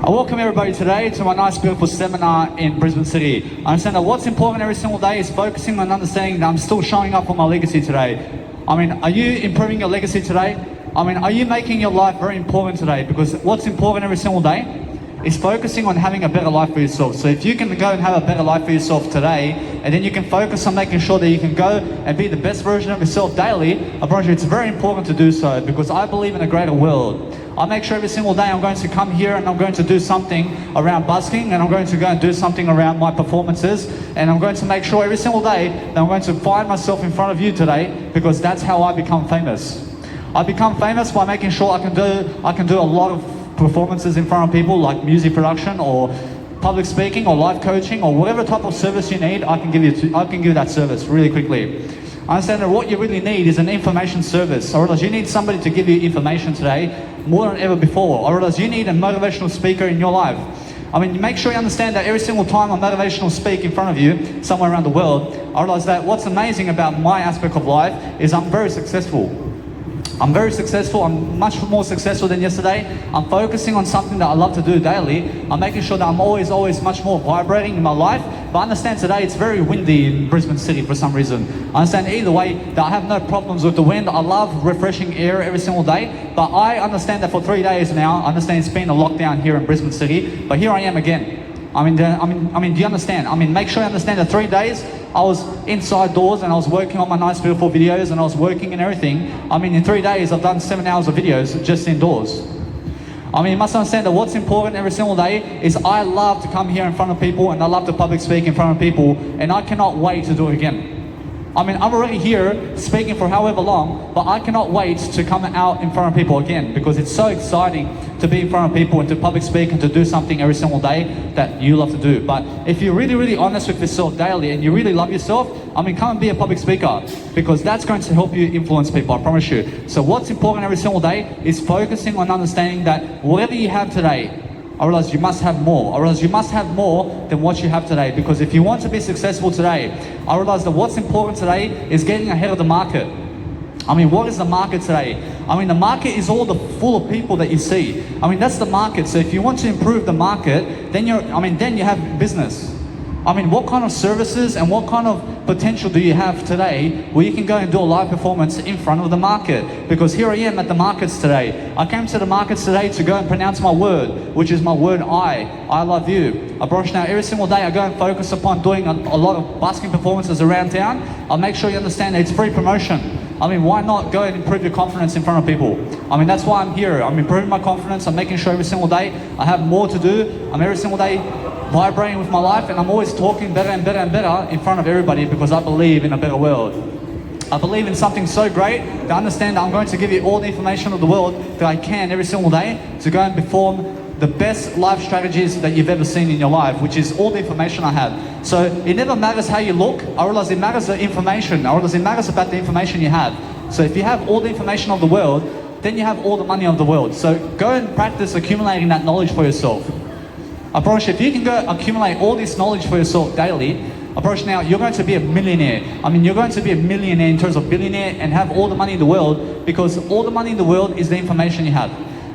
I welcome everybody today to my nice beautiful seminar in Brisbane City. I understand that what's important every single day is focusing on understanding that I'm still showing up for my legacy today. I mean, are you improving your legacy today? I mean, are you making your life very important today? Because what's important every single day is focusing on having a better life for yourself. So if you can go and have a better life for yourself today, and then you can focus on making sure that you can go and be the best version of yourself daily, I promise you it's very important to do so, because I believe in a greater world. I make sure every single day I'm going to come here and I'm going to do something around busking, and I'm going to go and do something around my performances, and I'm going to make sure every single day that I'm going to find myself in front of you today, because that's how I become famous. I become famous by making sure I can do a lot of performances in front of people, like music production or public speaking or life coaching or whatever type of service you need. I can give you that service really quickly. I understand that what you really need is an information service, or else you need somebody to give you information today more than ever before, or else you need a motivational speaker in your life. I mean, make sure you understand that every single time I motivational speak in front of you, somewhere around the world, I realize that what's amazing about my aspect of life is I'm very successful. I'm very successful. I'm much more successful than yesterday. I'm focusing on something that I love to do daily. I'm making sure that I'm always much more vibrating in my life. But I understand today it's very windy in Brisbane City for some reason. I understand either way that I have no problems with the wind. I love refreshing air every single day. But I understand that for 3 days now, I understand it's been a lockdown here in Brisbane City. But here I am again. I mean, do you understand? I mean, make sure you understand that 3 days I was inside doors and I was working on my nice beautiful videos and I was working and everything. I mean, in 3 days I've done 7 hours of videos just indoors. I mean, you must understand that what's important every single day is I love to come here in front of people, and I love to public speak in front of people, and I cannot wait to do it again. I mean, I'm already here speaking for however long, but I cannot wait to come out in front of people again, because it's so exciting to be in front of people and to public speak and to do something every single day that you love to do. But if you're really, really honest with yourself daily and you really love yourself, I mean, come and be a public speaker, because that's going to help you influence people, I promise you. So what's important every single day is focusing on understanding that whatever you have today, I realize you must have more. I realize you must have more than what you have today, because if you want to be successful today, I realize that what's important today is getting ahead of the market. I mean, what is the market today? I mean, the market is all full of people that you see. I mean, that's the market. So if you want to improve the market, then you have business. I mean, what kind of services and what kind of potential do you have today where you can go and do a live performance in front of the market? Because here I am at the markets today. I came to the markets today to go and pronounce my word, which is my word I love you. I promise now every single day I go and focus upon doing a lot of busking performances around town. I'll make sure you understand that it's free promotion. I mean, why not go and improve your confidence in front of people? I mean, that's why I'm here. I'm improving my confidence. I'm making sure every single day I have more to do. I'm every single day vibrating with my life, and I'm always talking better and better and better in front of everybody, because I believe in a better world. I believe in something so great to understand that I'm going to give you all the information of the world that I can every single day to go and perform the best life strategies that you've ever seen in your life, which is all the information I have. So it never matters how you look. I realize it matters the information. I realize it matters about the information you have. So if you have all the information of the world, then you have all the money of the world. So go and practice accumulating that knowledge for yourself. I promise you, if you can go accumulate all this knowledge for yourself daily, I promise you now, you're going to be a millionaire. I mean, you're going to be a millionaire in terms of billionaire and have all the money in the world, because all the money in the world is the information you have.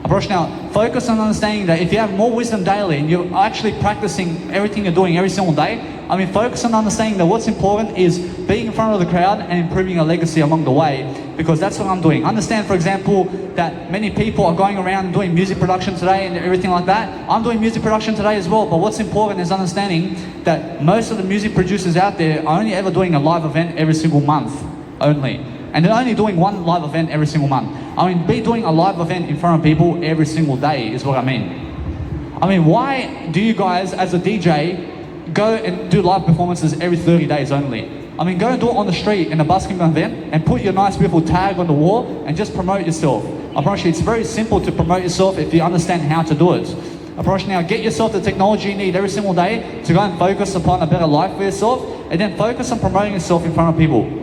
I promise you now, focus on understanding that if you have more wisdom daily and you're actually practicing everything you're doing every single day, I mean, focus on understanding that what's important is being in front of the crowd and improving your legacy along the way, because that's what I'm doing. Understand, for example, that many people are going around doing music production today and everything like that. I'm doing music production today as well, but what's important is understanding that most of the music producers out there are only ever doing a live event every single month only. And they're only doing one live event every single month. I mean, be doing a live event in front of people every single day is what I mean. I mean, why do you guys as a DJ go and do live performances every 30 days only? I mean, go and do it on the street in a busking event and put your nice beautiful tag on the wall and just promote yourself. I promise you, it's very simple to promote yourself if you understand how to do it. I promise you now, get yourself the technology you need every single day to go and focus upon a better life for yourself, and then focus on promoting yourself in front of people.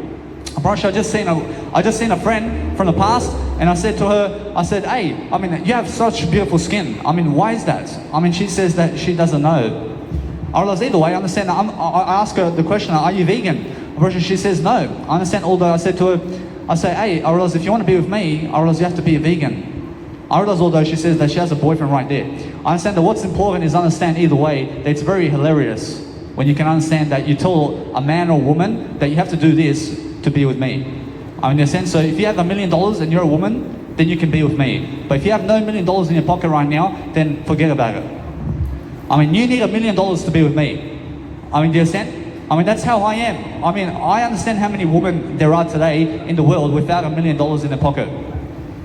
I promise you, I just seen a friend from the past, and I said to her, I said, hey, I mean, you have such beautiful skin. I mean, why is that? I mean, she says that she doesn't know. I realize either way, I understand. I ask her the question, are you vegan? I promise you, she says no. I understand, although I said to her, I say, hey, I realize if you want to be with me, I realize you have to be a vegan. I realize although she says that she has a boyfriend right there. I understand that what's important is understand either way that it's very hilarious when you can understand that you tell a man or woman that you have to do this to be with me. I mean, in a sense, so if you have $1 million and you're a woman, then you can be with me. But if you have no $1 million in your pocket right now, then forget about it. I mean, you need $1 million to be with me. I mean, do you understand? I mean, that's how I am. I mean, I understand how many women there are today in the world without $1 million in their pocket.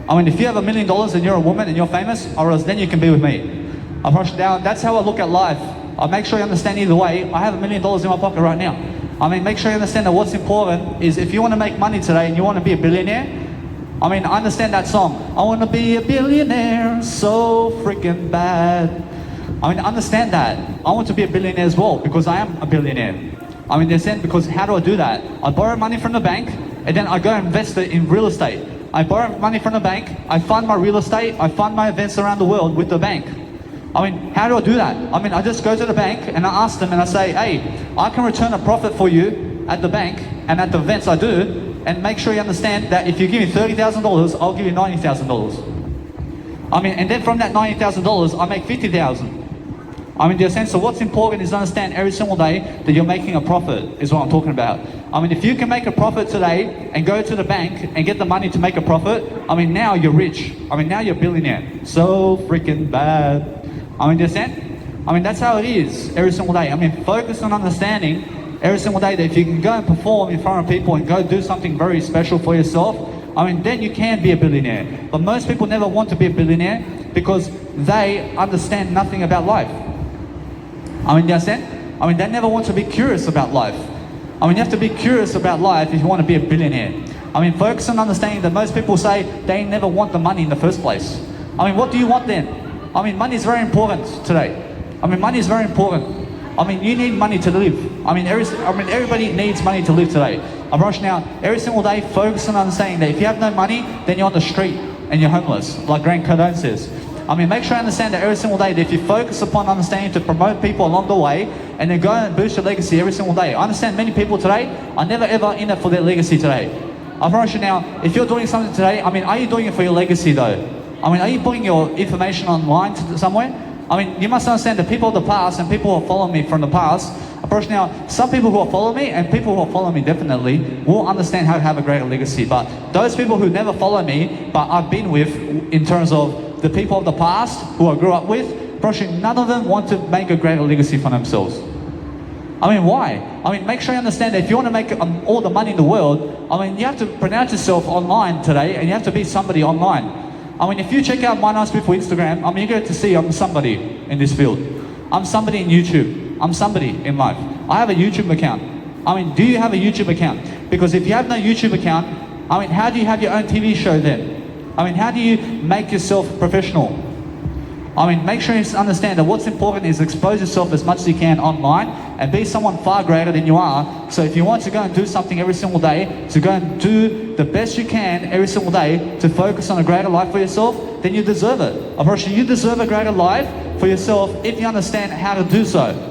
I mean, if you have $1 million and you're a woman and you're famous, or else then you can be with me. I promise you down. That's how I look at life. I make sure you understand either way. I have $1 million in my pocket right now. I mean, make sure you understand that what's important is if you want to make money today and you want to be a billionaire, I mean, I understand that song. I want to be a billionaire so freaking bad. I mean, understand that. I want to be a billionaire as well because I am a billionaire. I mean, they're saying because how do I do that? I borrow money from the bank and then I go and invest it in real estate. I borrow money from the bank, I fund my real estate, I fund my events around the world with the bank. I mean, how do I do that? I mean, I just go to the bank and I ask them and I say, hey, I can return a profit for you at the bank and at the events I do, and make sure you understand that if you give me $30,000, I'll give you $90,000. I mean, and then from that $90,000, I make $50,000. I mean, the sense of what's important is understand every single day that you're making a profit is what I'm talking about. I mean, if you can make a profit today and go to the bank and get the money to make a profit, I mean, now you're rich. I mean, now you're a billionaire. So freaking bad. I mean, do you understand? I mean, that's how it is every single day. I mean, focus on understanding every single day that if you can go and perform in front of people and go do something very special for yourself, I mean, then you can be a billionaire. But most people never want to be a billionaire because they understand nothing about life. I mean, do you understand? I mean, they never want to be curious about life. I mean, you have to be curious about life if you want to be a billionaire. I mean, focus on understanding that most people say they never want the money in the first place. I mean, what do you want then? I mean, money is very important today. I mean, money is very important. I mean, you need money to live. I mean, everybody needs money to live today. I promise you now, every single day, focus on understanding that if you have no money, then you're on the street and you're homeless, like Grant Cardone says. I mean, make sure you understand that every single day that if you focus upon understanding to promote people along the way and then go and boost your legacy every single day. I understand many people today are never ever in it for their legacy today. I promise you now, if you're doing something today, I mean, are you doing it for your legacy though? I mean, are you putting your information online somewhere? I mean, you must understand that people of the past and people who follow me from the past, I promise you now, some people who will follow me and people who will follow me definitely will understand how to have a greater legacy. But those people who never follow me, but I've been with in terms of the people of the past who I grew up with, probably none of them want to make a greater legacy for themselves. I mean, why? I mean, make sure you understand that if you want to make all the money in the world, I mean, you have to pronounce yourself online today and you have to be somebody online. I mean, if you check out My Nice Beautiful Instagram, I mean, you get to see I'm somebody in this field. I'm somebody in YouTube. I'm somebody in life. I have a YouTube account. I mean, do you have a YouTube account? Because if you have no YouTube account, I mean, how do you have your own TV show then? I mean, how do you make yourself professional? I mean, make sure you understand that what's important is expose yourself as much as you can online and be someone far greater than you are. So if you want to go and do something every single day, to go and do the best you can every single day to focus on a greater life for yourself, then you deserve it. I promise you deserve a greater life for yourself if you understand how to do so.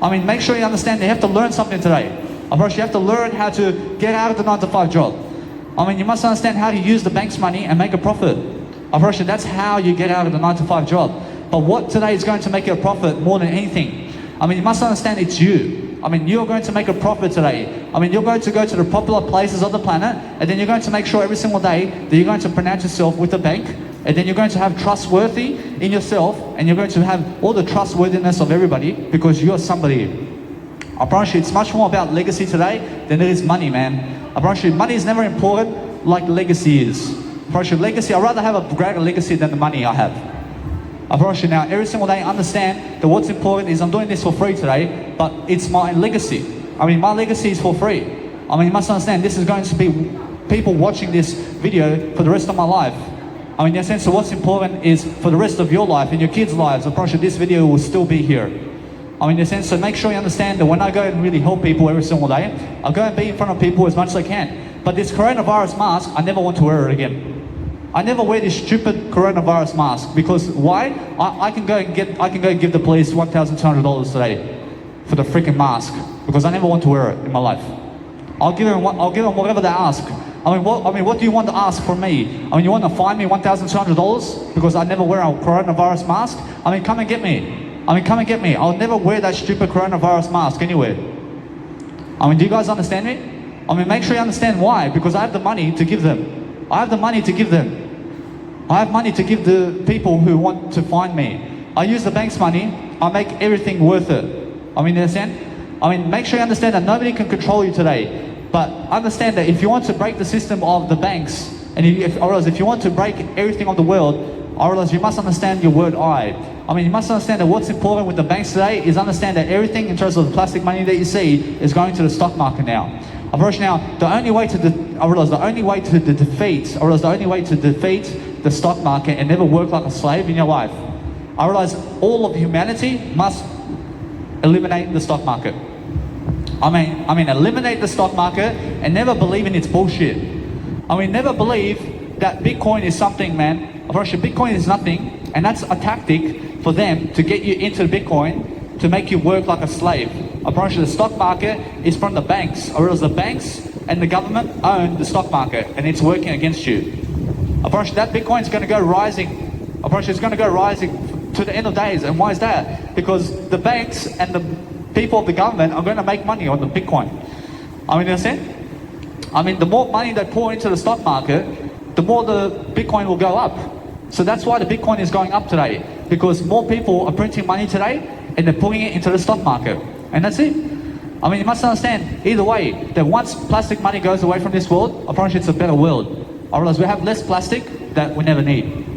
I mean, make sure you understand that you have to learn something today. I promise you have to learn how to get out of the 9-to-5 job. I mean, you must understand how to use the bank's money and make a profit. I promise you, that's how you get out of the 9-to-5 job. But what today is going to make you a profit more than anything? I mean, you must understand it's you. I mean, you're going to make a profit today. I mean, you're going to go to the popular places of the planet, and then you're going to make sure every single day that you're going to pronounce yourself with the bank, and then you're going to have trustworthy in yourself, and you're going to have all the trustworthiness of everybody because you're somebody. I promise you, it's much more about legacy today than it is money, man. I promise you, money is never important like legacy is. I promise you, legacy, I'd rather have a greater legacy than the money I have. I promise you now, every single day, understand that what's important is I'm doing this for free today, but it's my legacy. I mean, my legacy is for free. I mean, you must understand, this is going to be people watching this video for the rest of my life. I mean, in a sense, so what's important is for the rest of your life and your kids' lives, I promise you, this video will still be here. I mean, in a sense, so make sure you understand that when I go and really help people every single day, I'll go and be in front of people as much as I can. But this coronavirus mask, I never want to wear it again. I never wear this stupid coronavirus mask because why? I can go and give the police $1,200 today for the freaking mask because I never want to wear it in my life. I'll give them whatever they ask. what do you want to ask from me? I mean, you want to fine me $1,200 because I never wear a coronavirus mask? I mean, come and get me. I mean, come and get me. I'll never wear that stupid coronavirus mask anywhere. I mean, do you guys understand me? I mean, make sure you understand why. Because I have the money to give them. I have the money to give them. I have money to give the people who want to fine me. I use the bank's money. I make everything worth it. I mean, you understand? I mean, make sure you understand that nobody can control you today. But understand that if you want to break the system of the banks, or else if you want to break everything of the world, or else you must understand your word I. I mean, you must understand that what's important with the banks today is understand that everything in terms of the plastic money that you see is going to the stock market now. The only way to defeat the stock market and never work like a slave in your life, I realize all of humanity must eliminate the stock market. I mean, eliminate the stock market and never believe in its bullshit. I mean, never believe that Bitcoin is something, man. I promise you, Bitcoin is nothing, and that's a tactic for them to get you into Bitcoin to make you work like a slave. I promise you, the stock market is from the banks, or else the banks and the government own the stock market, and it's working against you. I promise you that Bitcoin is going to go rising. I promise you, it's going to go rising to the end of days. And why is that? Because the banks and the people of the government are going to make money on the Bitcoin. I mean, you understand? I mean, the more money they pour into the stock market, the more the Bitcoin will go up. So that's why the Bitcoin is going up today, because more people are printing money today and they're putting it into the stock market. And that's it. I mean, you must understand, either way, that once plastic money goes away from this world, I promise you it's a better world. Otherwise, we have less plastic that we never need.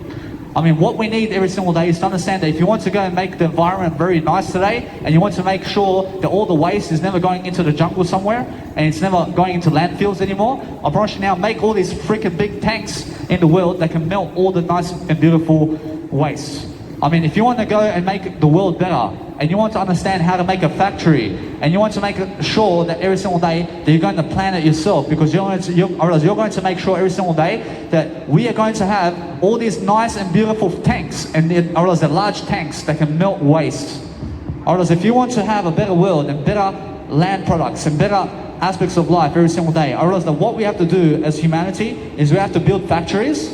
I mean, what we need every single day is to understand that if you want to go and make the environment very nice today, and you want to make sure that all the waste is never going into the jungle somewhere, and it's never going into landfills anymore, I promise you now, make all these freaking big tanks in the world that can melt all the nice and beautiful waste. I mean, if you want to go and make the world better, and you want to understand how to make a factory, and you want to make sure that every single day that you're going to plan it yourself, because you're going to make sure every single day that we are going to have all these nice and beautiful tanks, and they're large tanks that can melt waste. If you want to have a better world and better land products and better aspects of life every single day, I realize that what we have to do as humanity is we have to build factories,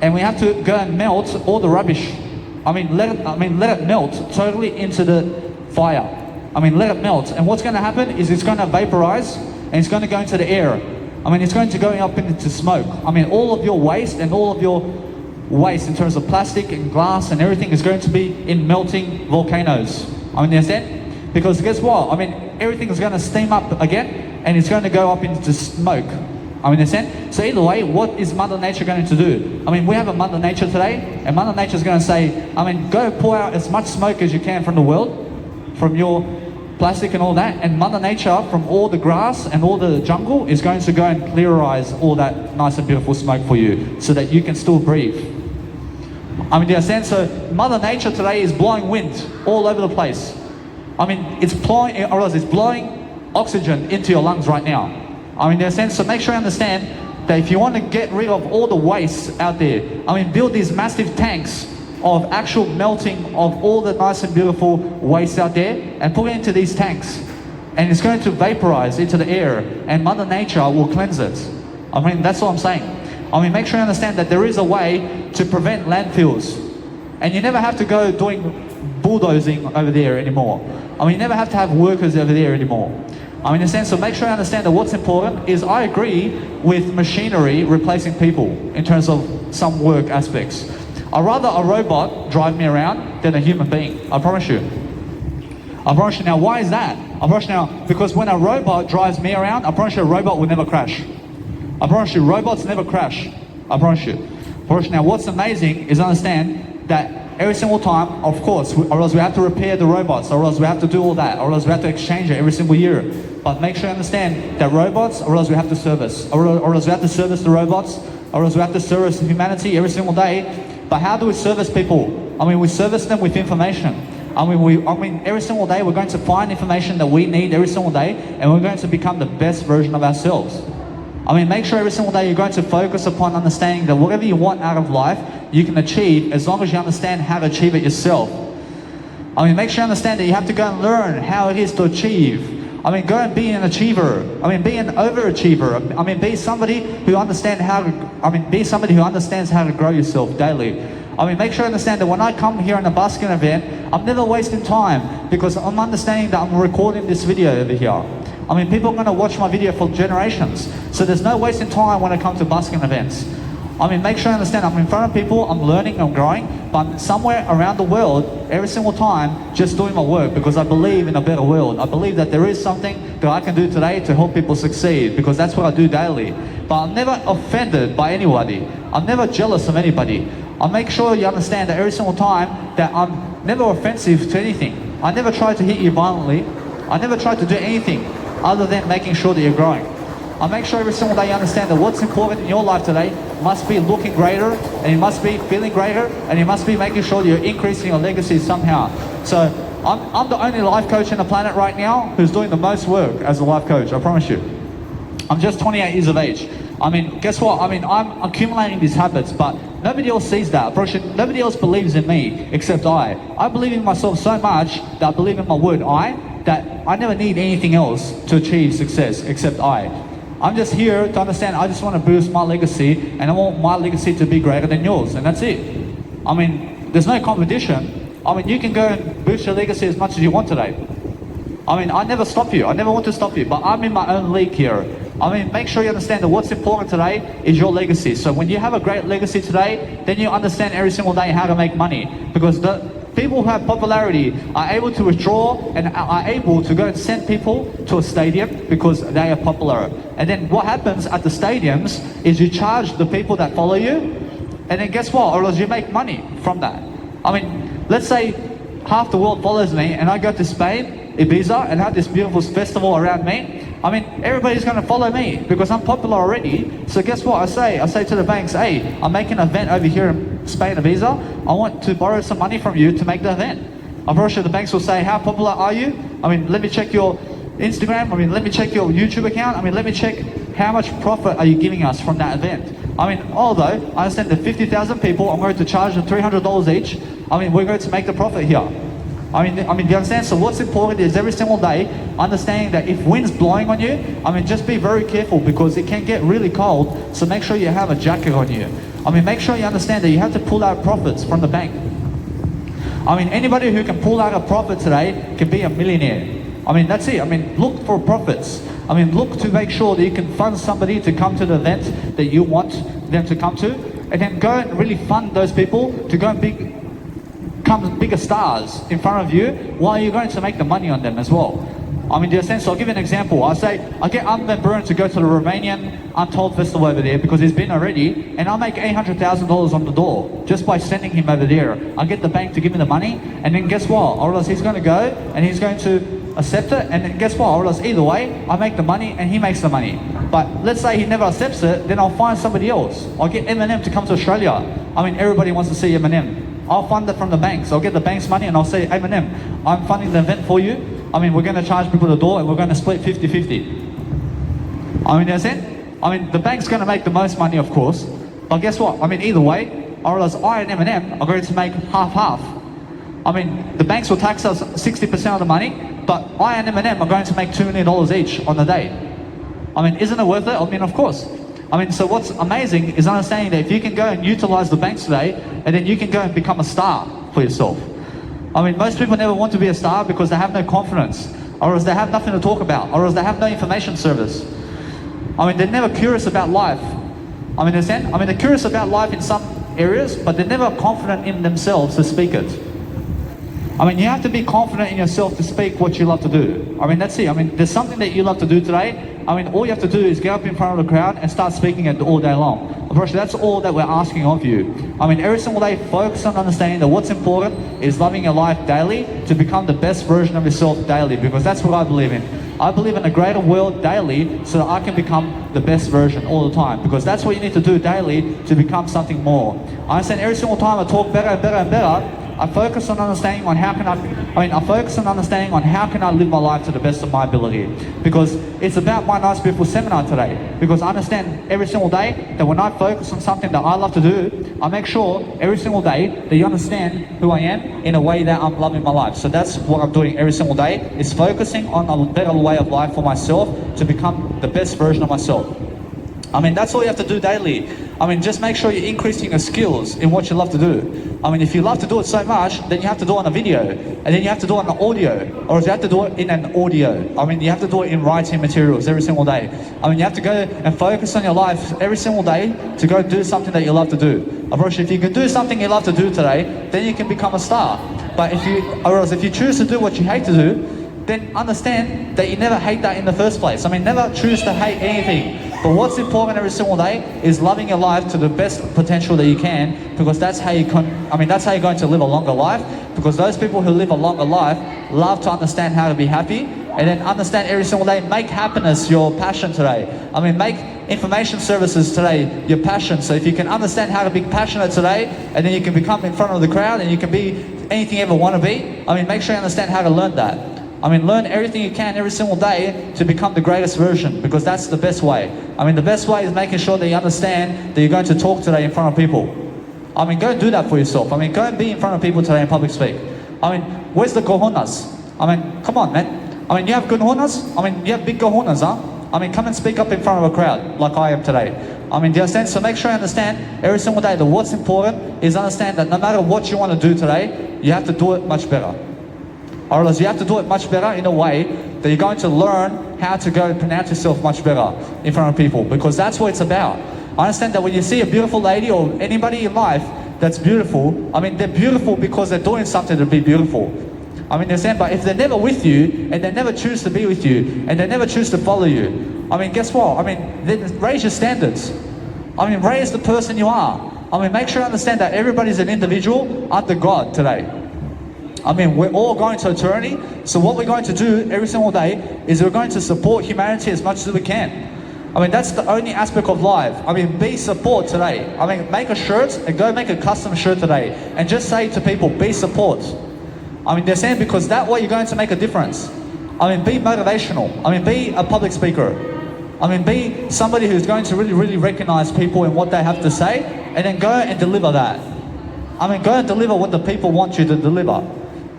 and we have to go and melt all the rubbish. Let it melt totally into the fire. Let it melt. And what's going to happen is it's going to vaporize and it's going to go into the air. It's going to go up into smoke. All of your waste and all of your waste in terms of plastic and glass and everything is going to be in melting volcanoes. You understand? Because guess what? Everything is going to steam up again and it's going to go up into smoke. Understand? So either way, what is Mother Nature going to do? We have a Mother Nature today, and Mother Nature is going to say, go pour out as much smoke as you can from the world, from your plastic and all that, and Mother Nature, from all the grass and all the jungle, is going to go and clearize all that nice and beautiful smoke for you, so that you can still breathe. Do you understand? So Mother Nature today is blowing wind all over the place. It's blowing oxygen into your lungs right now. In a sense, so make sure you understand that if you want to get rid of all the waste out there, build these massive tanks of actual melting of all the nice and beautiful waste out there and put it into these tanks. And it's going to vaporize into the air and Mother Nature will cleanse it. That's what I'm saying. Make sure you understand that there is a way to prevent landfills. And you never have to go doing bulldozing over there anymore. You never have to have workers over there anymore. In a sense, so make sure you understand that what's important is I agree with machinery replacing people in terms of some work aspects. I'd rather a robot drive me around than a human being. I promise you. I promise you. Now, why is that? I promise you now, because when a robot drives me around, I promise you a robot will never crash. I promise you, robots never crash. I promise you. I promise you. Now, what's amazing is understand that every single time, of course, or else we have to repair the robots, or else we have to do all that, or else we have to exchange it every single year. But make sure you understand that robots, or else we have to service, or else we have to service the robots, or else we have to service humanity every single day. But how do we service people? We service them with information. Every single day we're going to find information that we need every single day, and we're going to become the best version of ourselves. Make sure every single day you're going to focus upon understanding that whatever you want out of life, you can achieve as long as you understand how to achieve it yourself. Make sure you understand that you have to go and learn how it is to achieve. I mean, go and be an achiever. I mean, be an overachiever. I mean, be somebody who understands how to grow yourself daily. I mean, make sure you understand that when I come here on a busking event, I'm never wasting time because I'm understanding that I'm recording this video over here. I mean, people are going to watch my video for generations. So there's no wasting time when it comes to busking events. I mean, make sure you understand, I'm in front of people, I'm learning, I'm growing, but I'm somewhere around the world, every single time, just doing my work because I believe in a better world. I believe that there is something that I can do today to help people succeed because that's what I do daily. But I'm never offended by anybody. I'm never jealous of anybody. I make sure you understand that every single time that I'm never offensive to anything. I never try to hit you violently. I never try to do anything other than making sure that you're growing. I make sure every single day you understand that what's important in your life today must be looking greater, and you must be feeling greater, and you must be making sure that you're increasing your legacy somehow. So I'm the only life coach on the planet right now who's doing the most work as a life coach, I promise you. I'm just 28 years of age. I mean, guess what? I mean, I'm accumulating these habits, but nobody else sees that. Nobody else believes in me except I. I believe in myself so much that I believe in my word that I never need anything else to achieve success except I. I'm just here to understand, I just want to boost my legacy and I want my legacy to be greater than yours, and that's it. I mean, there's no competition. I mean, you can go and boost your legacy as much as you want today. I mean, I never stop you. I never want to stop you, but I'm in my own league here. I mean, make sure you understand that what's important today is your legacy. So when you have a great legacy today, then you understand every single day how to make money. Because the people who have popularity are able to withdraw and are able to go and send people to a stadium because they are popular. And then what happens at the stadiums is you charge the people that follow you, and then guess what? Or else you make money from that. I mean, let's say half the world follows me and I go to Spain, Ibiza, and have this beautiful festival around me. I mean, everybody's going to follow me because I'm popular already. So guess what I say? I say to the banks, hey, I'm making an event over here in Spain, Ibiza. I want to borrow some money from you to make the event. I'm pretty sure the banks will say, how popular are you? I mean, let me check your Instagram. I mean, let me check your YouTube account. I mean, let me check how much profit are you giving us from that event. I mean, although I understand that 50,000 people, I'm going to charge them $300 each. I mean, we're going to make the profit here. I mean, do you understand? So what's important is every single day, understanding that if wind's blowing on you, I mean, just be very careful because it can get really cold. So make sure you have a jacket on you. I mean, make sure you understand that you have to pull out profits from the bank. I mean, anybody who can pull out a profit today can be a millionaire. I mean, that's it. I mean, look for profits. I mean, look to make sure that you can fund somebody to come to the event that you want them to come to, and then go and really fund those people to go and become bigger stars in front of you while you're going to make the money on them as well. I mean, in a sense, I'll give you an example. I get Armin van Buuren to go to the Romanian Untold Festival over there because he's been already, and I'll make $800,000 on the door just by sending him over there. I get the bank to give me the money, and then guess what? Or else he's going to go and he's going to accept it, and then guess what? Or else either way, I make the money and he makes the money. But let's say he never accepts it, then I'll find somebody else. I'll get Eminem to come to Australia. I mean, everybody wants to see Eminem. I'll fund it from the banks. I'll get the bank's money and I'll say, Eminem, I'm funding the event for you. I mean, we're going to charge people the door and we're going to split 50-50. I mean, that's it. I mean, the bank's going to make the most money, of course. But guess what? I mean, either way, or else I and Eminem are going to make half-half. I mean, the banks will tax us 60% of the money, but I and Eminem are going to make $2 million each on the day. I mean, isn't it worth it? I mean, of course. I mean, so what's amazing is understanding that if you can go and utilize the banks today, and then you can go and become a star for yourself. I mean, most people never want to be a star because they have no confidence, or else they have nothing to talk about, or else they have no information service. I mean, they're never curious about life. I mean, they're curious about life in some areas, but they're never confident in themselves to speak it. I mean, you have to be confident in yourself to speak what you love to do. I mean, that's it. I mean, there's something that you love to do today. I mean, all you have to do is get up in front of the crowd and start speaking it all day long. Unfortunately, that's all that we're asking of you. I mean, every single day, focus on understanding that what's important is loving your life daily to become the best version of yourself daily, because that's what I believe in. I believe in a greater world daily so that I can become the best version all the time, because that's what you need to do daily to become something more. I understand every single time I talk better and better and better, I focus on understanding on how can I focus on understanding on how can I live my life to the best of my ability. Because it's about my Nice Beautiful seminar today. Because I understand every single day that when I focus on something that I love to do, I make sure every single day that you understand who I am in a way that I'm loving my life. So that's what I'm doing every single day, is focusing on a better way of life for myself to become the best version of myself. I mean, that's all you have to do daily. I mean, just make sure you're increasing your skills in what you love to do. I mean, if you love to do it so much, then you have to do it on a video, and then you have to do it on an audio, or you have to do it in an audio. I mean, you have to do it in writing materials every single day. I mean, you have to go and focus on your life every single day to go do something that you love to do. Of if you can do something you love to do today, then you can become a star. But if you choose to do what you hate to do, then understand that you never hate that in the first place. I mean, never choose to hate anything. But what's important every single day is loving your life to the best potential that you can, because that's how you're going to live a longer life. Because those people who live a longer life love to understand how to be happy, and then understand every single day, make happiness your passion today. I mean, make information services today your passion. So if you can understand how to be passionate today, and then you can become in front of the crowd, and you can be anything you ever want to be, I mean, make sure you understand how to learn that. I mean, learn everything you can every single day to become the greatest version, because that's the best way. I mean, the best way is making sure that you understand that you're going to talk today in front of people. I mean, go and do that for yourself. I mean, go and be in front of people today and public speak. I mean, where's the cojones? I mean, come on, man. I mean, you have cojones? I mean, you have big cojones, huh? I mean, come and speak up in front of a crowd like I am today. I mean, do you understand? So make sure you understand every single day that what's important is understand that no matter what you want to do today, you have to do it much better. Or else you have to do it much better in a way that you're going to learn how to go and pronounce yourself much better in front of people, because that's what it's about. I understand that when you see a beautiful lady or anybody in life that's beautiful, I mean, they're beautiful because they're doing something to be beautiful. I mean, understand, but if they're never with you, and they never choose to be with you, and they never choose to follow you, I mean, guess what? I mean, then raise your standards. I mean, raise the person you are. I mean, make sure you understand that everybody's an individual under God today. I mean, we're all going to eternity, so what we're going to do every single day is we're going to support humanity as much as we can. I mean, that's the only aspect of life. I mean, be support today. I mean, make a shirt and go make a custom shirt today and just say to people, be support. I mean, they're saying because that way you're going to make a difference. I mean, be motivational. I mean, be a public speaker. I mean, be somebody who's going to really, really recognize people and what they have to say, and then go and deliver that. I mean, go and deliver what the people want you to deliver.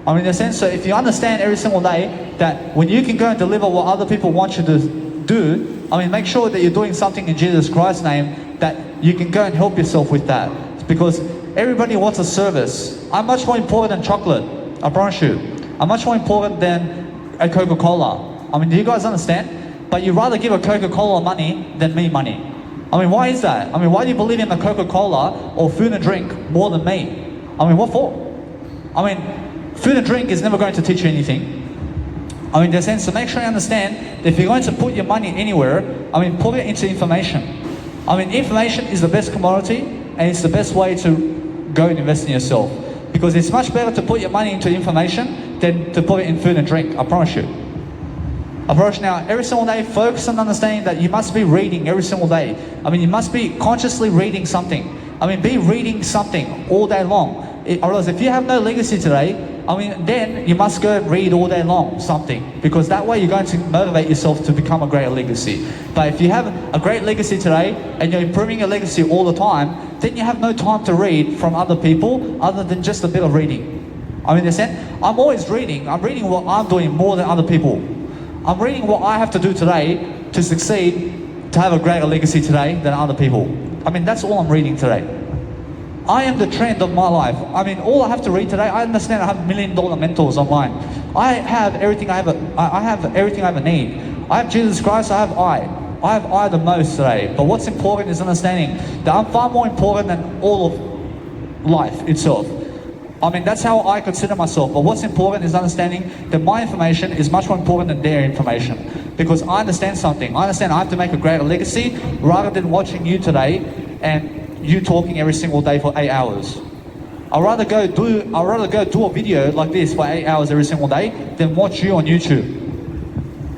I mean, in a sense, so if you understand every single day that when you can go and deliver what other people want you to do, I mean, make sure that you're doing something in Jesus Christ's name that you can go and help yourself with that. Because everybody wants a service. I'm much more important than chocolate, I promise you. I'm much more important than a Coca-Cola. I mean, do you guys understand? But you'd rather give a Coca-Cola money than me money. I mean, why is that? I mean, why do you believe in a Coca-Cola or food and drink more than me? I mean, what for? I mean, food and drink is never going to teach you anything. I mean, in a sense, so make sure you understand that if you're going to put your money anywhere, I mean, put it into information. I mean, information is the best commodity, and it's the best way to go and invest in yourself. Because it's much better to put your money into information than to put it in food and drink, I promise you. I promise you now, every single day, focus on understanding that you must be reading every single day. I mean, you must be consciously reading something. I mean, be reading something all day long. Or else if you have no legacy today, I mean, then you must go and read all day long something, because that way you're going to motivate yourself to become a greater legacy. But if you have a great legacy today and you're improving your legacy all the time, then you have no time to read from other people other than just a bit of reading. I mean, in a sense, I'm always reading. I'm reading what I'm doing more than other people. I'm reading what I have to do today to succeed, to have a greater legacy today than other people. I mean, that's all I'm reading today. I am the trend of my life. I mean, all I have to read today, I understand I have $1 million mentors online. I have everything I ever need. I have Jesus Christ, I have I the most today. But what's important is understanding that I'm far more important than all of life itself. I mean, that's how I consider myself. But what's important is understanding that my information is much more important than their information. Because I understand something. I understand I have to make a greater legacy rather than watching you today and you talking every single day for 8 hours. I'd rather go do a video like this for 8 hours every single day than watch you on YouTube.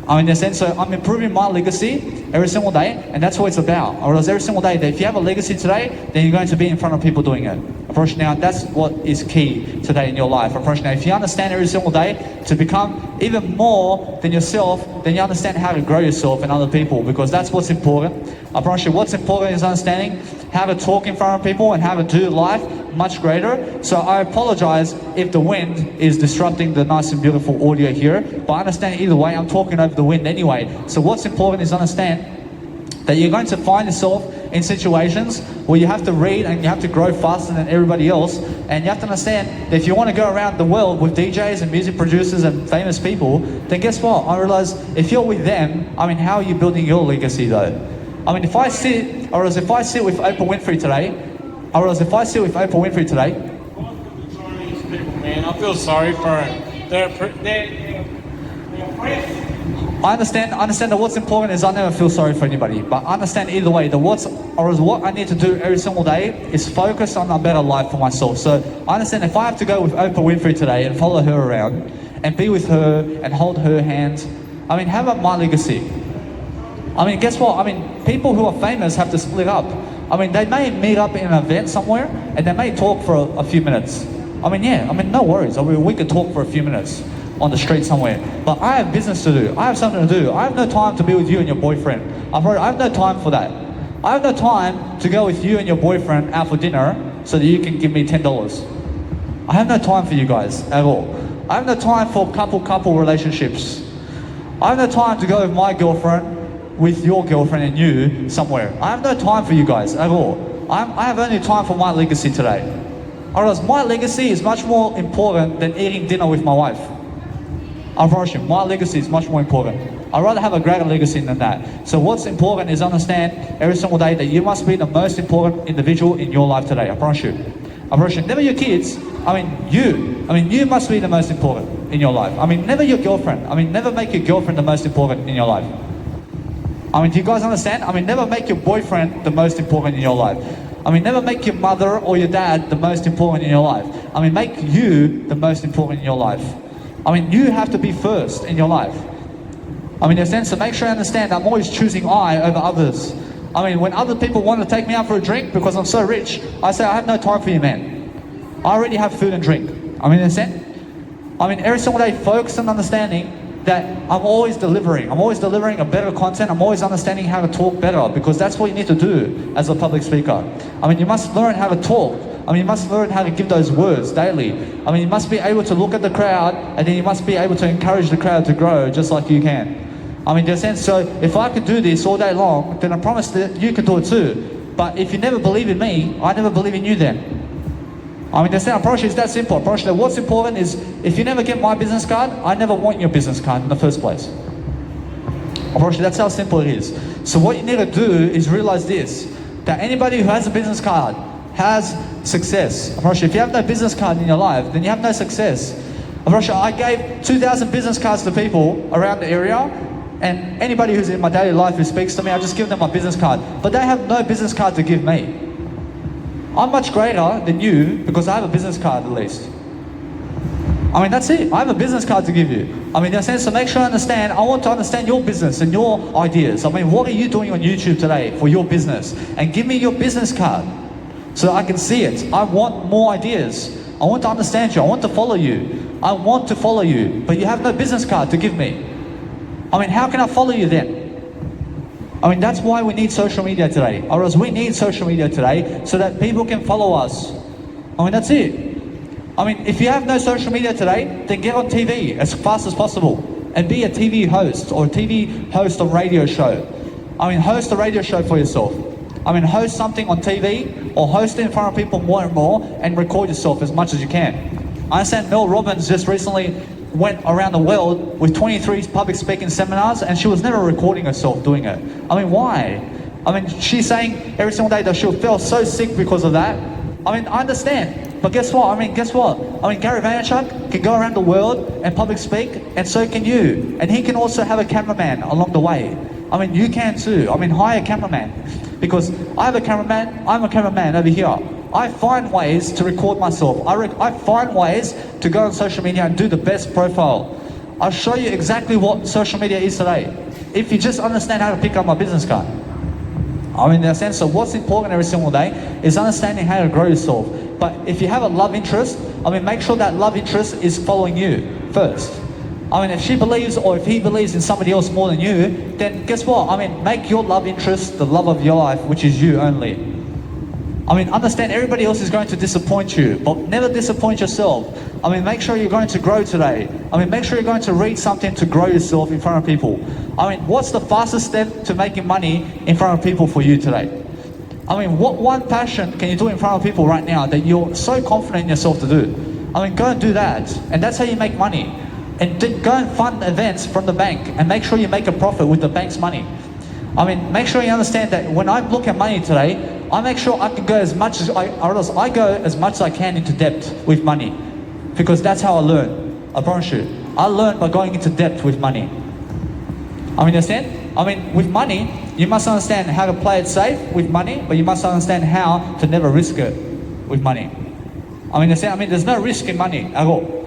I mean, in a sense, so I'm improving my legacy every single day, and that's what it's about. Or else every single day, that if you have a legacy today, then you're going to be in front of people doing it. Unfortunately, now that's what is key today in your life. Unfortunately, if you understand every single day to become even more than yourself, then you understand how to grow yourself and other people, because that's what's important. I promise you, what's important is understanding how to talk in front of people and how to do life much greater. So I apologize if the wind is disrupting the nice and beautiful audio here, but I understand either way, I'm talking over the wind anyway. So what's important is understand that you're going to find yourself in situations where you have to read and you have to grow faster than everybody else, and you have to understand that if you want to go around the world with DJs and music producers and famous people, then guess what? I realize if you're with them, I mean, how are you building your legacy though? I mean, if I sit with Oprah Winfrey today, People, man, I feel sorry for them. They're I understand that what's important is I never feel sorry for anybody, but I understand either way that what I need to do every single day is focus on a better life for myself. So I understand if I have to go with Oprah Winfrey today and follow her around and be with her and hold her hand, I mean, how about my legacy? I mean, guess what? I mean, people who are famous have to split up. I mean, they may meet up in an event somewhere and they may talk for a few minutes. I mean, yeah, I mean, no worries. I mean, we could talk for a few minutes on the street somewhere. But I have business to do. I have something to do. I have no time to be with you and your boyfriend. I have no time for that. I have no time to go with you and your boyfriend out for dinner so that you can give me $10. I have no time for you guys at all. I have no time for couple relationships. I have no time to go with my girlfriend, with your girlfriend and you somewhere. I have no time for you guys at all. I have only time for my legacy today. Otherwise, my legacy is much more important than eating dinner with my wife. I promise you, my legacy is much more important. I'd rather have a greater legacy than that. So what's important is understand every single day that you must be the most important individual in your life today. I promise you. I promise you, never your kids. You must be the most important in your life. I mean, never your girlfriend. I mean, never make your girlfriend the most important in your life. I mean, do you guys understand? I mean, never make your boyfriend the most important in your life. I mean, never make your mother or your dad the most important in your life. I mean, make you the most important in your life. I mean, you have to be first in your life. I mean, in a sense, so make sure you understand I'm always choosing I over others. I mean, when other people want to take me out for a drink because I'm so rich, I say, I have no time for you, man. I already have food and drink. I mean, in a sense, every single day, focus on understanding that I'm always delivering a better content. I'm always understanding how to talk better, because that's what you need to do as a public speaker. I mean, you must learn how to talk. I mean, you must learn how to give those words daily. I mean, you must be able to look at the crowd, and then you must be able to encourage the crowd to grow just like you can. I mean, in a sense, so if I could do this all day long, then I promise that you can do it too. But if you never believe in me, I never believe in you then. I mean, I promise you it's that simple. I promise you that what's important is if you never get my business card, I never want your business card in the first place. I promise you that's how simple it is. So what you need to do is realize this, that anybody who has a business card has success. I promise you, if you have no business card in your life, then you have no success. I promise you, I gave 2,000 business cards to people around the area, and anybody who's in my daily life who speaks to me, I just give them my business card. But they have no business card to give me. I'm much greater than you because I have a business card at least. I mean, that's it. I have a business card to give you. I mean, in a sense, so make sure I understand. I want to understand your business and your ideas. I mean, what are you doing on YouTube today for your business? And give me your business card so I can see it. I want more ideas. I want to understand you. I want to follow you. I want to follow you. But you have no business card to give me. I mean, how can I follow you then? I mean, that's why we need social media today. Or else we need social media today so that people can follow us. I mean, that's it. I mean, if you have no social media today, then get on TV as fast as possible and be a TV host or a TV host of radio show. I mean, host a radio show for yourself. I mean, host something on TV or host it in front of people more and more and record yourself as much as you can. I understand Mel Robbins just recently went around the world with 23 public speaking seminars and she was never recording herself doing it. I mean, why? I mean, she's saying every single day that she felt so sick because of that. I mean, I understand. But guess what? Gary Vaynerchuk can go around the world and public speak, and so can you. And he can also have a cameraman along the way. I mean, you can too. I mean, hire a cameraman. Because I have a cameraman, I'm a cameraman over here. I find ways to record myself. I find ways to go on social media and do the best profile. I'll show you exactly what social media is today, if you just understand how to pick up my business card. I mean, in a sense, so what's important every single day is understanding how to grow yourself. But if you have a love interest, I mean, make sure that love interest is following you first. I mean, if she believes or if he believes in somebody else more than you, then guess what? I mean, make your love interest the love of your life, which is you only. I mean, understand everybody else is going to disappoint you, but never disappoint yourself. I mean, make sure you're going to grow today. I mean, make sure you're going to read something to grow yourself in front of people. I mean, what's the fastest step to making money in front of people for you today? I mean, what one passion can you do in front of people right now that you're so confident in yourself to do? I mean, go and do that. And that's how you make money. And then go and fund events from the bank and make sure you make a profit with the bank's money. I mean, make sure you understand that when I look at money today, I make sure I can go as much as I go as much as I can into debt with money. Because that's how I learn. I promise you. I learn by going into debt with money. I mean, understand? I mean, with money, you must understand how to play it safe with money, but you must understand how to never risk it with money. I mean, understand? I mean, there's no risk in money at all.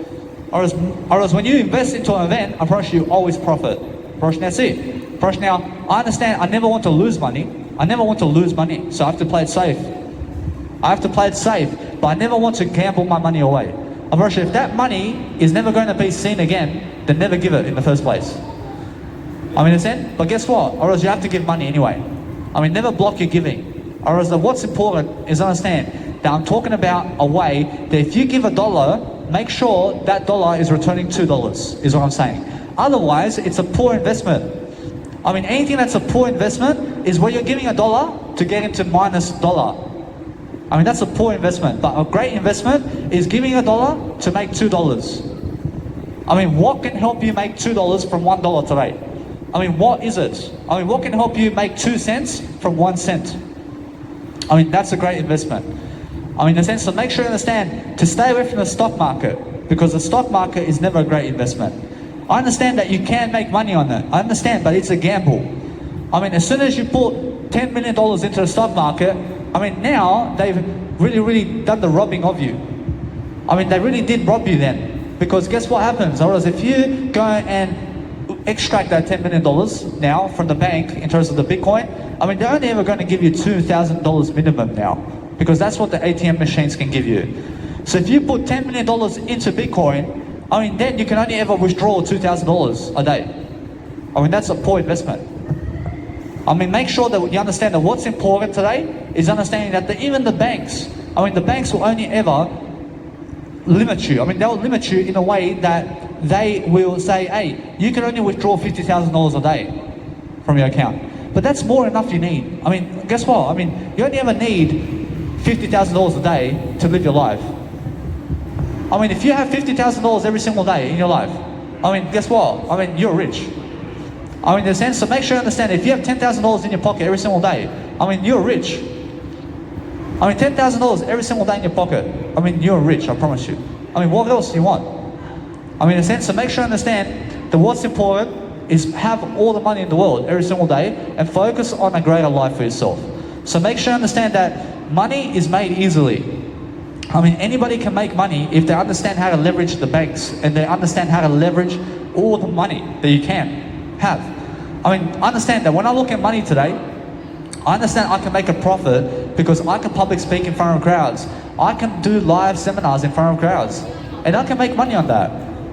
Or else when you invest into an event, I promise you always profit. Promise, that's it. Promise, now, I understand I never want to lose money. I never want to lose money, so I have to play it safe. I have to play it safe, but I never want to gamble my money away. I promise you, if that money is never going to be seen again, then never give it in the first place. I mean, understand? But guess what? Or else you have to give money anyway. I mean, never block your giving. Or else what's important is understand that I'm talking about a way that if you give $1, make sure that dollar is returning $2, is what I'm saying. Otherwise, it's a poor investment. I mean, anything that's a poor investment is where you're giving $1 to get into minus $1. I mean, that's a poor investment. But a great investment is giving $1 to make $2. I mean, what can help you make $2 from $1 today? I mean, what is it? I mean, what can help you make 2 cents from 1 cent? I mean, that's a great investment. I mean, in a sense, so make sure you understand to stay away from the stock market, because the stock market is never a great investment. I understand that you can make money on that. I understand, but it's a gamble. I mean, as soon as you put $10 million into the stock market, I mean, now they've really done the robbing of you. I mean, they really did rob you then. Because guess what happens? Or else if you go and extract that $10 million now from the bank in terms of the Bitcoin, I mean, they're only ever going to give you $2,000 minimum now, because that's what the ATM machines can give you. So if you put $10 million into Bitcoin, I mean, then you can only ever withdraw $2,000 a day. I mean, that's a poor investment. I mean, make sure that you understand that what's important today is understanding that even the banks, I mean, the banks will only ever limit you. I mean, they'll limit you in a way that they will say, hey, you can only withdraw $50,000 a day from your account. But that's more than enough you need. I mean, guess what? I mean, you only ever need $50,000 a day to live your life. I mean, if you have $50,000 every single day in your life, I mean, guess what? I mean, you're rich. I mean, in a sense, so make sure you understand, if you have $10,000 in your pocket every single day, I mean, you're rich. I mean, $10,000 every single day in your pocket, I mean, you're rich, I promise you. I mean, what else do you want? I mean, in a sense, so make sure you understand that what's important is have all the money in the world every single day and focus on a greater life for yourself. So make sure you understand that money is made easily. I mean, anybody can make money if they understand how to leverage the banks and they understand how to leverage all the money that you can have. I mean, understand that when I look at money today, I understand I can make a profit because I can public speak in front of crowds. I can do live seminars in front of crowds. And I can make money on that.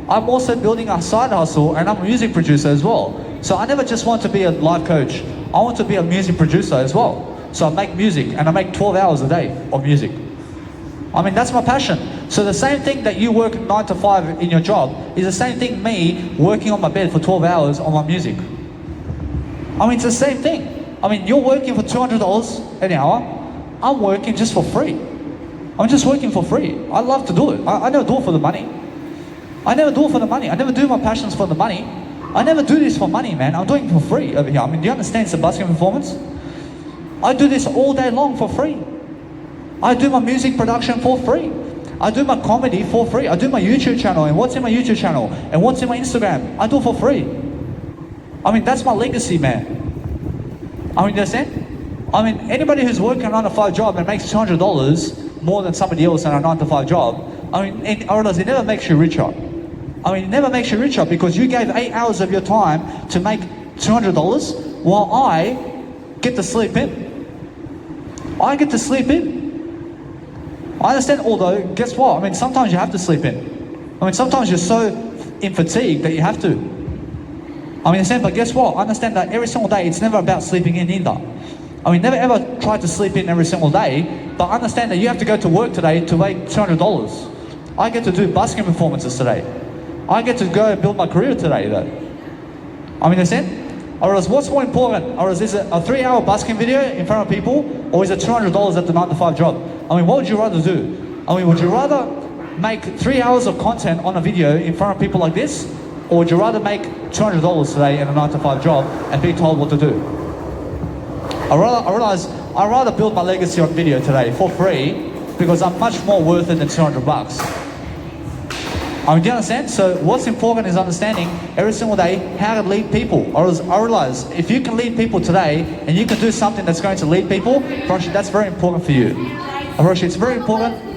I'm also building a side hustle and I'm a music producer as well. So I never just want to be a life coach. I want to be a music producer as well. So I make music and I make 12 hours a day of music. I mean, that's my passion. So the same thing that you work 9 to 5 in your job is the same thing me working on my bed for 12 hours on my music. I mean, it's the same thing. I mean, you're working for $200 an hour. I'm working just for free. I'm just working for free. I love to do it. I never do it for the money. I never do it for the money. I never do my passions for the money. I never do this for money, man. I'm doing it for free over here. I mean, do you understand Sebastian Performance? I do this all day long for free. I do my music production for free. I do my comedy for free. I do my YouTube channel and what's in my YouTube channel and what's in my Instagram. I do it for free. I mean, that's my legacy, man. I mean, you understand? I mean, anybody who's working a 9 to 5 job and makes $200 more than somebody else in a 9 to 5 job, I mean, it never makes you richer. I mean, it never makes you richer because you gave 8 hours of your time to make $200 while I get to sleep in. I get to sleep in. I understand, although, guess what? I mean, sometimes you have to sleep in. I mean, sometimes you're so in fatigue that you have to. I mean, but guess what? I understand that every single day, it's never about sleeping in either. I mean, never ever try to sleep in every single day, but understand that you have to go to work today to make $200. I get to do busking performances today. I get to go and build my career today, though. I mean, understand? Or else, what's more important? Or is it a 3-hour busking video in front of people, or is it $200 at the 9-to-5 job? I mean, what would you rather do? I mean, would you rather make 3 hours of content on a video in front of people like this, or would you rather make $200 today in a 9-to-5 job and be told what to do? I'd rather build my legacy on video today for free because I'm much more worth it than $200. I mean, do you understand? So what's important is understanding every single day how to lead people. I realize if you can lead people today and you can do something that's going to lead people, that's very important for you. It's very important.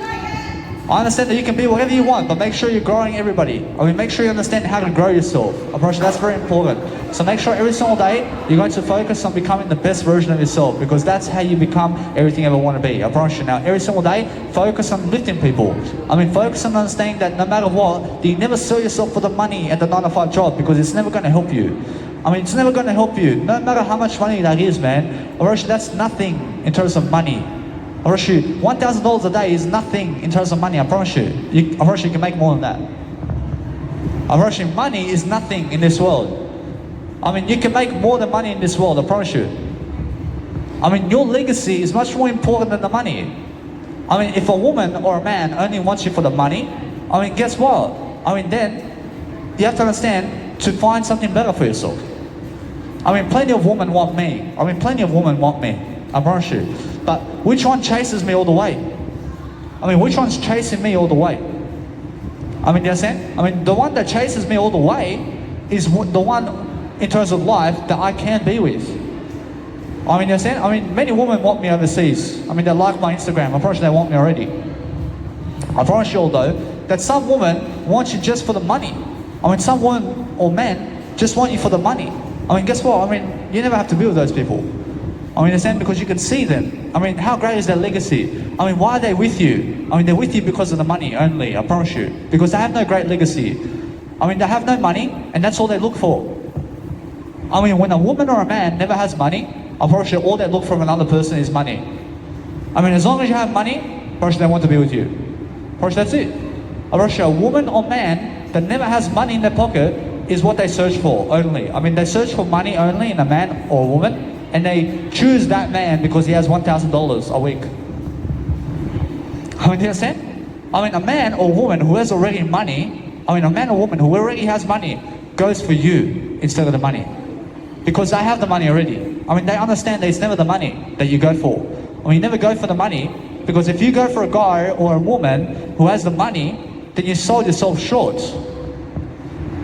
I understand that you can be whatever you want, but make sure you're growing everybody. I mean, make sure you understand how to grow yourself. That's very important. So make sure every single day you're going to focus on becoming the best version of yourself, because that's how you become everything you ever want to be. I promise you. Now, every single day, focus on lifting people. I mean, focus on understanding that no matter what, you never sell yourself for the money at the 9-to-5 job, because it's never going to help you. I mean, it's never going to help you. No matter how much money that is, man. I promise you, that's nothing in terms of money. I promise you, $1,000 a day is nothing in terms of money. I promise you. I promise you can make more than that. I promise you, money is nothing in this world. I mean, you can make more than money in this world, I promise you. I mean, your legacy is much more important than the money. I mean, if a woman or a man only wants you for the money, I mean, guess what? I mean, then you have to understand to find something better for yourself. I mean, plenty of women want me. I mean, plenty of women want me. I promise you. But which one chases me all the way? I mean, which one's chasing me all the way? I mean, you understand? I mean, the one that chases me all the way is the one in terms of life that I can be with. I mean, you understand? I mean, many women want me overseas. I mean, they like my Instagram. I promise you they want me already. I promise you all though, that some women want you just for the money. I mean, some women or men just want you for the money. I mean, guess what? I mean, you never have to be with those people. I mean, understand? Because you can see them. I mean, how great is their legacy? I mean, why are they with you? I mean, they're with you because of the money only, I promise you. Because they have no great legacy. I mean, they have no money, and that's all they look for. I mean, when a woman or a man never has money, I promise you, all they look from another person is money. I mean, as long as you have money, I promise you, they want to be with you. I promise you, that's it. I promise you, a woman or man that never has money in their pocket is what they search for only. I mean, they search for money only in a man or a woman, and they choose that man because he has $1,000 a week. I mean, do you understand? I mean, a man or woman who has already money, I mean, a man or woman who already has money goes for you instead of the money. Because they have the money already. I mean, they understand that it's never the money that you go for. I mean, you never go for the money, because if you go for a guy or a woman who has the money, then you sold yourself short.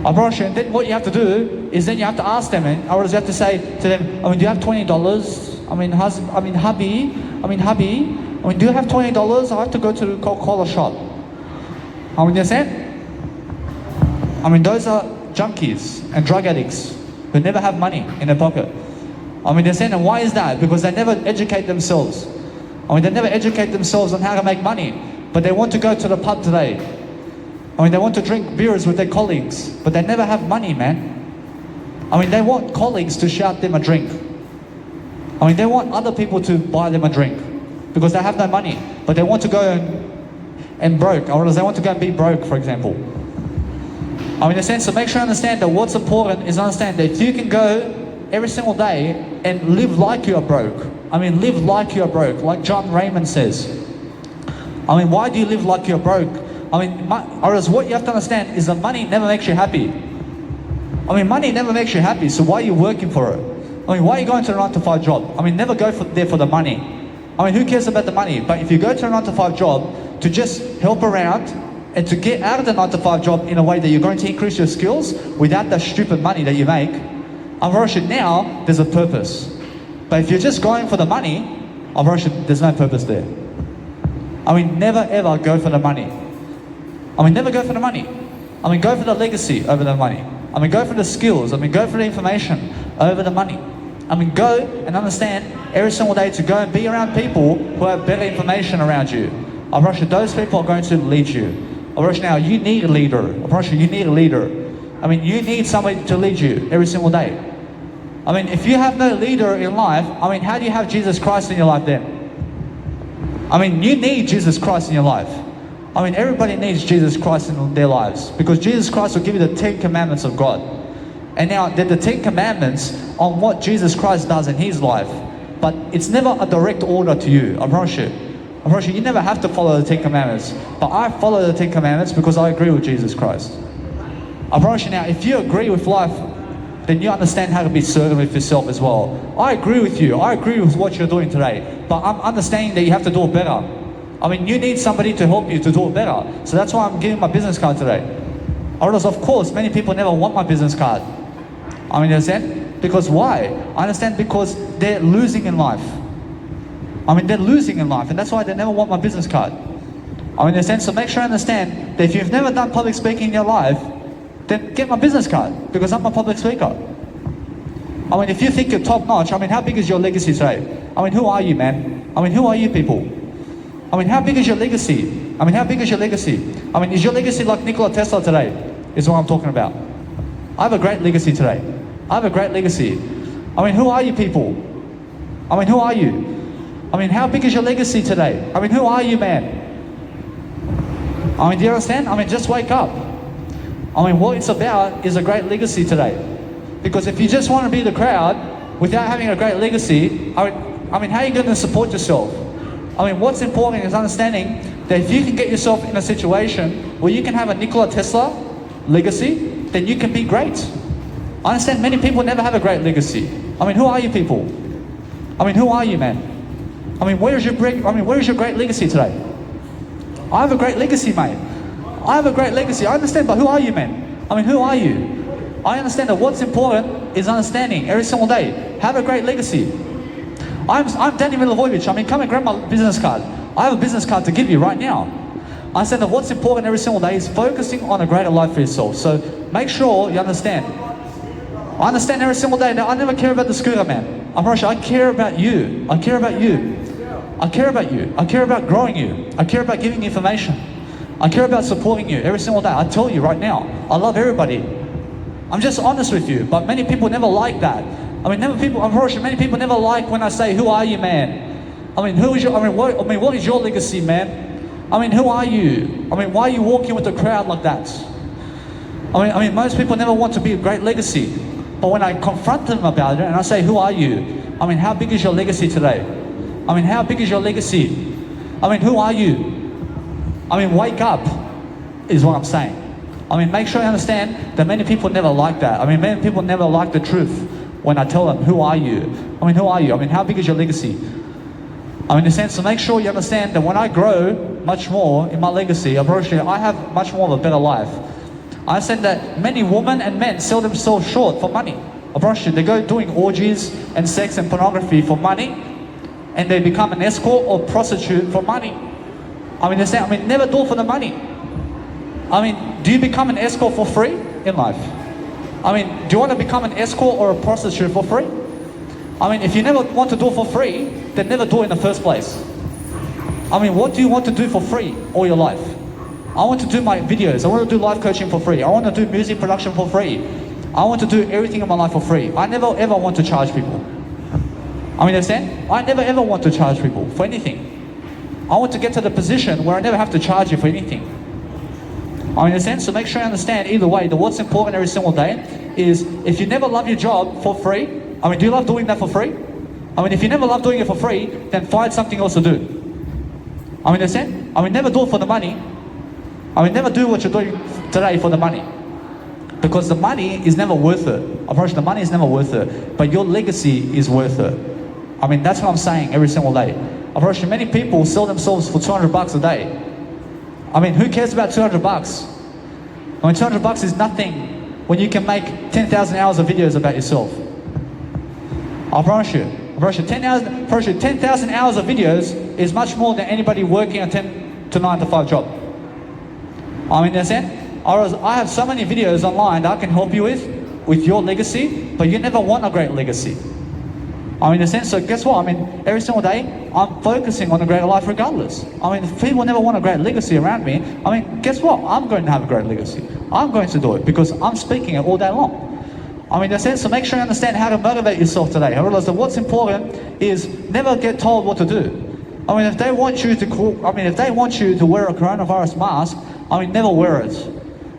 I promise you, and then what you have to do is then you have to ask them, and or you have to say to them, I mean, do you have $20? I mean, hubby, do you have $20? I have to go to the Coca-Cola shop. I mean, you understand? I mean, those are junkies and drug addicts who never have money in their pocket. I mean, they're saying, and why is that? Because they never educate themselves. I mean, they never educate themselves on how to make money, but they want to go to the pub today. I mean, they want to drink beers with their colleagues, but they never have money, man. I mean, they want colleagues to shout them a drink. I mean, they want other people to buy them a drink because they have no money, but they want to go and broke, or they want to go and be broke, for example. I mean, in a sense, so make sure you understand that what's important is understand that if you can go every single day and live like you are broke. I mean, live like you are broke, like John Raymond says. I mean, why do you live like you're broke? I mean, what you have to understand is that money never makes you happy. I mean, money never makes you happy, so why are you working for it? I mean, why are you going to a 9-to-5 job? I mean, never go there for the money. I mean, who cares about the money? But if you go to a 9-to-5 job to just help around and to get out of the 9-to-5 job in a way that you're going to increase your skills without the stupid money that you make, I'm very sure now there's a purpose. But if you're just going for the money, I'm very sure there's no purpose there. I mean, never ever go for the money. I mean, never go for the money. I mean, go for the legacy over the money. I mean, go for the skills. I mean, go for the information over the money. I mean, go and understand every single day to go and be around people who have better information around you. I promise you, those people are going to lead you. I promise you now, you need a leader. I promise you need a leader. I mean, you need somebody to lead you every single day. I mean, if you have no leader in life, I mean, how do you have Jesus Christ in your life then? I mean, you need Jesus Christ in your life. I mean, everybody needs Jesus Christ in their lives because Jesus Christ will give you the 10 commandments of God. And now, they're the 10 commandments on what Jesus Christ does in his life. But it's never a direct order to you, I promise you. I promise you, you never have to follow the 10 commandments. But I follow the 10 commandments because I agree with Jesus Christ. I promise you now, if you agree with life, then you understand how to be certain with yourself as well. I agree with you. I agree with what you're doing today. But I'm understanding that you have to do it better. I mean, you need somebody to help you to do it better. So that's why I'm giving my business card today. Otherwise, of course, many people never want my business card. I mean, you understand? Because why? I understand because they're losing in life. I mean, they're losing in life, and that's why they never want my business card. I mean, in a sense, so make sure you understand that if you've never done public speaking in your life, then get my business card, because I'm a public speaker. I mean, if you think you're top notch, I mean, how big is your legacy today? I mean, who are you, man? I mean, who are you people? I mean, how big is your legacy? I mean, how big is your legacy? I mean, is your legacy like Nikola Tesla today? Is what I'm talking about. I have a great legacy today. I have a great legacy. I mean, who are you people? I mean, who are you? I mean, how big is your legacy today? I mean, who are you, man? I mean, do you understand? I mean, just wake up. I mean, what it's about is a great legacy today. Because if you just want to be the crowd without having a great legacy, I mean, how are you going to support yourself? I mean, what's important is understanding that if you can get yourself in a situation where you can have a Nikola Tesla legacy, then you can be great. I understand many people never have a great legacy. I mean, who are you people? I mean, who are you, man? I mean, where is your great legacy today? I have a great legacy, mate. I have a great legacy. I understand, but who are you, man? I mean, who are you? I understand that what's important is understanding every single day. Have a great legacy. I'm Danny Milivojevic. I mean, come and grab my business card. I have a business card to give you right now. I understand that what's important every single day is focusing on a greater life for yourself. So make sure you understand. I understand every single day. Now, I never care about the scooter, man. I promise you, I care about you. I care about you. I care about you. I care about growing you. I care about giving you information. I care about supporting you every single day. I tell you right now, I love everybody. I'm just honest with you, but many people never like that. I mean, many people never like when I say, "Who are you, man?" I mean, who is your? What is your legacy, man? I mean, who are you? I mean, why are you walking with the crowd like that? I mean, most people never want to be a great legacy, but when I confront them about it and I say, "Who are you?" I mean, how big is your legacy today? I mean, how big is your legacy? I mean, who are you? I mean, wake up, is what I'm saying. I mean, make sure you understand that many people never like that. I mean, many people never like the truth when I tell them, who are you? I mean, who are you? I mean, how big is your legacy? I mean, in a sense, so make sure you understand that when I grow much more in my legacy, I have much more of a better life. I understand that many women and men sell themselves short for money. I promise you, they go doing orgies and sex and pornography for money, and they become an escort or prostitute for money. I mean, never do it for the money. I mean, do you become an escort for free in life? I mean, do you want to become an escort or a prostitute for free? I mean, if you never want to do it for free, then never do it in the first place. I mean, what do you want to do for free all your life? I want to do my videos. I want to do life coaching for free. I want to do music production for free. I want to do everything in my life for free. I never ever want to charge people. I mean, understand? I never ever want to charge people for anything. I want to get to the position where I never have to charge you for anything. I mean, in a sense, so make sure you understand either way that what's important every single day is if you never love your job for free, I mean, do you love doing that for free? I mean, if you never love doing it for free, then find something else to do. I mean, understand? I mean, never do it for the money. I mean, never do what you're doing today for the money. Because the money is never worth it. I promise you, the money is never worth it. But your legacy is worth it. I mean, that's what I'm saying every single day. I promise you, many people sell themselves for $200 a day. I mean, who cares about $200? I mean, $200 is nothing when you can make 10,000 hours of videos about yourself. I promise you, 10,000 hours of videos is much more than anybody working a 10 to 9 to 5 job. I mean, that's it. I have so many videos online that I can help you with your legacy, but you never want a great legacy. I mean, in a sense, so guess what? I mean, every single day, I'm focusing on a greater life regardless. I mean, if people never want a great legacy around me, I mean, guess what? I'm going to have a great legacy. I'm going to do it because I'm speaking it all day long. I mean, in a sense, so make sure you understand how to motivate yourself today. I realize that what's important is never get told what to do. I mean, if they want you to wear a coronavirus mask, I mean, never wear it.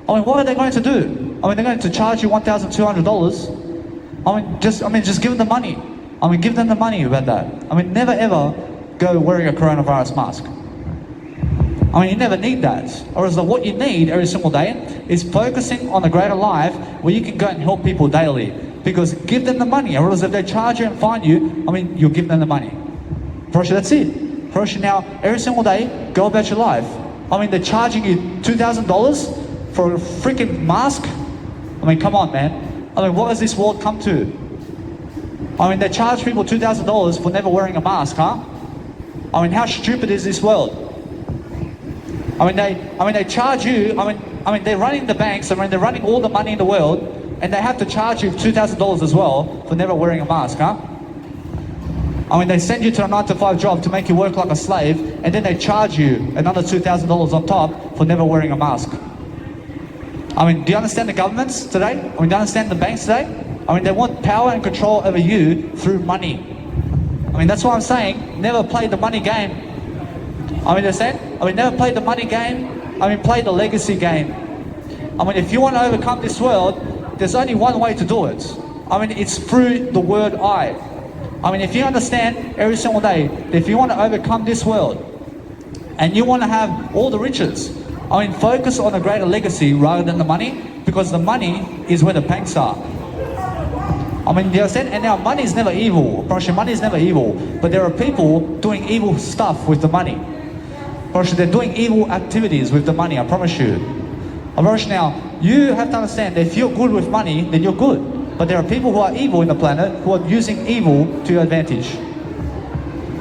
I mean, what are they going to do? I mean, they're going to charge you $1,200. I mean, just give them the money. I mean, give them the money about that. I mean, never ever go wearing a coronavirus mask. I mean, you never need that. Or is that what you need every single day is focusing on a greater life where you can go and help people daily. Because give them the money. Or else if they charge you and fine you, I mean, you'll give them the money. First, that's it. First, now, every single day, go about your life. I mean, they're charging you $2,000 for a freaking mask? I mean, come on, man. I mean, what has this world come to? I mean, they charge people $2,000 for never wearing a mask, huh? I mean, how stupid is this world? I mean, they charge you. I mean, they're running the banks. I mean, they're running all the money in the world, and they have to charge you $2,000 as well for never wearing a mask, huh? I mean, they send you to a 9-to-5 job to make you work like a slave, and then they charge you another $2,000 on top for never wearing a mask. I mean, do you understand the governments today? I mean, do you understand the banks today? I mean, they want power and control over you through money. I mean, that's why I'm saying, never play the money game. I mean, never play the money game. I mean, play the legacy game. I mean, if you want to overcome this world, there's only one way to do it. I mean, it's through the word I. I mean, if you understand every single day, that if you want to overcome this world, and you want to have all the riches, I mean, focus on a greater legacy rather than the money, because the money is where the banks are. I mean, you understand? And now money is never evil. Money is never evil. But there are people doing evil stuff with the money. They're doing evil activities with the money, I promise you. Now, you have to understand that if you're good with money, then you're good. But there are people who are evil in the planet who are using evil to your advantage.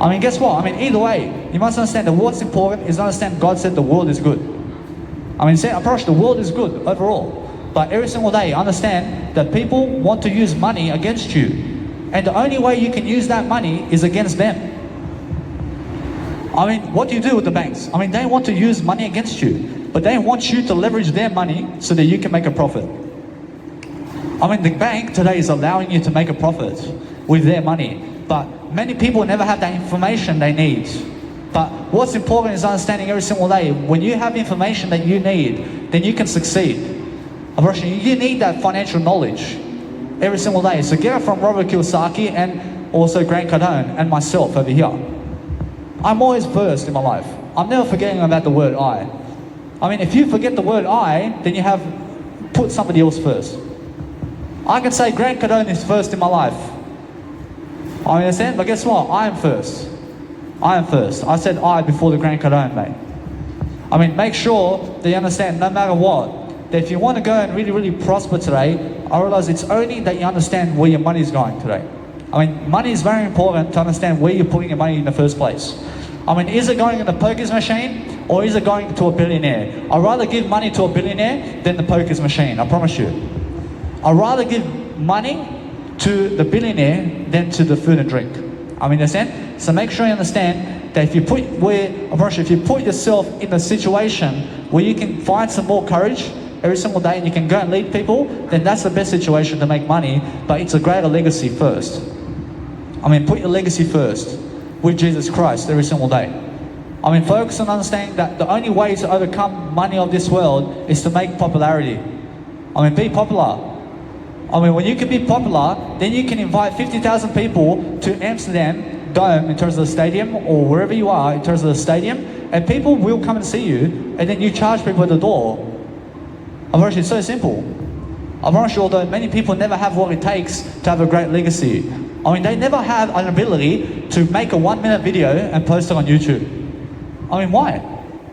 I mean, guess what? I mean, either way, you must understand that what's important is understand God said the world is good. I mean, I promise the world is good overall. But every single day, understand that people want to use money against you. And the only way you can use that money is against them. I mean, what do you do with the banks? I mean, they want to use money against you, but they want you to leverage their money so that you can make a profit. I mean, the bank today is allowing you to make a profit with their money, but many people never have that information they need. But what's important is understanding every single day, when you have information that you need, then you can succeed. You need that financial knowledge every single day. So get it from Robert Kiyosaki and also Grant Cardone and myself over here. I'm always first in my life. I'm never forgetting about the word I. I mean, if you forget the word I, then you have put somebody else first. I can say Grant Cardone is first in my life. I understand, but guess what? I am first. I am first. I said I before the Grant Cardone, mate. I mean, make sure that you understand, no matter what, that if you want to go and really, really prosper today, I realize it's only that you understand where your money is going today. I mean, money is very important to understand where you're putting your money in the first place. I mean, is it going in the pokies machine or is it going to a billionaire? I'd rather give money to a billionaire than the pokies machine, I promise you. I'd rather give money to the billionaire than to the food and drink. I mean, understand? So make sure you understand that if you put yourself in a situation where you can find some more courage every single day and you can go and lead people, then that's the best situation to make money, but it's a greater legacy first. I mean, put your legacy first with Jesus Christ every single day. I mean, focus on understanding that the only way to overcome money of this world is to make popularity. I mean, be popular. I mean, when you can be popular, then you can invite 50,000 people to Amsterdam Dome in terms of the stadium, or wherever you are in terms of the stadium, and people will come and see you, and then you charge people at the door. I promise you, it's so simple. I promise you, although many people never have what it takes to have a great legacy. I mean, they never have an ability to make a 1-minute video and post it on YouTube. I mean, why?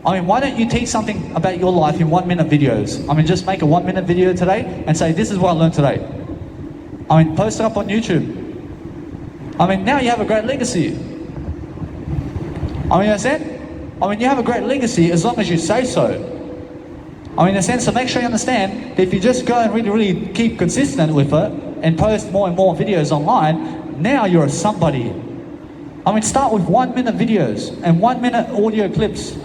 I mean, why don't you teach something about your life in 1-minute videos? I mean, just make a 1-minute video today and say, this is what I learned today. I mean, post it up on YouTube. I mean, now you have a great legacy. I mean, that's it. I mean, you have a great legacy as long as you say so. I mean, in a sense, so make sure you understand that if you just go and really, really keep consistent with it and post more and more videos online, Now you're a somebody. I mean, start with 1 minute videos and 1 minute audio clips.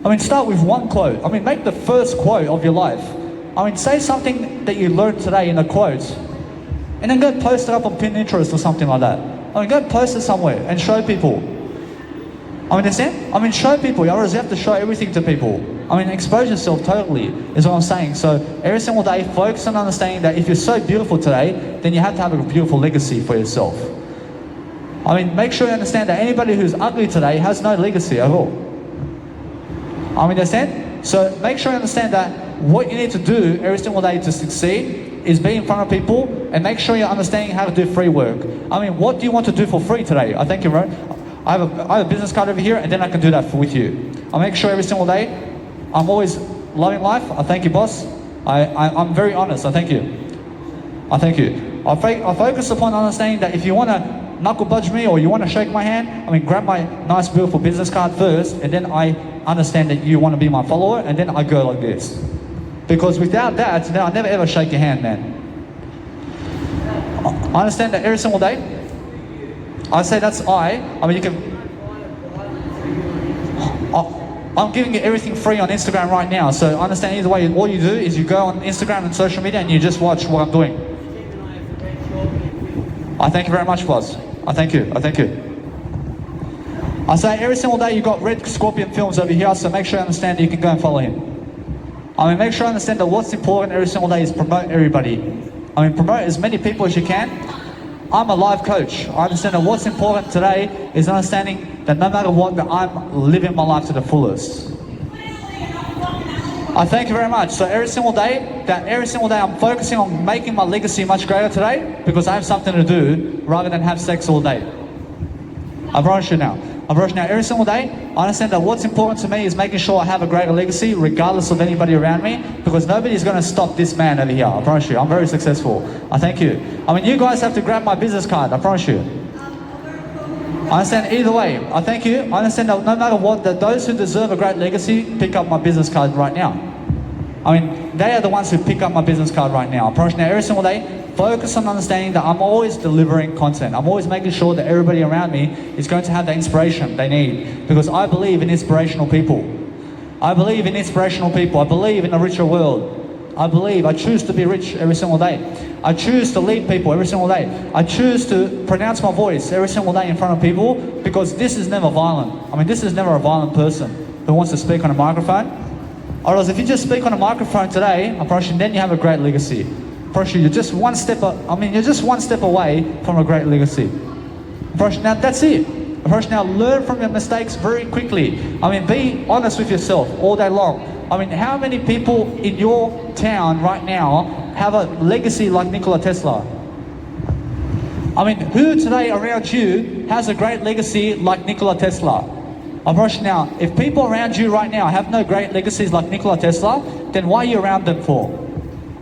I mean, start with one quote. I mean, make the first quote of your life. I mean, say something that you learned today in a quote, and then go post it up on Pinterest or something like that. I mean, go post it somewhere and show people. I mean, understand? I mean, show people. Otherwise, you have to show everything to people. I mean, expose yourself totally is what I'm saying. So every single day, focus on understanding that if you're so beautiful today, then you have to have a beautiful legacy for yourself. I mean, make sure you understand that anybody who's ugly today has no legacy at all. I mean, understand? So make sure you understand that what you need to do every single day to succeed is be in front of people and make sure you're understanding how to do free work. I mean, what do you want to do for free today? I thank you, bro. I have a business card over here, and then I can do that with you. I make sure every single day I'm always loving life. I thank you, boss. I'm very honest. I thank you. I thank you. I focus upon understanding that if you want to knuckle budge me or you want to shake my hand, I mean, grab my nice, beautiful business card first, and then I understand that you want to be my follower, and then I go like this. Because without that, then I never ever shake your hand, man. I understand that every single day. I say that's I mean, you can. I'm giving you everything free on Instagram right now. So understand either way, all you do is you go on Instagram and social media and you just watch what I'm doing. I thank you very much, boss. I thank you. I thank you. I say every single day you got Red Scorpion Films over here, so make sure you understand that you can go and follow him. I mean, make sure you understand that what's important every single day is promote everybody. I mean, promote as many people as you can. I'm a life coach. I understand that what's important today is understanding that no matter what, that I'm living my life to the fullest. I thank you very much. So every single day I'm focusing on making my legacy much greater today because I have something to do rather than have sex all day. I promise you now. Every single day, I understand that what's important to me is making sure I have a greater legacy regardless of anybody around me, because nobody's going to stop this man over here. I promise you. I'm very successful. I thank you. I mean, you guys have to grab my business card. I promise you. I understand either way. I thank you. I understand that no matter what, that those who deserve a great legacy pick up my business card right now. I mean, they are the ones who pick up my business card right now. I promise you now, every single day, focus on understanding that I'm always delivering content. I'm always making sure that everybody around me is going to have the inspiration they need, because I believe in inspirational people. I believe in inspirational people. I believe in a richer world. I choose to be rich every single day. I choose to lead people every single day. I choose to pronounce my voice every single day in front of people, because this is never violent. I mean, this is never a violent person who wants to speak on a microphone. Otherwise, if you just speak on a microphone today, I promise you, then you have a great legacy. I promise you, you're just one step away from a great legacy. I promise you, now that's it. I promise you, now learn from your mistakes very quickly. I mean, be honest with yourself all day long. I mean, how many people in your town right now have a legacy like Nikola Tesla? I mean, who today around you has a great legacy like Nikola Tesla? I promise you now, if people around you right now have no great legacies like Nikola Tesla, then why are you around them for?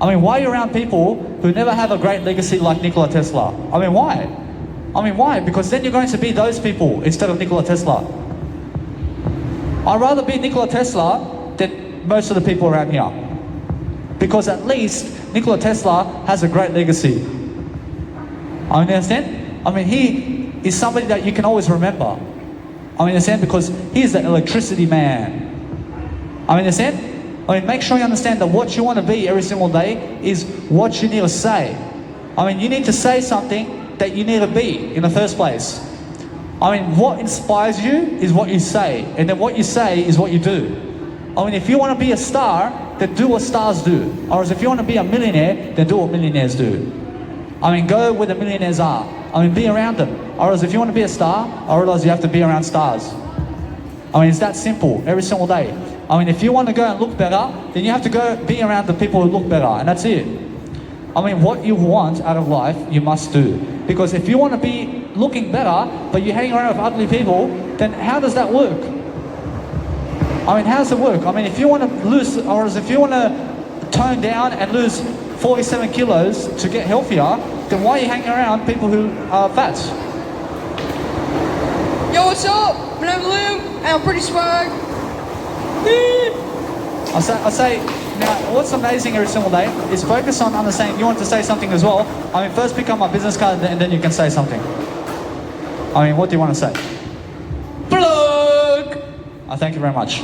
I mean, why are you around people who never have a great legacy like Nikola Tesla? I mean, why? Because then you're going to be those people instead of Nikola Tesla. I'd rather be Nikola Tesla than most of the people around here. Because at least Nikola Tesla has a great legacy. I understand? I mean, he is somebody that you can always remember. I understand, because he's the electricity man. I understand? I mean, make sure you understand that what you want to be every single day is what you need to say. I mean, you need to say something that you need to be in the first place. I mean, what inspires you is what you say, and then what you say is what you do. I mean, if you want to be a star, then do what stars do. Or if you want to be a millionaire, then do what millionaires do. I mean, go where the millionaires are. I mean, be around them. Or else if you want to be a star, I realize you have to be around stars. I mean, it's that simple, every single day. I mean, if you want to go and look better, then you have to go be around the people who look better, and that's it. I mean, what you want out of life, you must do. Because if you want to be looking better, but you hang around with ugly people, then how does that work? I mean, how does it work? I mean, if you want to lose, or if you want to tone down and lose 47 kilos to get healthier, then why are you hanging around people who are fat? Yo, what's up? My name's Liam, and I'm pretty swag. I say, now, what's amazing every single day is focus on understanding you want to say something as well. I mean, first pick up my business card and then you can say something. I mean, what do you want to say? Plug! Thank you very much.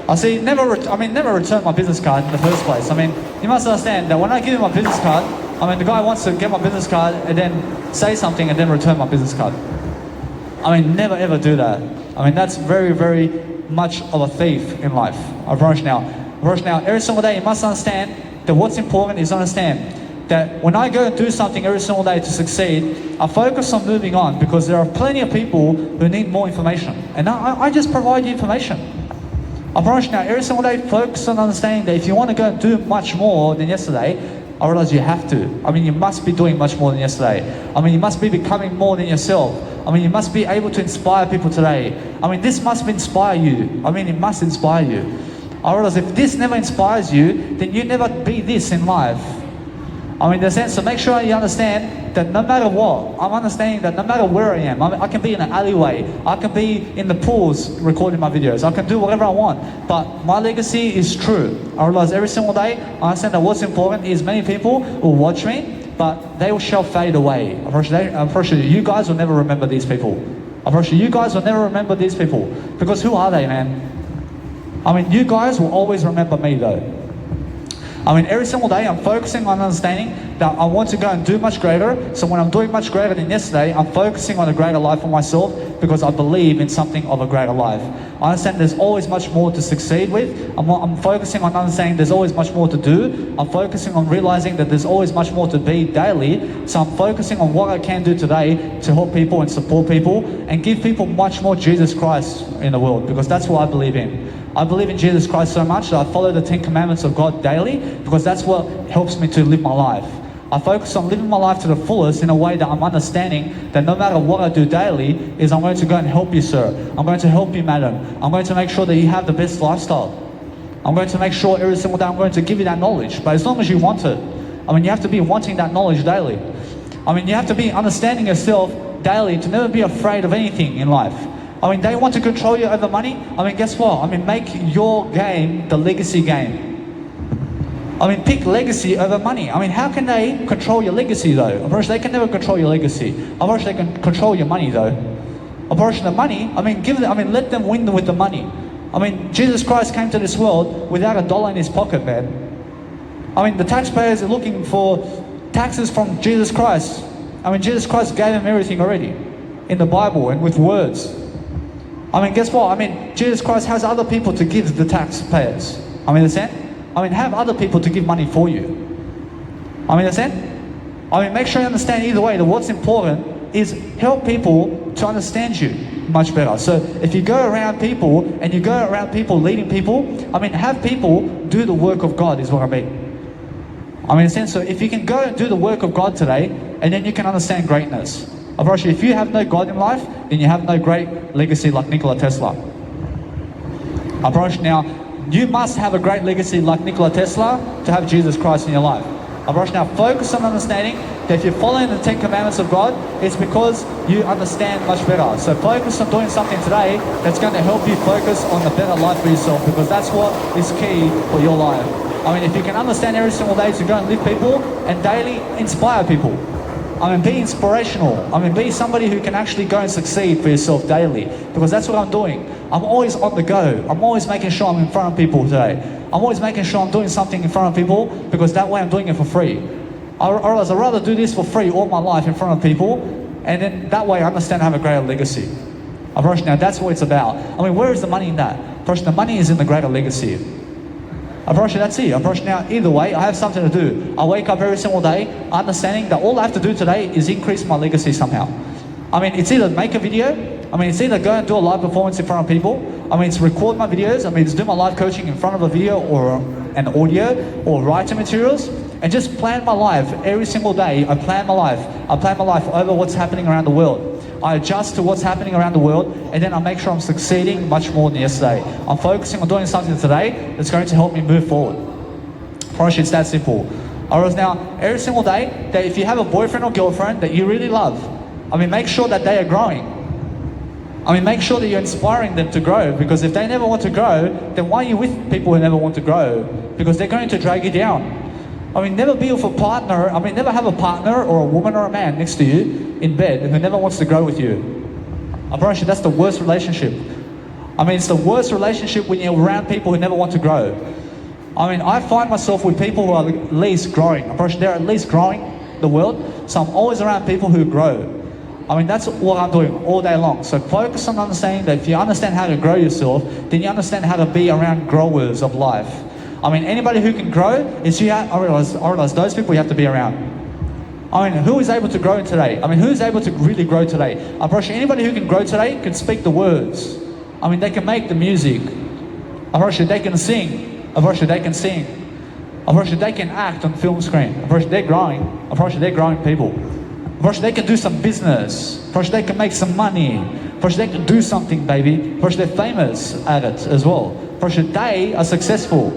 I see, never return my business card in the first place. I mean, you must understand that when I give him my business card, I mean, the guy wants to get my business card and then say something and then return my business card. I mean, never ever do that. I mean, that's very, very much of a thief in life. I promise you now. Every single day you must understand that what's important is understand that when I go and do something every single day to succeed, I focus on moving on because there are plenty of people who need more information. And I just provide you information. I promise you now, every single day focus on understanding that if you want to go and do much more than yesterday, I realize you have to. I mean, you must be doing much more than yesterday. I mean, you must be becoming more than yourself. I mean, you must be able to inspire people today. I mean, this must inspire you. I mean, it must inspire you. I realize if this never inspires you, then you never be this in life. I mean, in the sense, so make sure you understand that no matter what, I'm understanding that no matter where I am, I can be in an alleyway, I can be in the pools recording my videos, I can do whatever I want, but my legacy is true. I realize every single day, I understand that what's important is many people will watch me, but they shall fade away. I'm pretty sure you guys will never remember these people. I'm pretty sure you guys will never remember these people, because who are they, man? I mean, you guys will always remember me though. I mean, every single day I'm focusing on understanding that I want to go and do much greater. So when I'm doing much greater than yesterday, I'm focusing on a greater life for myself because I believe in something of a greater life. I understand there's always much more to succeed with. I'm focusing on understanding there's always much more to do. I'm focusing on realizing that there's always much more to be daily. So I'm focusing on what I can do today to help people and support people and give people much more Jesus Christ in the world, because that's what I believe in. I believe in Jesus Christ so much that I follow the 10 commandments of God daily because that's what helps me to live my life. I focus on living my life to the fullest in a way that I'm understanding that no matter what I do daily is I'm going to go and help you, sir. I'm going to help you, madam. I'm going to make sure that you have the best lifestyle. I'm going to make sure every single day I'm going to give you that knowledge. But as long as you want it, I mean, you have to be wanting that knowledge daily. I mean, you have to be understanding yourself daily to never be afraid of anything in life. I mean, they want to control you over money. I mean, guess what? I mean, make your game the legacy game. I mean, pick legacy over money. I mean, how can they control your legacy though? Of course, they can never control your legacy. Of course, they can control your money though. Of course, the money, I mean, let them win with the money. I mean, Jesus Christ came to this world without $1 in his pocket, man. I mean, the taxpayers are looking for taxes from Jesus Christ. I mean, Jesus Christ gave them everything already in the Bible and with words. I mean, guess what? I mean, Jesus Christ has other people to give the taxpayers. I mean, understand? I mean, have other people to give money for you. I mean, understand? I mean, make sure you understand either way that what's important is help people to understand you much better. So if you go around people and you go around people leading people, I mean, have people do the work of God is what I mean. I mean, in a sense, so if you can go and do the work of God today, and then you can understand greatness. I promise you, if you have no God in life, then you have no great legacy like Nikola Tesla. I promise you now, you must have a great legacy like Nikola Tesla to have Jesus Christ in your life. I promise you now, focus on understanding that if you're following the 10 commandments of God, it's because you understand much better. So focus on doing something today that's going to help you focus on a better life for yourself, because that's what is key for your life. I mean, if you can understand every single day to go and live people and daily inspire people. I mean, be inspirational. I mean, be somebody who can actually go and succeed for yourself daily, because that's what I'm doing. I'm always on the go. I'm always making sure I'm in front of people today. I'm always making sure I'm doing something in front of people, because that way I'm doing it for free. I'd rather do this for free all my life in front of people, and then that way I understand I have a greater legacy. I promise you now, that's what it's about. I mean, where is the money in that? I promise you, the money is in the greater legacy. I promise you, that's it. I promise you now, either way, I have something to do. I wake up every single day understanding that all I have to do today is increase my legacy somehow. I mean, it's either make a video, I mean, it's either go and do a live performance in front of people, I mean, it's record my videos, I mean, it's do my live coaching in front of a video or an audio or writing materials, and just plan my life every single day. I plan my life. I plan my life over what's happening around the world. I adjust to what's happening around the world, and then I make sure I'm succeeding much more than yesterday. I'm focusing on doing something today that's going to help me move forward. I promise you, it's that simple. Whereas now, every single day, that if you have a boyfriend or girlfriend that you really love, I mean, make sure that they are growing. I mean, make sure that you're inspiring them to grow, because if they never want to grow, then why are you with people who never want to grow? Because they're going to drag you down. I mean, never be with a partner, never have a partner or a woman or a man next to you in bed who never wants to grow with you. I promise you, that's the worst relationship. I mean, it's the worst relationship when you're around people who never want to grow. I mean, I find myself with people who are at least growing. I promise you, they're at least growing the world, so I'm always around people who grow. I mean, that's what I'm doing all day long. So focus on understanding that if you understand how to grow yourself, then you understand how to be around growers of life. I mean, anybody who can grow, I realize those people you have to be around. I mean, who is able to grow today? I mean, who's able to really grow today? I promise you, anybody who can grow today can speak the words. I mean, they can make the music. I promise you, they can sing. I promise you, they can sing. I promise you, they can act on film screen. I promise you, they're growing. I promise you, they're growing people. First, they can do some business. First, they can make some money. First, they can do something, baby. First, they're famous at it as well. First, they are successful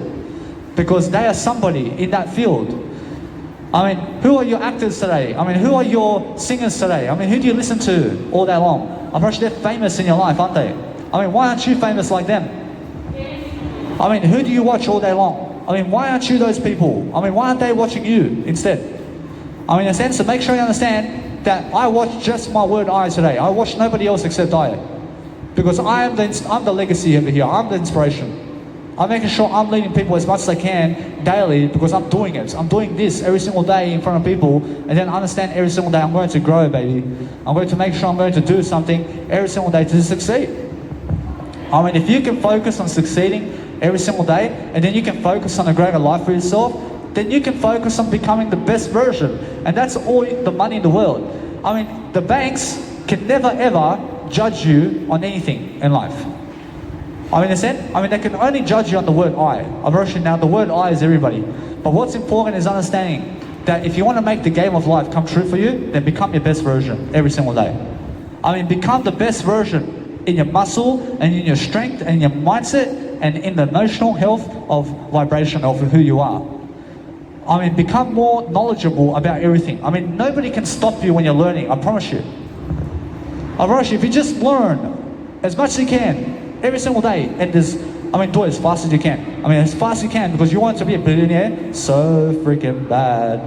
because they are somebody in that field. I mean, who are your actors today? I mean, who are your singers today? I mean, who do you listen to all day long? I promise you, they're famous in your life, aren't they? I mean, why aren't you famous like them? I mean, who do you watch all day long? I mean, why aren't you those people? I mean, why aren't they watching you instead? I mean, in a sense, to make sure you understand that I watch just my word I today. I watch nobody else except I. Because I'm the legacy over here. I'm the inspiration. I'm making sure I'm leading people as much as I can daily because I'm doing it. I'm doing this every single day in front of people, and then understand every single day I'm going to grow, baby. I'm going to make sure I'm going to do something every single day to succeed. I mean, if you can focus on succeeding every single day, and then you can focus on a greater life for yourself, then you can focus on becoming the best version. And that's all the money in the world. I mean, the banks can never ever judge you on anything in life. I mean, they can only judge you on the word I. I'm rushing now, the word I is everybody. But what's important is understanding that if you want to make the game of life come true for you, then become your best version every single day. I mean, become the best version in your muscle and in your strength and your mindset and in the emotional health of vibration of who you are. I mean, become more knowledgeable about everything. I mean, nobody can stop you when you're learning, I promise you. I promise you, if you just learn as much as you can, every single day, and do it as fast as you can. I mean, as fast as you can, because you want to be a billionaire so freaking bad.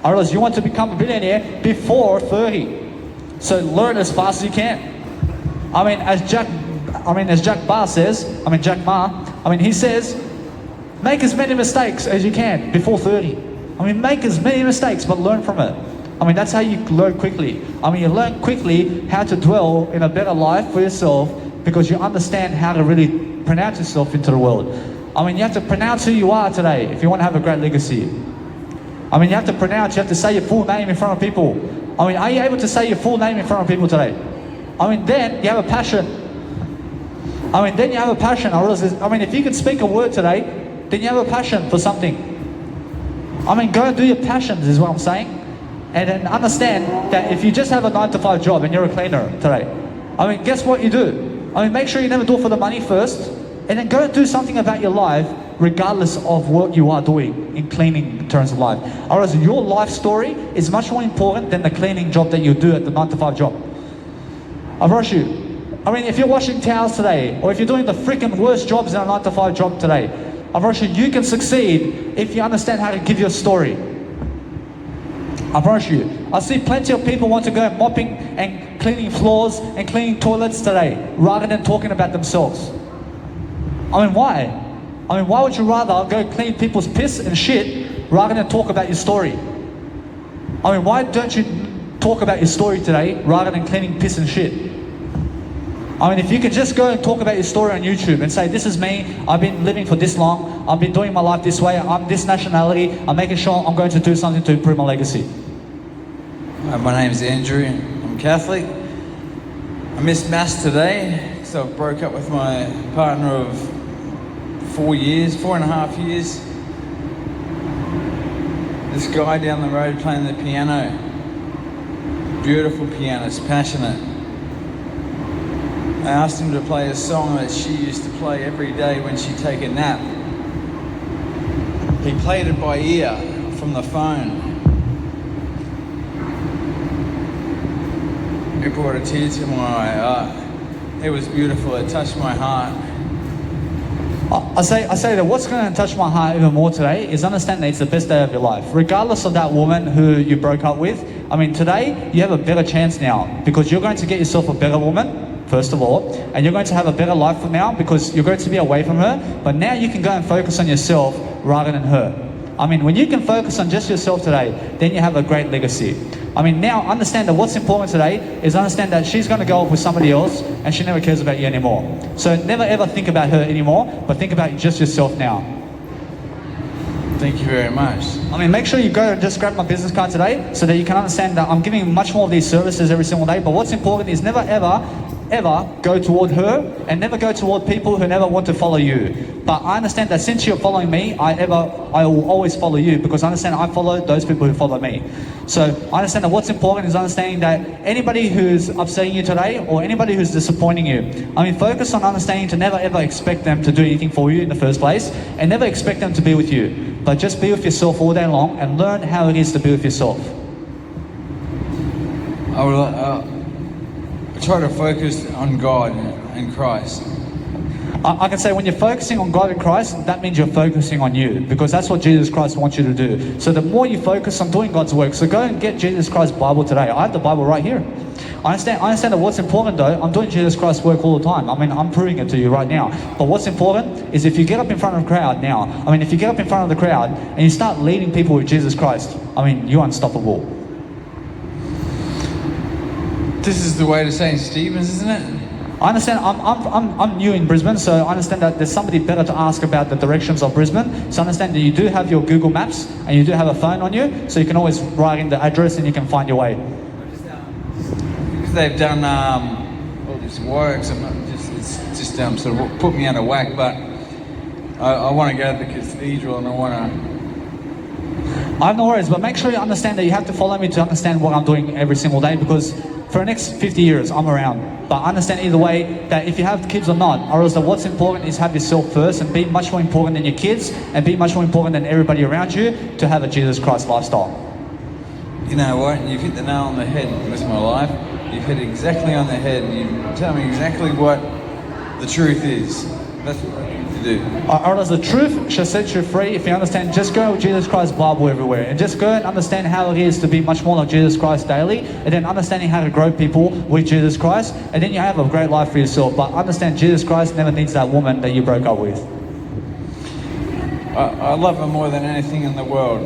I realize you want to become a billionaire before 30. So learn as fast as you can. I mean, as Jack Ma, he says, make as many mistakes as you can before 30. I mean, make as many mistakes, but learn from it. I mean, that's how you learn quickly. I mean, you learn quickly how to dwell in a better life for yourself because you understand how to really pronounce yourself into the world. I mean, you have to pronounce who you are today if you want to have a great legacy. I mean, you have to say your full name in front of people. I mean, are you able to say your full name in front of people today? I mean, then you have a passion. I mean, if you can speak a word today, then you have a passion for something. I mean, go and do your passions is what I'm saying. And then understand that if you just have a 9-to-5 job and you're a cleaner today, I mean, guess what you do? I mean, make sure you never do it for the money first, and then go and do something about your life regardless of what you are doing in cleaning terms of life. Otherwise, your life story is much more important than the cleaning job that you do at the 9-to-5 job. I promise you. I mean, if you're washing towels today, or if you're doing the freaking worst jobs in a 9-to-5 job today, I promise you can succeed if you understand how to give your story. I promise you. I see plenty of people want to go mopping and cleaning floors and cleaning toilets today, rather than talking about themselves. I mean, why? I mean, why would you rather go clean people's piss and shit rather than talk about your story? I mean, why don't you talk about your story today rather than cleaning piss and shit? I mean, if you could just go and talk about your story on YouTube and say, this is me, I've been living for this long, I've been doing my life this way, I'm this nationality, I'm making sure I'm going to do something to improve my legacy. My name's Andrew, I'm Catholic. I missed Mass today because I broke up with my partner of 4.5 years. This guy down the road playing the piano, beautiful pianist, passionate. I asked him to play a song that she used to play every day when she'd take a nap. He played it by ear from the phone. It brought a tear to my eye. it was beautiful. It touched my heart. I say that what's going to touch my heart even more today is understand that it's the best day of your life. Regardless of that woman who you broke up with, I mean, today you have a better chance now because you're going to get yourself a better woman, first of all, and you're going to have a better life from now because you're going to be away from her, but now you can go and focus on yourself rather than her. I mean, when you can focus on just yourself today, then you have a great legacy. I mean, now understand that what's important today is understand that she's going to go off with somebody else and she never cares about you anymore. So never ever think about her anymore, but think about just yourself now. Thank you very much. I mean, make sure you go and just grab my business card today so that you can understand that I'm giving much more of these services every single day. But what's important is never ever go toward her and never go toward people who never want to follow you. But I understand that since you're following me, I will always follow you because I understand I follow those people who follow me. So I understand that what's important is understanding that anybody who's upsetting you today or anybody who's disappointing you, I mean, focus on understanding to never ever expect them to do anything for you in the first place and never expect them to be with you. But just be with yourself all day long and learn how it is to be with yourself. I try to focus on God and Christ. I can say when you're focusing on God and Christ, that means you're focusing on you because that's what Jesus Christ wants you to do. So the more you focus on doing God's work, so go and get Jesus Christ's Bible today. I have the Bible right here. I understand that what's important though, I'm doing Jesus Christ's work all the time. I mean, I'm proving it to you right now. But what's important is if you get up in front of a crowd now, I mean, if you get up in front of the crowd and you start leading people with Jesus Christ, I mean, you're unstoppable. This is the way to St. Stephen's, isn't it? I understand, I'm new in Brisbane, so I understand that there's somebody better to ask about the directions of Brisbane. So I understand that you do have your Google Maps and you do have a phone on you, so you can always write in the address and you can find your way. Because they've done all these works, it's just sort of put me out of whack, but I want to go to the cathedral and I want to... I have no worries, but make sure you understand that you have to follow me to understand what I'm doing every single day because for the next 50 years, I'm around. But understand either way that if you have kids or not, or else that what's important is have yourself first and be much more important than your kids and be much more important than everybody around you to have a Jesus Christ lifestyle. You know what? You've hit the nail on the head with my life. You've hit exactly on the head. You tell me exactly what the truth is. That's what I need to do. Or else the truth shall set you free. If you understand, just go with Jesus Christ's Bible everywhere and just go and understand how it is to be much more like Jesus Christ daily and then understanding how to grow people with Jesus Christ and then you have a great life for yourself. But understand Jesus Christ never needs that woman that you broke up with. I love her more than anything in the world.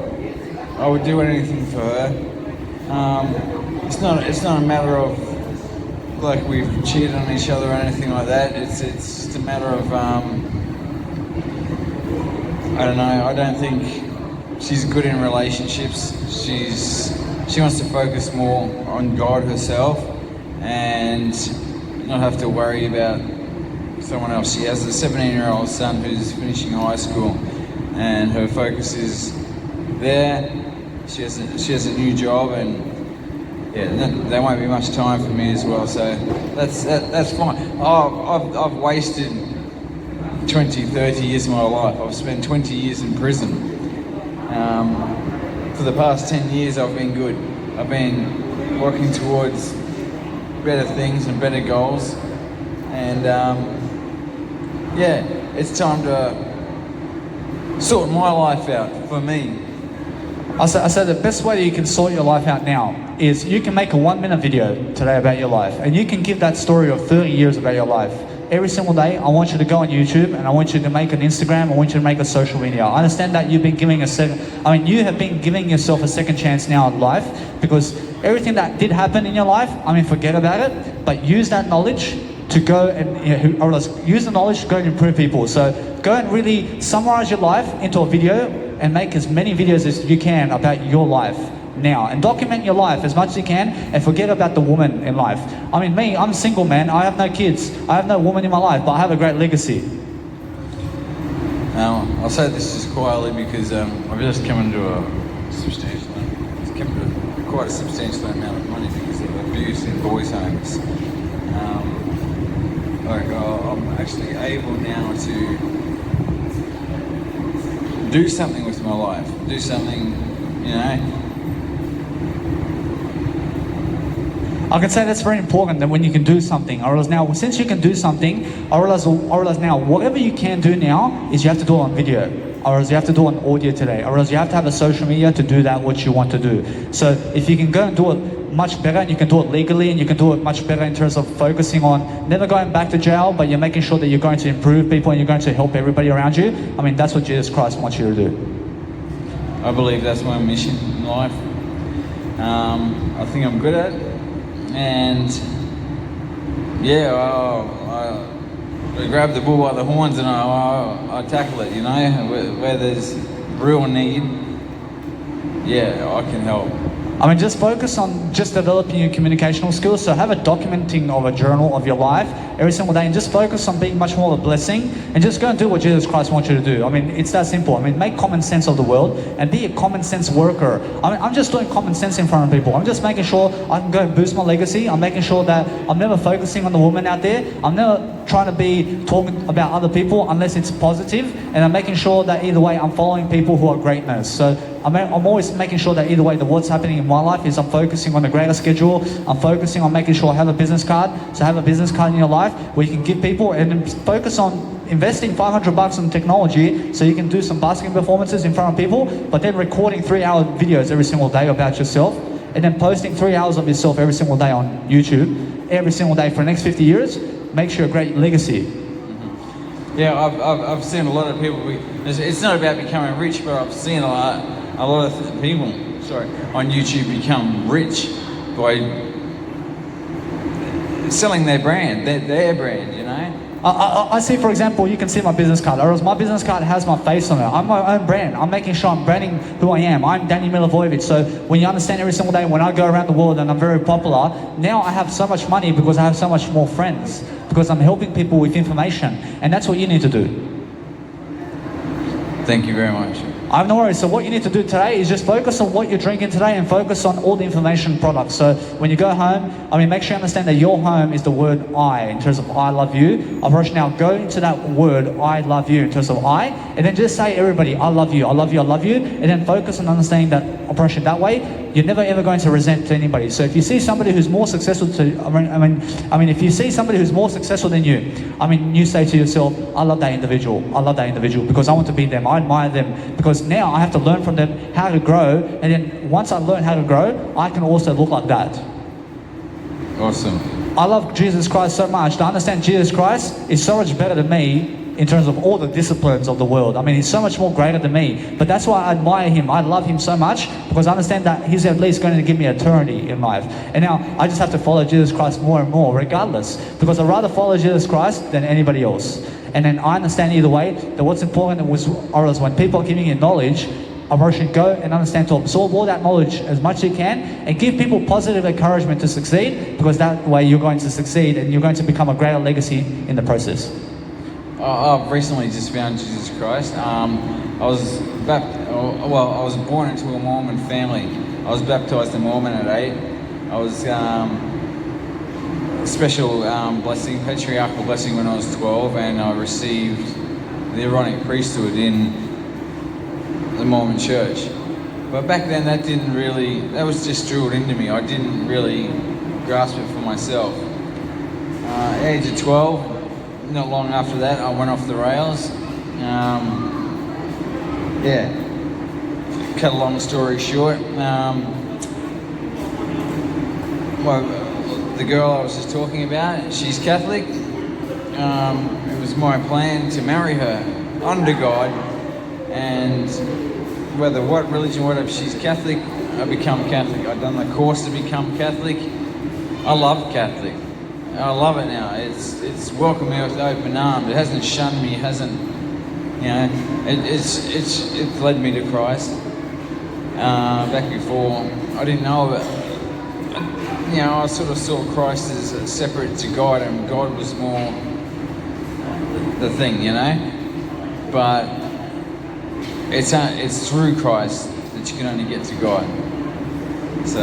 I would do anything for her. It's not a matter of like we've cheated on each other or anything like that. It's just a matter of I don't know. I don't think she's good in relationships. She wants to focus more on God herself and not have to worry about someone else. She has a 17-year-old son who's finishing high school, and her focus is there. She has a new job, and yeah, there won't be much time for me as well. So that's fine. I've wasted 20, 30 years of my life. I've spent 20 years in prison. For the past 10 years I've been good. I've been working towards better things and better goals. And yeah, it's time to sort my life out for me. I say the best way that you can sort your life out now is you can make a 1-minute video today about your life and you can give that story of 30 years about your life. Every single day, I want you to go on YouTube and I want you to make an Instagram, I want you to make a social media. I understand that you've been giving you have been giving yourself a second chance now in life because everything that did happen in your life, forget about it, but use that knowledge to go and, or else use the knowledge to go and improve people. So go and really summarize your life into a video and make as many videos as you can about your life now and document your life as much as you can and forget about the woman in life. Me, I'm single, man. I have no kids. I have no woman in my life, but I have a great legacy. I'll say this just quietly because I've just come into quite a substantial amount of money because of abuse in boys' homes. I'm actually able now to do something with my life. Do something, I can say that's very important that when you can do something. I realize now, since you can do something, I realize now, whatever you can do now is you have to do it on video. Or else you have to do it on audio today. Or else you have to have a social media to do that what you want to do. So if you can go and do it much better, and you can do it legally, and you can do it much better in terms of focusing on never going back to jail, but you're making sure that you're going to improve people and you're going to help everybody around you. I mean, that's what Jesus Christ wants you to do. I believe that's my mission in life. I think I'm good at it, and yeah, I grab the bull by the horns and I tackle it. You know, where there's real need, yeah, I can help. I mean, just focus on just developing your communicational skills. So have a documenting of a journal of your life every single day, and just focus on being much more of a blessing, and just go and do what Jesus Christ wants you to do. I mean, it's that simple. I mean, make common sense of the world and be a common sense worker. I mean, I'm just doing common sense in front of people. I'm just making sure I can go and boost my legacy. I'm making sure that I'm never focusing on the woman out there. I'm never trying to be talking about other people unless it's positive, and I'm making sure that either way I'm following people who are greatness. So I'm always making sure that either way that what's happening in my life is I'm focusing on the greater schedule. I'm focusing on making sure I have a business card. So have a business card in your life where you can give people, and then focus on investing $500 in technology so you can do some basking performances in front of people, but then recording 3-hour videos every single day about yourself, and then posting 3 hours of yourself every single day on YouTube, every single day for the next 50 years, makes you a great legacy. Yeah, I've seen a lot of people. It's not about becoming rich, but I've seen a lot of people, on YouTube become rich by selling their brand, their brand. You know. I see, for example, you can see my business card. Or else my business card has my face on it. I'm my own brand. I'm making sure I'm branding who I am. I'm Danny Milivojevic. So when you understand every single day, when I go around the world and I'm very popular, now I have so much money because I have so much more friends, because I'm helping people with information. And that's what you need to do. Thank you very much. I have no worries. So what you need to do today is just focus on what you're drinking today and focus on all the information products. So when you go home, I mean, make sure you understand that your home is the word I, in terms of I love you. Operation, now go into that word I love you in terms of I, and then just say everybody, I love you, I love you, I love you, and then focus on understanding that operation that way. You're never ever going to resent anybody. So if you see somebody who's more successful if you see somebody who's more successful than you, you say to yourself, I love that individual. I love that individual because I want to be them. I admire them because now I have to learn from them how to grow. And then once I learn how to grow, I can also look like that. Awesome. I love Jesus Christ so much. To understand Jesus Christ is so much better than me in terms of all the disciplines of the world. I mean, he's so much more greater than me. But that's why I admire him. I love him so much because I understand that he's at least going to give me eternity in life. And now I just have to follow Jesus Christ more and more, regardless. Because I'd rather follow Jesus Christ than anybody else. And then I understand either way that what's important was when people are giving you knowledge, I should go and understand to absorb all that knowledge as much as you can and give people positive encouragement to succeed, because that way you're going to succeed and you're going to become a greater legacy in the process. I've recently just found Jesus Christ. I was born into a Mormon family. I was baptized a Mormon at 8. I was special blessing, patriarchal blessing when I was 12, and I received the Aaronic priesthood in the Mormon church. But back then that was just drilled into me. I didn't really grasp it for myself. Age of 12, not long after that, I went off the rails. Cut a long story short, the girl I was just talking about, she's Catholic. It was my plan to marry her under God, and whether what religion, whatever, she's Catholic, I become Catholic. I've done the course to become Catholic. I love Catholic. I love it now. It's welcomed me with open arms. It hasn't shunned me. It hasn't, it's led me to Christ. Back before, I didn't know it. I sort of saw Christ as separate to God, and God was more the thing, But it's through Christ that you can only get to God. So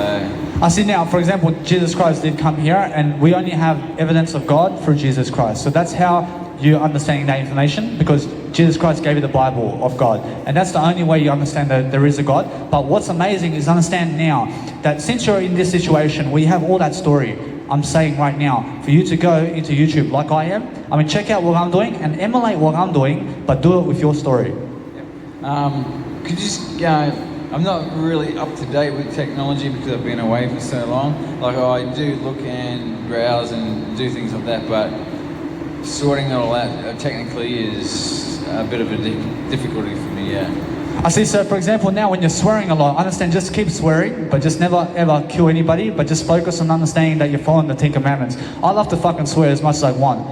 I see now, for example, Jesus Christ did come here, and we only have evidence of God through Jesus Christ. So that's how you're understanding that information, because Jesus Christ gave you the Bible of God. And that's the only way you understand that there is a God. But what's amazing is understand now that since you're in this situation where you have all that story, I'm saying right now, for you to go into YouTube like I am, I mean, check out what I'm doing and emulate what I'm doing, but do it with your story. Could you just go? I'm not really up to date with technology because I've been away for so long. Like I do look and browse and do things like that, but sorting all that technically is a bit of a difficulty for me. Yeah. I see, so for example, now when you're swearing a lot, understand, just keep swearing, but just never ever kill anybody, but just focus on understanding that you're following the 10 Commandments. I love to fucking swear as much as I want.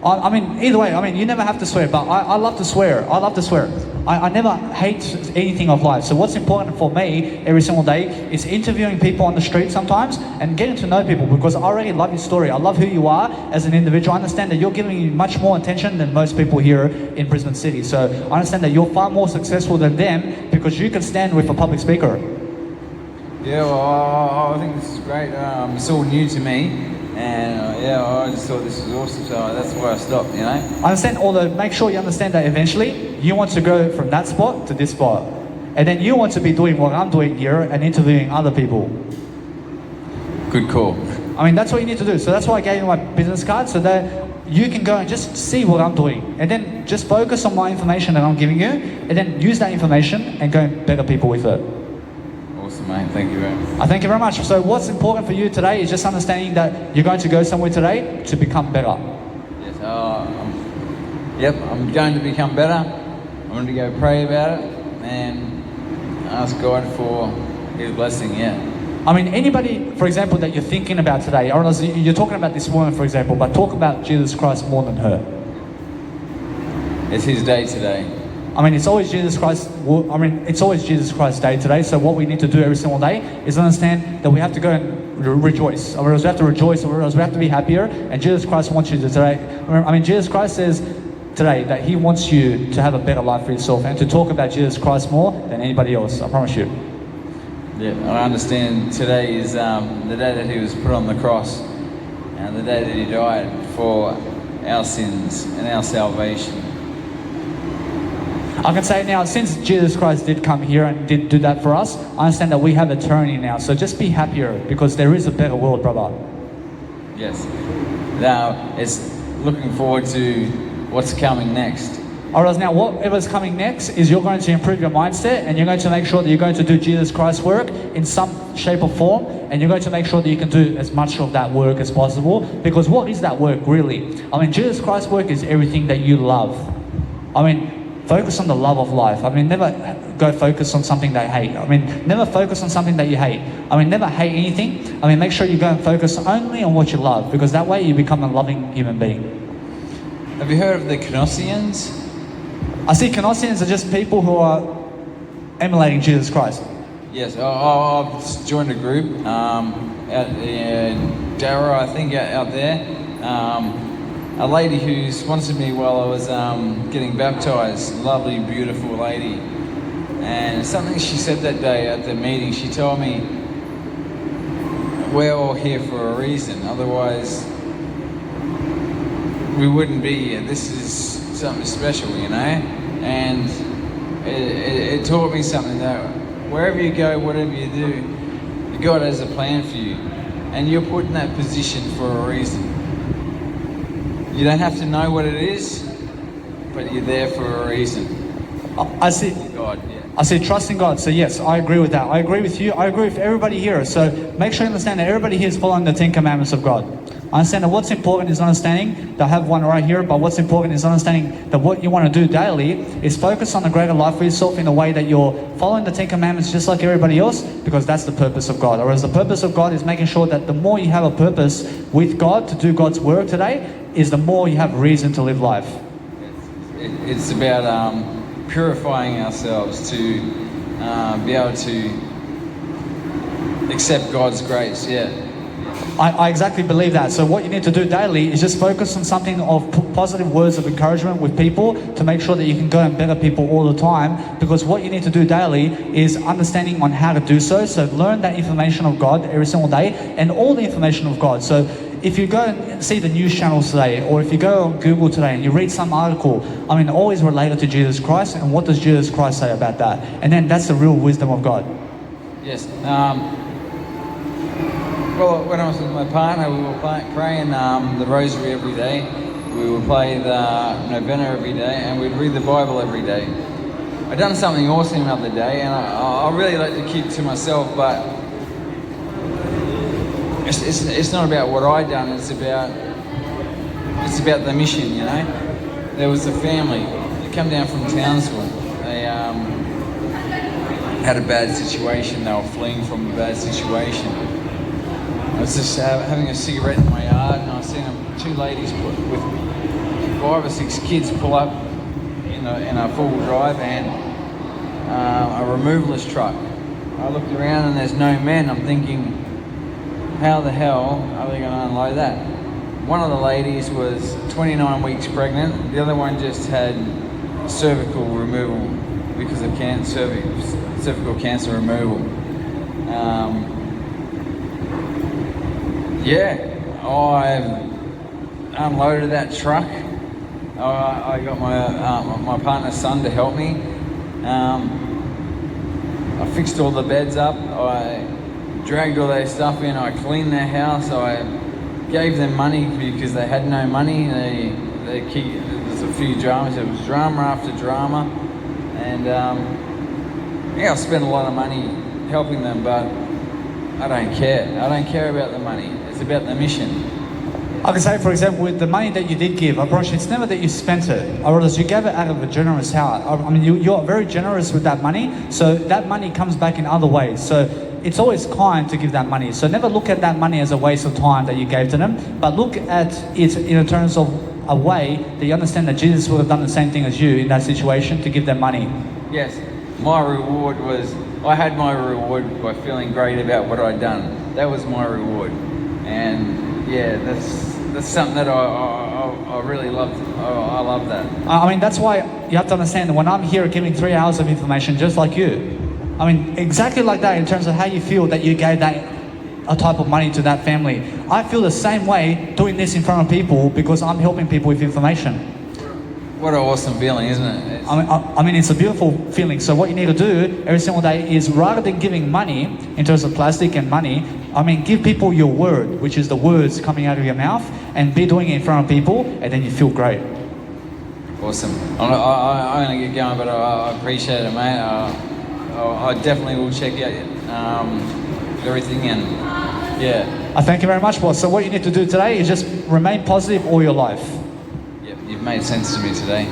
I mean, either way, I mean, you never have to swear, but I love to swear. I love to swear. I never hate anything of life. So what's important for me every single day is interviewing people on the street sometimes and getting to know people, because I already love your story. I love who you are as an individual. I understand that you're giving me much more attention than most people here in Brisbane City. So I understand that you're far more successful than them because you can stand with a public speaker. Yeah, well, I think this is great. It's all new to me. And yeah, I just thought this was awesome, so that's why I stopped, you know. I understand, although make sure you understand that eventually you want to go from that spot to this spot. And then you want to be doing what I'm doing here and interviewing other people. Good call. I mean, that's what you need to do. So that's why I gave you my business card, so that you can go and just see what I'm doing. And then just focus on my information that I'm giving you, and then use that information and go and better people with it. Awesome, mate. Thank you very much. I thank you very much. So what's important for you today is just understanding that you're going to go somewhere today to become better. Yes, yep, I'm going to become better. I'm going to go pray about it and ask God for His blessing, yeah. I mean, anybody, for example, that you're thinking about today, or else you're talking about this woman, for example, but talk about Jesus Christ more than her. It's His day today. I mean, it's always Jesus Christ. It's always Jesus Christ's day today. So what we need to do every single day is understand that we have to go and rejoice, or else we have to rejoice, or else we have to be happier. And Jesus Christ wants you to today. I mean, Jesus Christ says today that He wants you to have a better life for yourself and to talk about Jesus Christ more than anybody else. I promise you. Yeah, I understand today is the day that He was put on the cross, and the day that He died for our sins and our salvation. I can say now, since Jesus Christ did come here and did do that for us, I understand that we have eternity now. So just be happier, because there is a better world, brother. Yes. Now, it's looking forward to what's coming next. Alright, now whatever's coming next is you're going to improve your mindset, and you're going to make sure that you're going to do Jesus Christ's work in some shape or form, and you're going to make sure that you can do as much of that work as possible, because what is that work really? I mean, Jesus Christ's work is everything that you love. I mean, focus on the love of life. I mean, never go focus on something that you hate. I mean, never focus on something that you hate. I mean, never hate anything. I mean, make sure you go and focus only on what you love, because that way you become a loving human being. Have you heard of the Canossians? I see Canossians are just people who are emulating Jesus Christ. Yes, I've joined a group out in Darra, I think, out there. A lady who sponsored me while I was getting baptized, lovely, beautiful lady. And something she said that day at the meeting, she told me, we're all here for a reason, otherwise we wouldn't be here. This is something special, you know? And it taught me something, that wherever you go, whatever you do, God has a plan for you. And you're put in that position for a reason. You don't have to know what it is, but you're there for a reason. I see. God, yeah. I say trust in God. So yes, I agree with that. I agree with you. I agree with everybody here. So make sure you understand that everybody here is following the 10 Commandments of God. I understand that what's important is understanding, I have one right here, but what's important is understanding that what you want to do daily is focus on a greater life for yourself in a way that you're following the 10 Commandments just like everybody else, because that's the purpose of God. Whereas the purpose of God is making sure that the more you have a purpose with God to do God's work today, is the more you have reason to live life. It's about purifying ourselves to be able to accept God's grace, yeah. I exactly believe that. So what you need to do daily is just focus on something of positive words of encouragement with people to make sure that you can go and better people all the time, because what you need to do daily is understanding on how to do so. So learn that information of God every single day and all the information of God. So if you go and see the news channels today, or if you go on Google today and you read some article, I mean, always related to Jesus Christ, and what does Jesus Christ say about that? And then that's the real wisdom of God. Yes. Well, when I was with my partner, we were praying the rosary every day. We would play the novena every day, and we'd read the Bible every day. I done something awesome the other day, and I really like to keep to myself, but it's not about what I done. It's about the mission, you know. There was a family that come down from Townsville. They had a bad situation. They were fleeing from a bad situation. I was just having a cigarette in my yard, and I seen two ladies with 5 or 6 kids pull up in a four-wheel drive and a removalist truck. I looked around and there's no men. I'm thinking, how the hell are they going to unload that? One of the ladies was 29 weeks pregnant. The other one just had cervical removal because of cervical cancer removal. I unloaded that truck. I got my partner's son to help me. I fixed all the beds up. I dragged all their stuff in. I cleaned their house. I gave them money because they had no money. There's a few dramas. It was drama after drama, and I spent a lot of money helping them, but I don't care. I don't care about the money. It's about the mission. I can say, for example, with the money that you did give, I promise you, it's never that you spent it. I realize you gave it out of a generous heart. I mean, you're very generous with that money, so that money comes back in other ways. So it's always kind to give that money. So never look at that money as a waste of time that you gave to them, but look at it in terms of a way that you understand that Jesus would have done the same thing as you in that situation to give them money. Yes, my reward was, I had my reward by feeling great about what I'd done. That was my reward. And yeah, that's something that I really loved. I love that. I mean, that's why you have to understand that when I'm here giving 3 hours of information just like you, I mean, exactly like that in terms of how you feel that you gave that a type of money to that family. I feel the same way doing this in front of people because I'm helping people with information. What an awesome feeling, isn't it? I mean, it's a beautiful feeling. So what you need to do every single day is, rather than giving money in terms of plastic and money, I mean, give people your word, which is the words coming out of your mouth, and be doing it in front of people, and then you feel great. Awesome. I'm going to get going, but I appreciate it, mate. I definitely will check out everything, and yeah. I thank you very much, boss. So what you need to do today is just remain positive all your life. Yep, you've made sense to me today.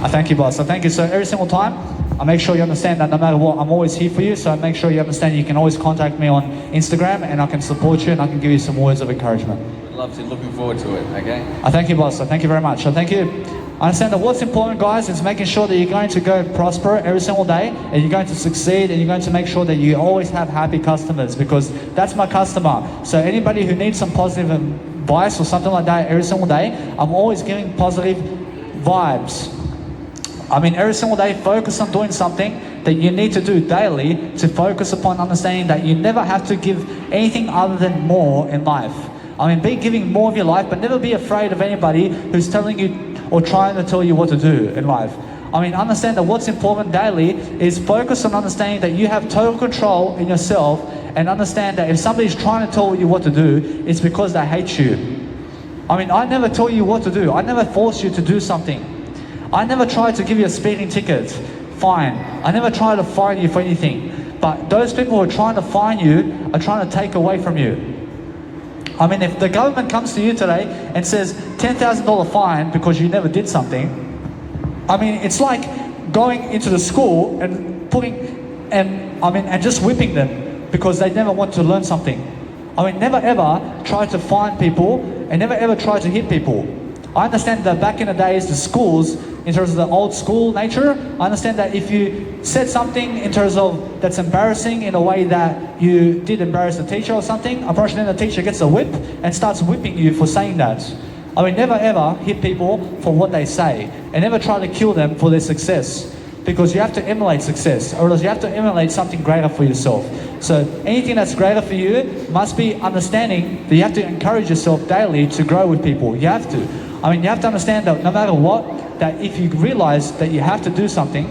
I thank you, boss. I thank you. So every single time, I make sure you understand that no matter what, I'm always here for you. So I make sure you understand you can always contact me on Instagram, and I can support you, and I can give you some words of encouragement. Would love to. Looking forward to it. Okay. I thank you, boss. I thank you very much. I thank you. I understand that what's important, guys, is making sure that you're going to go prosper every single day, and you're going to succeed, and you're going to make sure that you always have happy customers, because that's my customer. So anybody who needs some positive advice or something like that every single day, I'm always giving positive vibes. I mean, every single day, focus on doing something that you need to do daily to focus upon understanding that you never have to give anything other than more in life. I mean, be giving more of your life, but never be afraid of anybody who's telling you or trying to tell you what to do in life. I mean, understand that what's important daily is focus on understanding that you have total control in yourself, and understand that if somebody's trying to tell you what to do, it's because they hate you. I mean, I never tell you what to do. I never force you to do something. I never tried to give you a speeding ticket, fine. I never tried to fine you for anything. But those people who are trying to fine you are trying to take away from you. I mean, if the government comes to you today and says $10,000 fine because you never did something, I mean, it's like going into the school and and just whipping them because they never want to learn something. I mean, never ever try to fine people, and never ever try to hit people. I understand that back in the days, the schools, in terms of the old school nature, I understand that if you said something in terms of that's embarrassing in a way that you did embarrass the teacher or something, apparently then the teacher gets a whip and starts whipping you for saying that. I mean, never ever hit people for what they say, and never try to kill them for their success. because you have to emulate success, or else you have to emulate something greater for yourself. So anything that's greater for you must be understanding that you have to encourage yourself daily to grow with people. You have to. I mean, you have to understand that no matter what, that if you realize that you have to do something,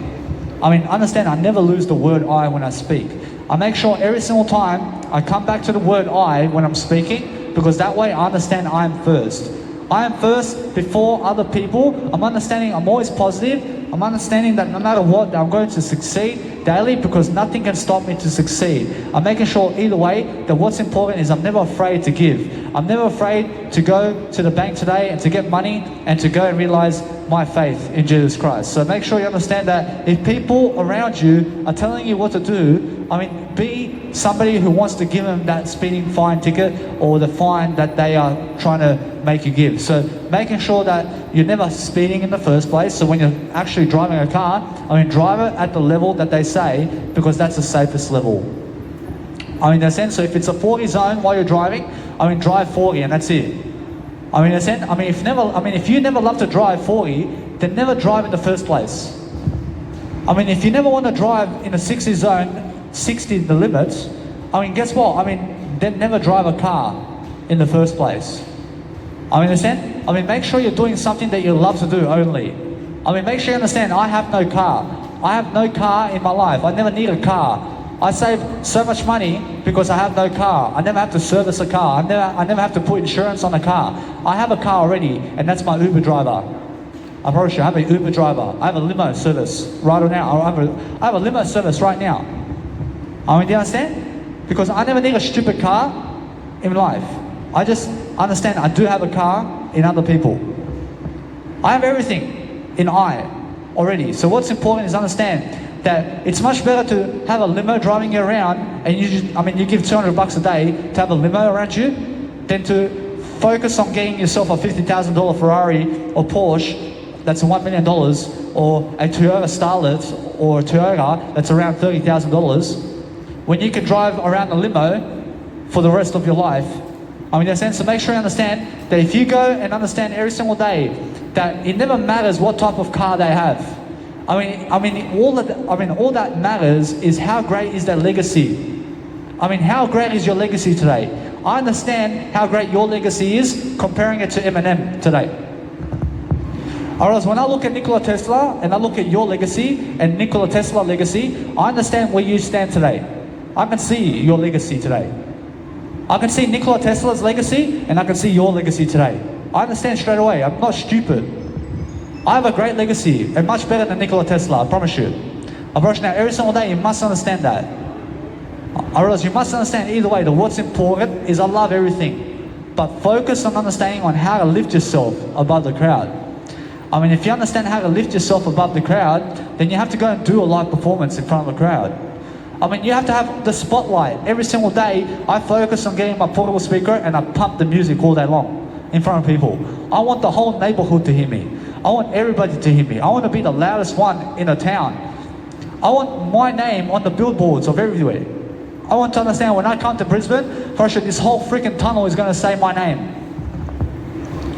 I mean, understand I never lose the word I when I speak. I make sure every single time I come back to the word I when I'm speaking, because that way I understand I am first. I am first before other people. I'm understanding I'm always positive. I'm understanding that no matter what, that I'm going to succeed daily, because nothing can stop me to succeed. I'm making sure either way that what's important is I'm never afraid to give. I'm never afraid to go to the bank today and to get money and to go and realize my faith in Jesus Christ. So make sure you understand that if people around you are telling you what to do, I mean, be somebody who wants to give them that speeding fine ticket or the fine that they are trying to make you give. So making sure that you're never speeding in the first place. So when you're actually driving a car, I mean, drive it at the level that they say, because that's the safest level. I mean, in a sense, so if it's a 40 zone while you're driving, I mean, drive 40 and that's it. I mean, in a sense, if you never love to drive 40, then never drive in the first place. I mean, if you never want to drive in a 60 zone, 60 the limit, I mean, guess what? I mean, then never drive a car in the first place. I mean, understand? I mean, make sure you're doing something that you love to do only. I mean, make sure you understand, I have no car. I have no car in my life. I never need a car. I save so much money because I have no car. I never have to service a car. I never have to put insurance on a car. I have a car already, and that's my Uber driver. I promise you, I have an Uber driver. I have a limo service right now. I have a limo service right now. I mean, do you understand? Because I never need a stupid car in life. I just understand I do have a car in other people. I have everything in I already. So what's important is understand that it's much better to have a limo driving you around, and you give $200 a day to have a limo around you, than to focus on getting yourself a $50,000 Ferrari or Porsche that's $1 million, or a Toyota Starlet or a Toyota that's around $30,000, when you can drive around a limo for the rest of your life. I mean, in a sense, so make sure you understand that if you go and understand every single day that it never matters what type of car they have. All that matters is how great is their legacy. I mean, how great is your legacy today? I understand how great your legacy is, comparing it to Eminem today. Whereas when I look at Nikola Tesla and I look at your legacy and Nikola Tesla legacy, I understand where you stand today. I can see your legacy today. I can see Nikola Tesla's legacy and I can see your legacy today. I understand straight away. I'm not stupid. I have a great legacy and much better than Nikola Tesla, I promise you. I promise you now, every single day you must understand that. I realize you must understand either way that what's important is I love everything. But focus on understanding on how to lift yourself above the crowd. I mean, if you understand how to lift yourself above the crowd, then you have to go and do a live performance in front of a crowd. I mean, you have to have the spotlight. Every single day, I focus on getting my portable speaker and I pump the music all day long in front of people. I want the whole neighborhood to hear me. I want everybody to hear me. I want to be the loudest one in a town. I want my name on the billboards of everywhere. I want to understand when I come to Brisbane, for sure this whole freaking tunnel is going to say my name.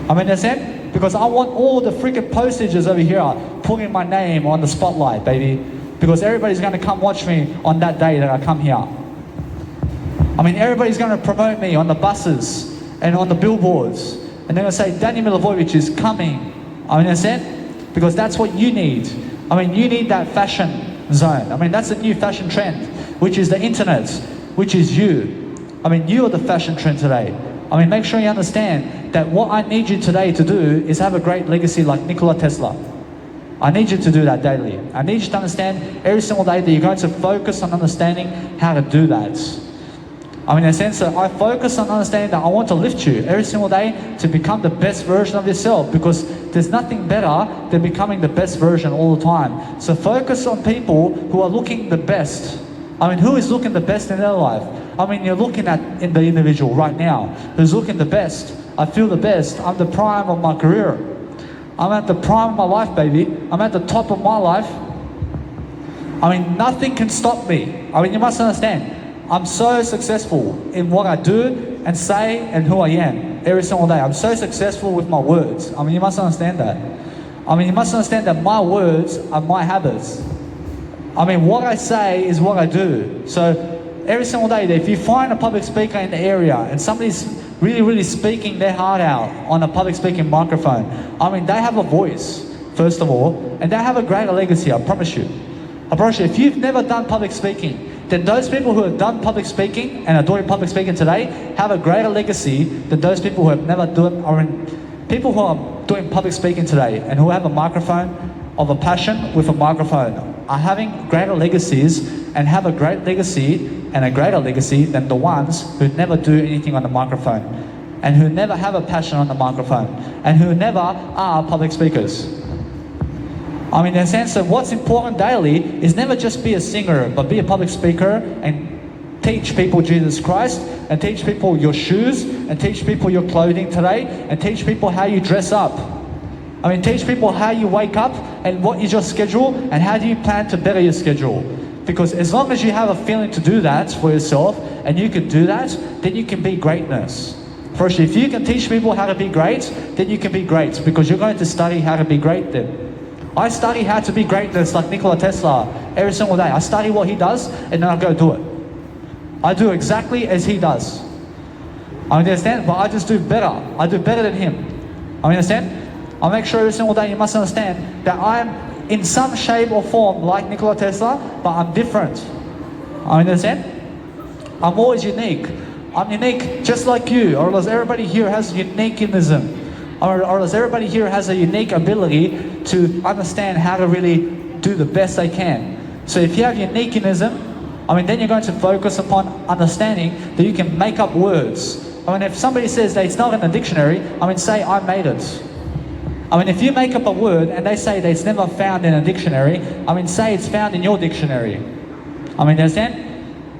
I mean, that's it. Because I want all the freaking postages over here putting my name on the spotlight, baby. Because everybody's going to come watch me on that day that I come here. I mean, everybody's going to promote me on the buses and on the billboards. And they're going to say, Danny Milivojevic is coming. I mean, that's it. Because that's what you need. I mean, you need that fashion zone. I mean, that's the new fashion trend, which is the internet, which is you. I mean, you are the fashion trend today. I mean, make sure you understand that what I need you today to do is have a great legacy like Nikola Tesla. I need you to do that daily. I need you to understand every single day that you're going to focus on understanding how to do that. I mean, in a sense that I focus on understanding that I want to lift you every single day to become the best version of yourself, because there's nothing better than becoming the best version all the time. So focus on people who are looking the best. I mean, who is looking the best in their life? I mean, you're looking at in the individual right now who's looking the best. I feel the best. I'm the prime of my career. I'm at the prime of my life, baby. I'm at the top of my life. I mean, nothing can stop me. I mean, you must understand. I'm so successful in what I do and say and who I am every single day. I'm so successful with my words. I mean, you must understand that. I mean, you must understand that my words are my habits. I mean, what I say is what I do. So every single day, if you find a public speaker in the area and somebody's really speaking their heart out on a public speaking microphone, I mean, they have a voice, first of all, and they have a greater legacy, I promise you. I promise you, if you've never done public speaking, then those people who have done public speaking and are doing public speaking today have a greater legacy than those people who have never done, people who are doing public speaking today and who have a microphone of a passion with a microphone are having greater legacies and have a great legacy and a greater legacy than the ones who never do anything on the microphone and who never have a passion on the microphone and who never are public speakers. I mean, in the sense of what's important daily is never just be a singer, but be a public speaker and teach people Jesus Christ and teach people your shoes and teach people your clothing today and teach people how you dress up. I mean, teach people how you wake up and what is your schedule and how do you plan to better your schedule. Because as long as you have a feeling to do that for yourself and you can do that, then you can be greatness. First, if you can teach people how to be great, then you can be great because you're going to study how to be great then. I study how to be greatness like Nikola Tesla every single day. I study what he does and then I go do it. I do exactly as he does. I understand, but I just do better. I do better than him. I understand? I make sure every single day you must understand that I'm in some shape or form like Nikola Tesla, but I'm different. I understand? I'm always unique. I'm unique just like you, or else everybody here has uniqueism. Or else everybody here has a unique ability to understand how to really do the best they can. So if you have uniqueism, I mean, then you're going to focus upon understanding that you can make up words. I mean, if somebody says that it's not in the dictionary, I mean, say, I made it. I mean, if you make up a word and they say that it's never found in a dictionary, I mean, say it's found in your dictionary. I mean, understand?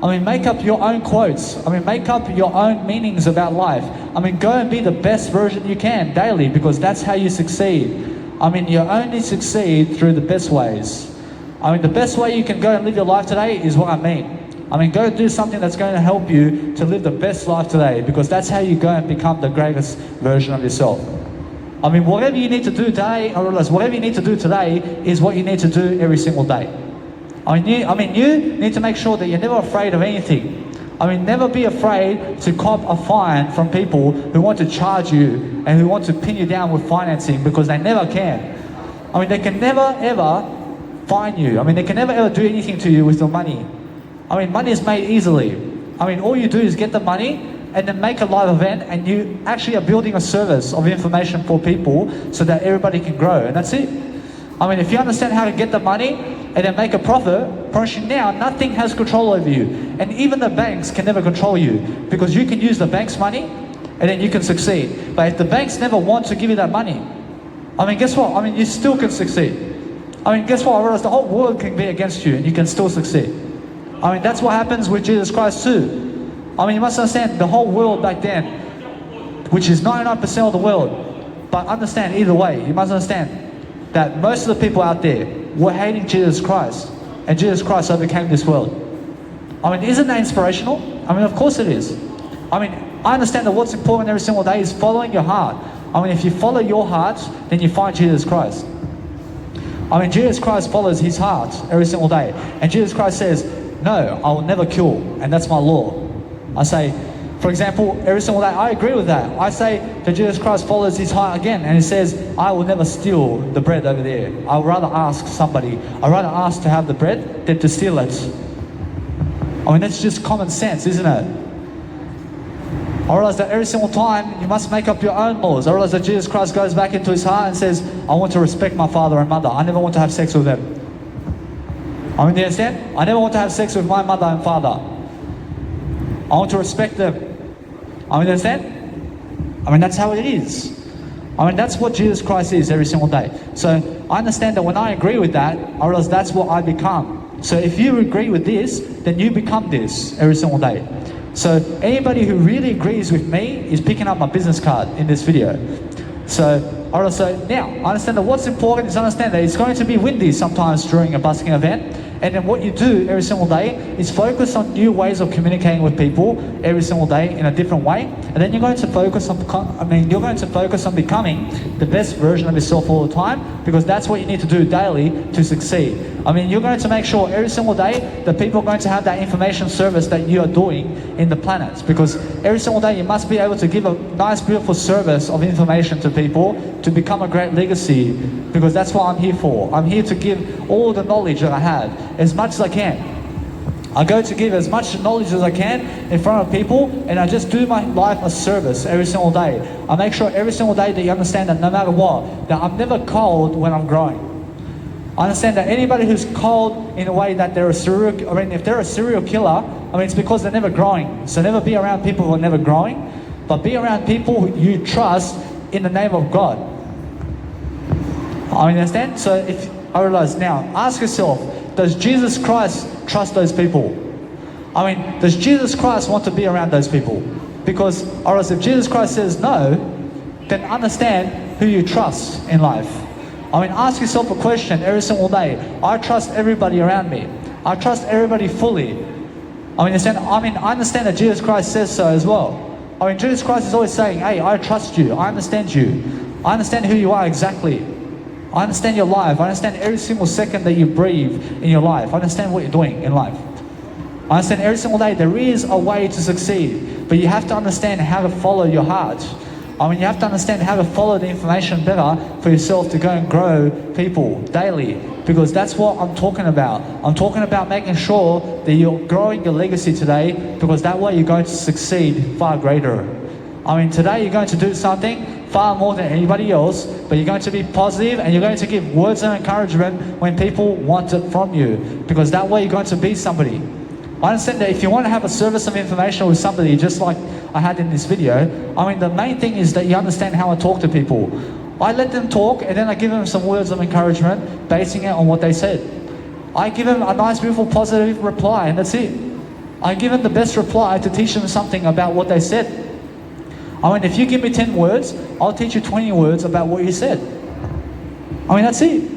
I mean, make up your own quotes. I mean, make up your own meanings about life. I mean, go and be the best version you can daily because that's how you succeed. I mean, you only succeed through the best ways. I mean, the best way you can go and live your life today is what I mean. I mean, go do something that's going to help you to live the best life today because that's how you go and become the greatest version of yourself. I mean, whatever you need to do today, or whatever you need to do today is what you need to do every single day. I mean, you need to make sure that you're never afraid of anything. I mean, never be afraid to cop a fine from people who want to charge you and who want to pin you down with financing because they never can. I mean, they can never ever fine you. I mean, they can never ever do anything to you with your money. I mean, money is made easily. I mean, all you do is get the money and then make a live event and you actually are building a service of information for people so that everybody can grow, and that's it. I mean, if you understand how to get the money and then make a profit, promise you now, nothing has control over you. And even the banks can never control you because you can use the bank's money and then you can succeed. But if the banks never want to give you that money, I mean, guess what? I mean, you still can succeed. I mean, guess what? I realize the whole world can be against you and you can still succeed. I mean, that's what happens with Jesus Christ too. I mean, you must understand the whole world back then, which is 99% of the world. But understand either way, you must understand that most of the people out there were hating Jesus Christ, and Jesus Christ overcame this world. I mean, isn't that inspirational? I mean, of course it is. I mean, I understand that what's important every single day is following your heart. I mean, if you follow your heart, then you find Jesus Christ. I mean, Jesus Christ follows his heart every single day. And Jesus Christ says, no, I will never kill, and that's my law. I say, for example, every single day, I agree with that. I say that Jesus Christ follows his heart again, and he says, I will never steal the bread over there. I would rather ask somebody, I'd rather ask to have the bread than to steal it. I mean, that's just common sense, isn't it? I realize that every single time you must make up your own laws. I realize that Jesus Christ goes back into his heart and says, I want to respect my father and mother. I never want to have sex with them. I mean, do you understand? I never want to have sex with my mother and father. I want to respect them. I mean, understand? I mean, that's how it is. I mean, that's what Jesus Christ is every single day. So I understand that when I agree with that, I realize that's what I become. So if you agree with this, then you become this every single day. So anybody who really agrees with me is picking up my business card in this video. So now I understand that what's important is understand that it's going to be windy sometimes during a busking event. And then what you do every single day is focus on new ways of communicating with people every single day in a different way. And then you're going to focus on, you're going to focus on becoming the best version of yourself all the time, because that's what you need to do daily to succeed. You're going to make sure every single day that people are going to have that information service that you are doing in the planet, because every single day you must be able to give a nice, beautiful service of information to people to become a great legacy, because that's what I'm here for. I'm here to give all the knowledge that I have as much as I can. I go to give as much knowledge as I can in front of people, and I just do my life a service every single day. I make sure every single day that you understand that no matter what, that I'm never cold when I'm growing. I understand that anybody who's cold in a way that they're if they're a serial killer, it's because they're never growing. So never be around people who are never growing, but be around people who you trust in the name of God. Understand? So if I realize now, ask yourself, does Jesus Christ trust those people? Does Jesus Christ want to be around those people? Because, or else if Jesus Christ says no, then understand who you trust in life. Ask yourself a question every single day. I trust everybody around me. I trust everybody fully. I understand that Jesus Christ says so as well. Jesus Christ is always saying, hey, I trust you. I understand you. I understand who you are exactly. I understand your life. I understand every single second that you breathe in your life. I understand what you're doing in life. I understand every single day there is a way to succeed, but you have to understand how to follow your heart. You have to understand how to follow the information better for yourself to go and grow people daily, because that's what I'm talking about. I'm talking about making sure that you're growing your legacy today, because that way you're going to succeed far greater. Today you're going to do something far more than anybody else, but you're going to be positive and you're going to give words of encouragement when people want it from you, because that way you're going to be somebody. I understand that if you want to have a service of information with somebody, just like I had in this video, the main thing is that you understand how I talk to people. I let them talk, and then I give them some words of encouragement, basing it on what they said. I give them a nice, beautiful, positive reply, and that's it. I give them the best reply to teach them something about what they said. If you give me 10 words, I'll teach you 20 words about what you said. That's it.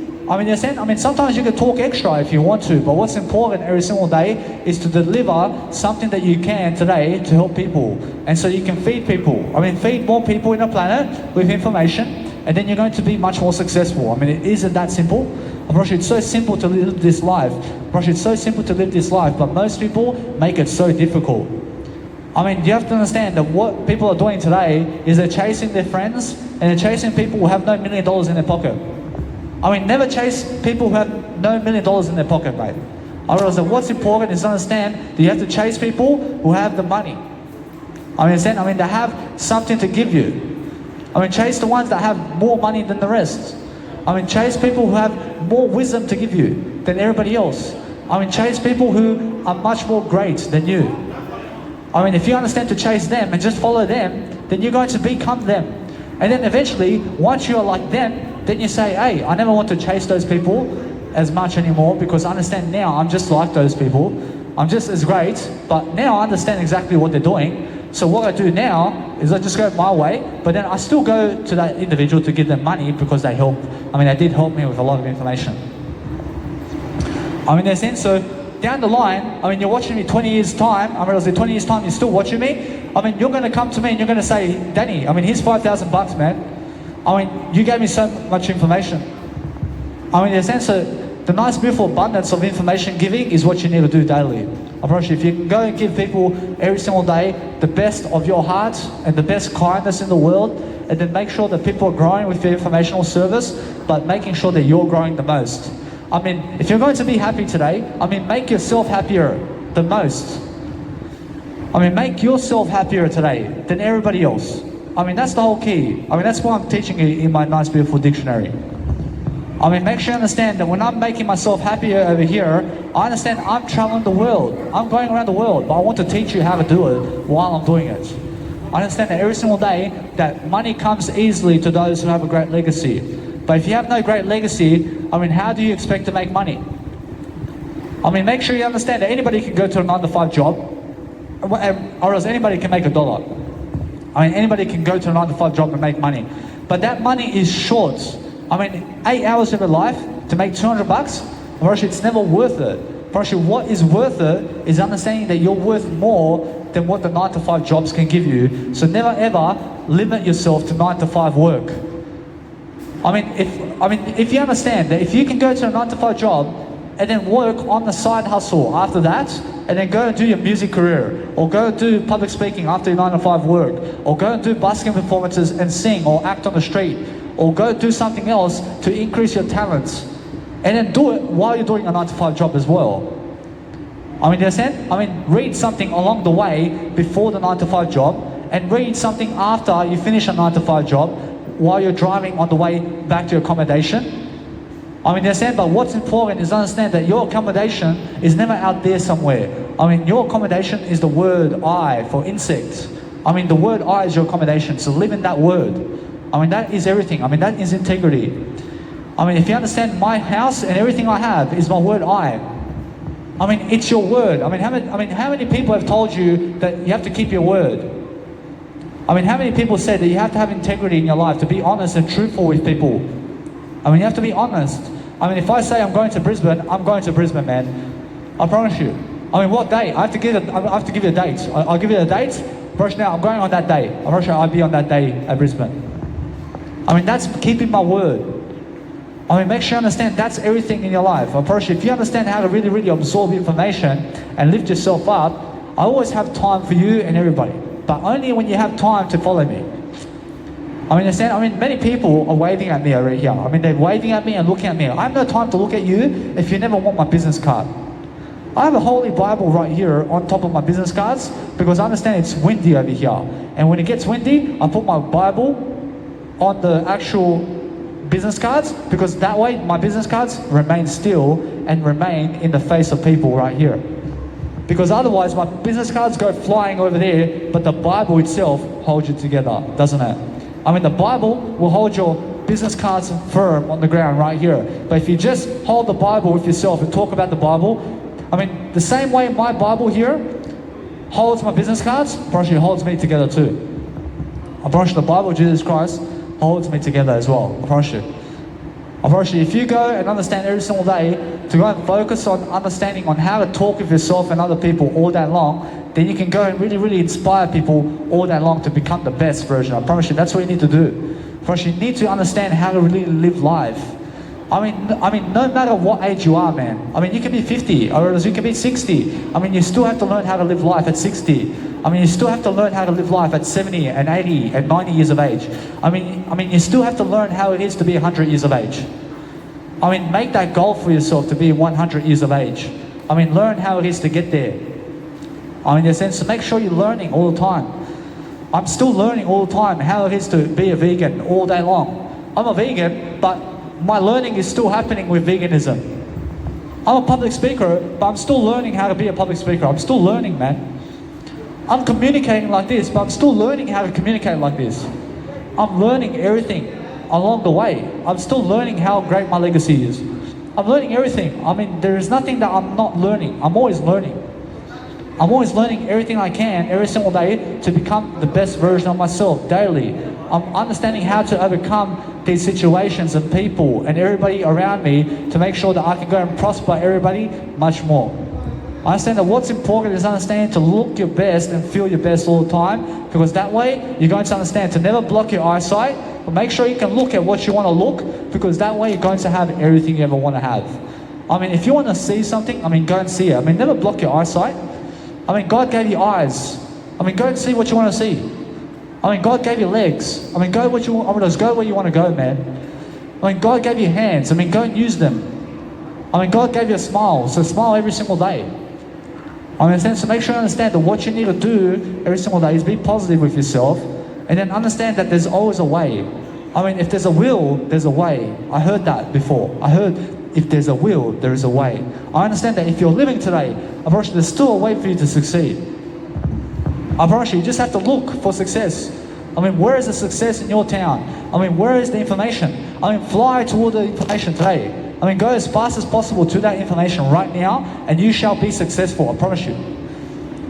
Sometimes you can talk extra if you want to, but what's important every single day is to deliver something that you can today to help people. And so you can feed people. Feed more people in the planet with information, and then you're going to be much more successful. It isn't that simple. It's so simple to live this life. It's so simple to live this life, but most people make it so difficult. You have to understand that what people are doing today is they're chasing their friends, and they're chasing people who have no $1 million in their pocket. Never chase people who have no $1 million in their pocket, mate. I realize that what's important is to understand that you have to chase people who have the money. They have something to give you. Chase the ones that have more money than the rest. Chase people who have more wisdom to give you than everybody else. Chase people who are much more great than you. If you understand to chase them and just follow them, then you're going to become them. And then eventually, once you're like them, then you say, hey, I never want to chase those people as much anymore, because I understand now I'm just like those people. I'm just as great, but now I understand exactly what they're doing. So what I do now is I just go my way, but then I still go to that individual to give them money, because they help. They did help me with a lot of information. In a sense, so down the line, you're watching me 20 years time, I realize in 20 years time you're still watching me. You're going to come to me and you're going to say, Danny, here's $5,000, man. You gave me so much information. In a sense, the nice, beautiful abundance of information giving is what you need to do daily. I promise you, if you can go and give people every single day the best of your heart and the best kindness in the world, and then make sure that people are growing with your informational service, but making sure that you're growing the most. If you're going to be happy today, make yourself happier the most. Make yourself happier today than everybody else. That's the whole key. That's why I'm teaching you in my nice, beautiful dictionary. Make sure you understand that when I'm making myself happier over here, I understand I'm traveling the world. I'm going around the world, but I want to teach you how to do it while I'm doing it. I understand that every single day that money comes easily to those who have a great legacy. But if you have no great legacy, how do you expect to make money? Make sure you understand that anybody can go to a 9-to-5 job, or else anybody can make $1. Anybody can go to a 9-to-5 job and make money. But that money is short. 8 hours of your life to make $200 I promise you, it's never worth it. I promise you, what is worth it is understanding that you're worth more than what the 9 to 5 jobs can give you. So never ever limit yourself to 9 to 5 work. If you understand that if you can go to a 9 to 5 job and then work on the side hustle after that, and then go and do your music career, or go do public speaking after your 9 to 5 work, or go and do busking performances and sing or act on the street, or go do something else to increase your talents, and then do it while you're doing a 9 to 5 job as well. You understand? Read something along the way before the 9 to 5 job, and read something after you finish a 9 to 5 job while you're driving on the way back to your accommodation. You understand? But what's important is understand that your accommodation is never out there somewhere. Your accommodation is the word I for insects. The word I is your accommodation, so live in that word. That is everything. That is integrity. If you understand, my house and everything I have is my word I. It's your word. How many people have told you that you have to keep your word? How many people say that you have to have integrity in your life, to be honest and truthful with people? You have to be honest. If I say I'm going to Brisbane, I'm going to Brisbane, man. I promise you. What day? I have to give you a date. I'll give you a date. Promise now, I'm going on that day. I promise you I'll be on that day at Brisbane. That's keeping my word. Make sure you understand that's everything in your life. I promise you, if you understand how to really, really absorb information and lift yourself up, I always have time for you and everybody. But only when you have time to follow me. Understand? Many people are waving at me over here. They're waving at me and looking at me. I have no time to look at you if you never want my business card. I have a Holy Bible right here on top of my business cards because I understand it's windy over here. And when it gets windy, I put my Bible on the actual business cards because that way my business cards remain still and remain in the face of people right here. Because otherwise my business cards go flying over there, but the Bible itself holds it together, doesn't it? The Bible will hold your business cards firm on the ground right here. But if you just hold the Bible with yourself and talk about the Bible, the same way my Bible here holds my business cards, I promise you, holds me together too. I promise you, the Bible of Jesus Christ holds me together as well. I promise you. I promise you, if you go and understand every single day to go and focus on understanding on how to talk with yourself and other people all day long, then you can go and really, really inspire people all day long to become the best version. I promise you, that's what you need to do. I promise you need to understand how to really live life. No matter what age you are, man. You can be 50, or you can be 60. You still have to learn how to live life at 60. You still have to learn how to live life at 70 and 80 and 90 years of age. You still have to learn how it is to be 100 years of age. Make that goal for yourself to be 100 years of age. Learn how it is to get there. In a sense, so make sure you're learning all the time. I'm still learning all the time how it is to be a vegan all day long. I'm a vegan, but my learning is still happening with veganism. I'm a public speaker, but I'm still learning how to be a public speaker. I'm still learning, man. I'm communicating like this, but I'm still learning how to communicate like this. I'm learning everything along the way. I'm still learning how great my legacy is. I'm learning everything. There is nothing that I'm not learning. I'm always learning. I'm always learning everything I can every single day to become the best version of myself daily. I'm understanding how to overcome these situations and people and everybody around me to make sure that I can go and prosper everybody much more. I understand that what's important is understanding to look your best and feel your best all the time, because that way you're going to understand to never block your eyesight, but make sure you can look at what you want to look, because that way you're going to have everything you ever want to have. If you want to see something, go and see it. Never block your eyesight. God gave you eyes. Go and see what you want to see. God gave you legs. Go where you want to go, man. God gave you hands. Go and use them. God gave you a smile, so smile every single day. So make sure you understand that what you need to do every single day is be positive with yourself, and then understand that there's always a way. If there's a will, there's a way. I heard that before. I heard if there's a will, there is a way. I understand that if you're living today, I promise you there's still a way for you to succeed. I promise you just have to look for success. Where is the success in your town? Where is the information? Fly toward the information today. Go as fast as possible to that information right now, and you shall be successful, I promise you.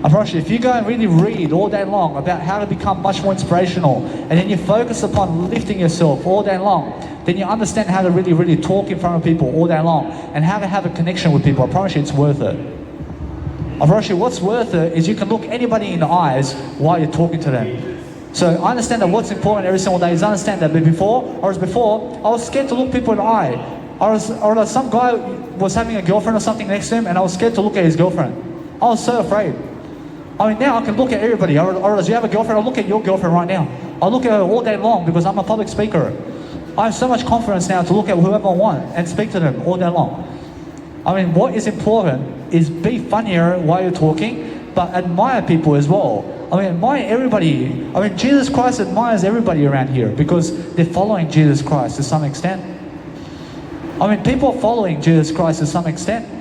I promise you, if you go and really read all day long about how to become much more inspirational, and then you focus upon lifting yourself all day long, then you understand how to really, really talk in front of people all day long, and how to have a connection with people. I promise you, it's worth it. I promise you, what's worth it is you can look anybody in the eyes while you're talking to them. So I understand that what's important every single day is understand that. But before, I was scared to look people in the eye. Or some guy was having a girlfriend or something next to him, and I was scared to look at his girlfriend. I was so afraid. I mean, now I can look at everybody. Or as you have a girlfriend, I'll look at your girlfriend right now. I'll look at her all day long because I'm a public speaker. I have so much confidence now to look at whoever I want and speak to them all day long. I mean, what is important is be funnier while you're talking, but admire people as well. I mean, admire everybody. I mean, Jesus Christ admires everybody around here because they're following Jesus Christ to some extent. I mean, people are following Jesus Christ to some extent.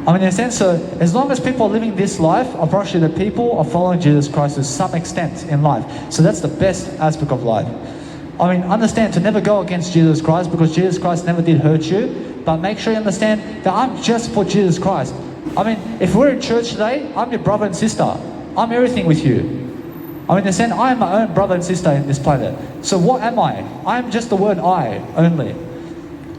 I mean, in a sense, so as long as people are living this life, I promise you that people are following Jesus Christ to some extent in life. So that's the best aspect of life. I mean, understand to never go against Jesus Christ because Jesus Christ never did hurt you, but make sure you understand that I'm just for Jesus Christ. I mean, if we're in church today, I'm your brother and sister. I'm everything with you. I mean, in a sense, I am my own brother and sister in this planet. So what am I? I'm just the word I only.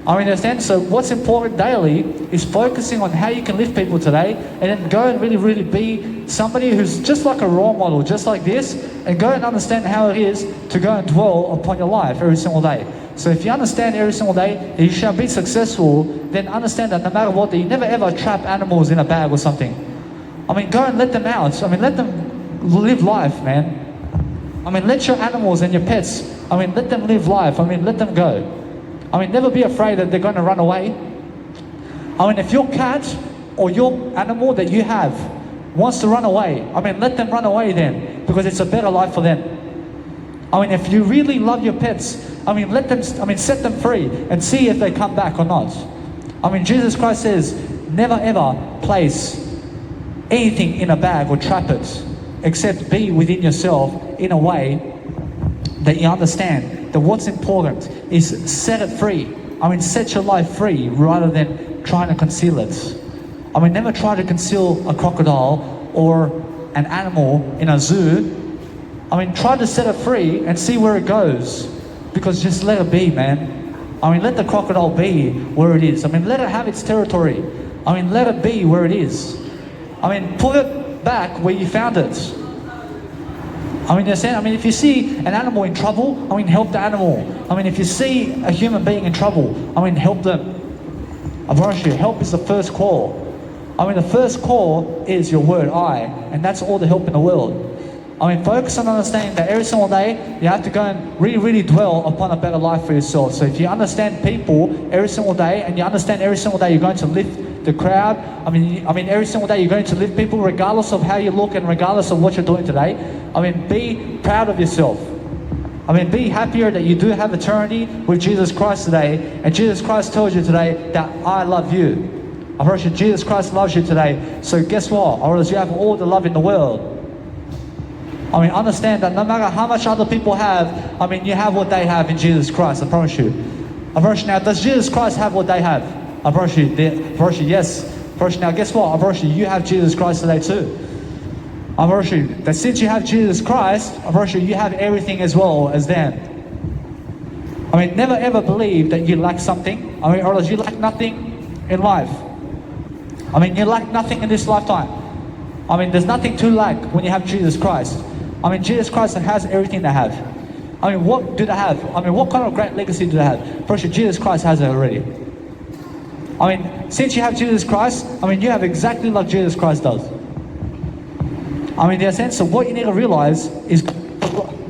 I mean, in a sense, so what's important daily is focusing on how you can lift people today, and then go and really, really be somebody who's just like a role model, just like this, and go and understand how it is to go and dwell upon your life every single day. So if you understand every single day that you shall be successful, then understand that no matter what, that you never ever trap animals in a bag or something. I mean, go and let them out. I mean, let them live life, man. I mean, let your animals and your pets, I mean, let them live life. I mean, let them go. I mean, never be afraid that they're going to run away. I mean, if your cat or your animal that you have wants to run away, I mean, let them run away then, because it's a better life for them. I mean, if you really love your pets, I mean, let them, I mean, set them free and see if they come back or not. I mean, Jesus Christ says, never ever place anything in a bag or trap it, except be within yourself in a way that you understand that what's important is set it free. I mean, set your life free rather than trying to conceal it. I mean, never try to conceal a crocodile or an animal in a zoo. I mean, try to set it free and see where it goes, because just let it be, man. I mean, let the crocodile be where it is. I mean, let it have its territory. I mean, let it be where it is. I mean, put it back where you found it. I mean, if you see an animal in trouble, I mean, help the animal. I mean, if you see a human being in trouble, I mean, help them. I promise you, help is the first call. I mean, the first call is your word, I, and that's all the help in the world. I mean, focus on understanding that every single day, you have to go and really, really dwell upon a better life for yourself. So if you understand people every single day, and you understand every single day you're going to lift the crowd, I mean, every single day you're going to lift people regardless of how you look and regardless of what you're doing today. I mean, be proud of yourself. I mean, be happier that you do have eternity with Jesus Christ today, and Jesus Christ tells you today that I love you. I promise you, Jesus Christ loves you today. So guess what? Or else you have all the love in the world. I mean, understand that no matter how much other people have, I mean, you have what they have in Jesus Christ, I promise you. I promise you. Now, does Jesus Christ have what they have? I promise you, yes. I promise you. Now, guess what? I promise you, you have Jesus Christ today too. I promise you that since you have Jesus Christ, I promise you, you have everything as well as them. I mean, never ever believe that you lack something. I mean, or else you lack nothing in life. I mean, you lack nothing in this lifetime. I mean, there's nothing to lack when you have Jesus Christ. I mean, Jesus Christ has everything they have. I mean, what do they have? I mean, what kind of great legacy do they have? First, Jesus Christ has it already. I mean, since you have Jesus Christ, I mean, you have exactly like Jesus Christ does. I mean, in a sense, so what you need to realize is,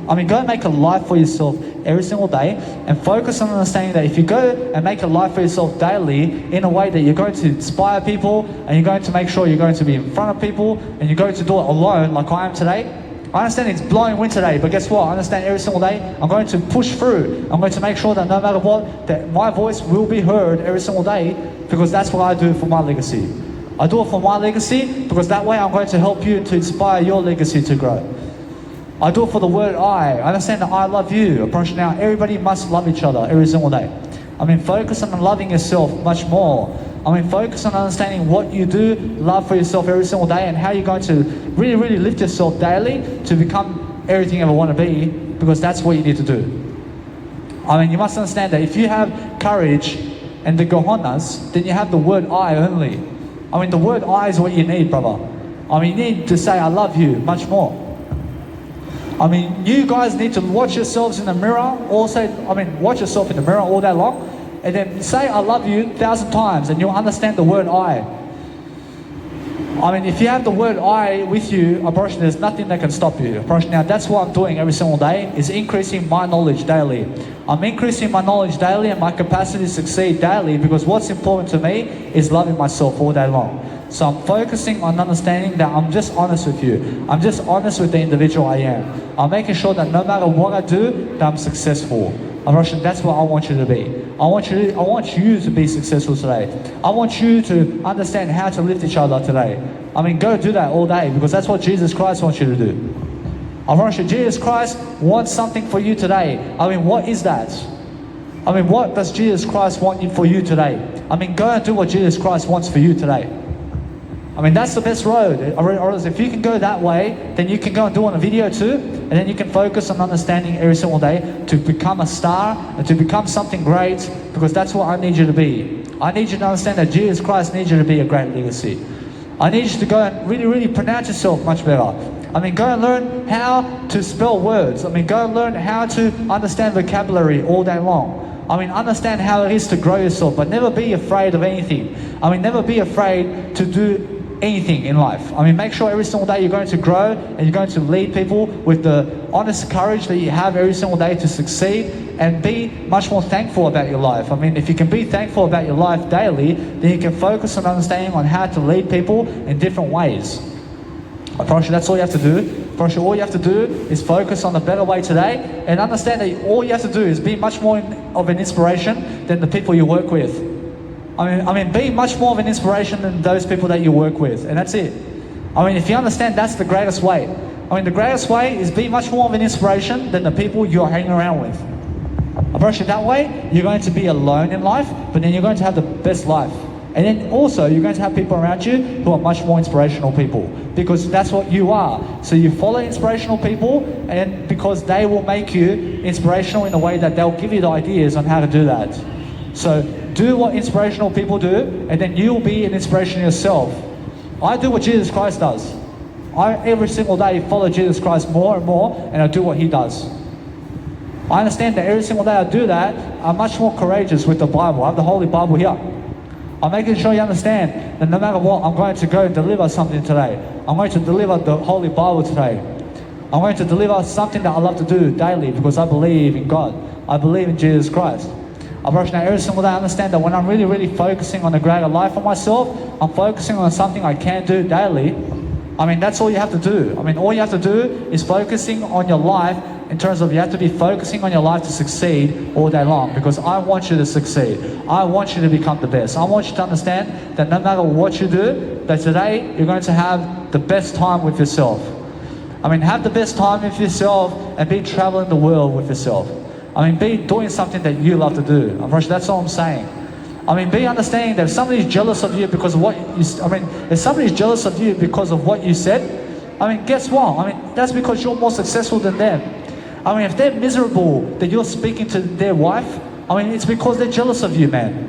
I mean, go and make a life for yourself every single day, and focus on understanding that if you go and make a life for yourself daily in a way that you're going to inspire people, and you're going to make sure you're going to be in front of people, and you're going to do it alone like I am today. I understand it's blowing wind today, but guess what? I understand every single day I'm going to push through. I'm going to make sure that no matter what, that my voice will be heard every single day, because that's what I do for my legacy. I do it for my legacy because that way I'm going to help you to inspire your legacy to grow. I do it for the word I understand that I love you. I promise you now, everybody must love each other every single day. I mean, focus on loving yourself much more. I mean, focus on understanding what you do, love for yourself every single day, and how you're going to really, really lift yourself daily to become everything you ever want to be, because that's what you need to do. I mean, you must understand that if you have courage and the gohonas, then you have the word I only. I mean, the word I is what you need, brother. I mean, you need to say I love you much more. I mean, you guys need to watch yourselves in the mirror, watch yourself in the mirror all day long, and then say I love you 1,000 times, and you'll understand the word I. I mean, if you have the word I with you, there's nothing that can stop you. Now, that's what I'm doing every single day, is increasing my knowledge daily. I'm increasing my knowledge daily and my capacity to succeed daily, because what's important to me is loving myself all day long. So I'm focusing on understanding that I'm just honest with you. I'm just honest with the individual I am. I'm making sure that no matter what I do, that I'm successful. That's what I want you to be. I want you to be successful today. I want you to understand how to lift each other today. I mean, go do that all day, because that's what Jesus Christ wants you to do. I want you, Jesus Christ wants something for you today. I mean, what is that? I mean, what does Jesus Christ want for you today? I mean, go and do what Jesus Christ wants for you today. I mean, that's the best road. Or if you can go that way, then you can go and do on a video too, and then you can focus on understanding every single day to become a star and to become something great, because that's what I need you to be. I need you to understand that Jesus Christ needs you to be a great legacy. I need you to go and really, really pronounce yourself much better. I mean, go and learn how to spell words. I mean, go and learn how to understand vocabulary all day long. I mean, understand how it is to grow yourself, but never be afraid of anything. I mean, never be afraid to do anything in life. I mean, make sure every single day you're going to grow and you're going to lead people with the honest courage that you have every single day to succeed, and be much more thankful about your life. I mean, if you can be thankful about your life daily, then you can focus on understanding on how to lead people in different ways. I promise you that's all you have to do. I promise you all you have to do is focus on the better way today, and understand that all you have to do is be much more of an inspiration than the people you work with. I mean, be much more of an inspiration than those people that you work with, and that's it. I mean, if you understand, that's the greatest way. I mean, the greatest way is be much more of an inspiration than the people you're hanging around with. I promise you that way, you're going to be alone in life, but then you're going to have the best life. And then also, you're going to have people around you who are much more inspirational people, because that's what you are. So you follow inspirational people, and because they will make you inspirational in a way that they'll give you the ideas on how to do that. So do what inspirational people do, and then you'll be an inspiration yourself. I do what Jesus Christ does. I every single day follow Jesus Christ more and more, and I do what he does. I understand that every single day I do that, I'm much more courageous with the Bible. I have the Holy Bible here. I'm making sure you understand that no matter what, I'm going to go and deliver something today. I'm going to deliver the Holy Bible today. I'm going to deliver something that I love to do daily, because I believe in God. I believe in Jesus Christ. I'm rushing out every single day. I understand that when I'm really, really focusing on a greater life for myself, I'm focusing on something I can do daily. I mean, that's all you have to do. I mean, all you have to do is focusing on your life, in terms of you have to be focusing on your life to succeed all day long, because I want you to succeed. I want you to become the best. I want you to understand that no matter what you do, that today you're going to have the best time with yourself. I mean, have the best time with yourself and be traveling the world with yourself. I mean, be doing something that you love to do. That's all I'm saying. I mean, be understanding that if somebody's jealous of you because of what you, if somebody's jealous of you because of what you said, I mean, guess what? I mean, that's because you're more successful than them. I mean, if they're miserable that you're speaking to their wife, I mean, it's because they're jealous of you, man.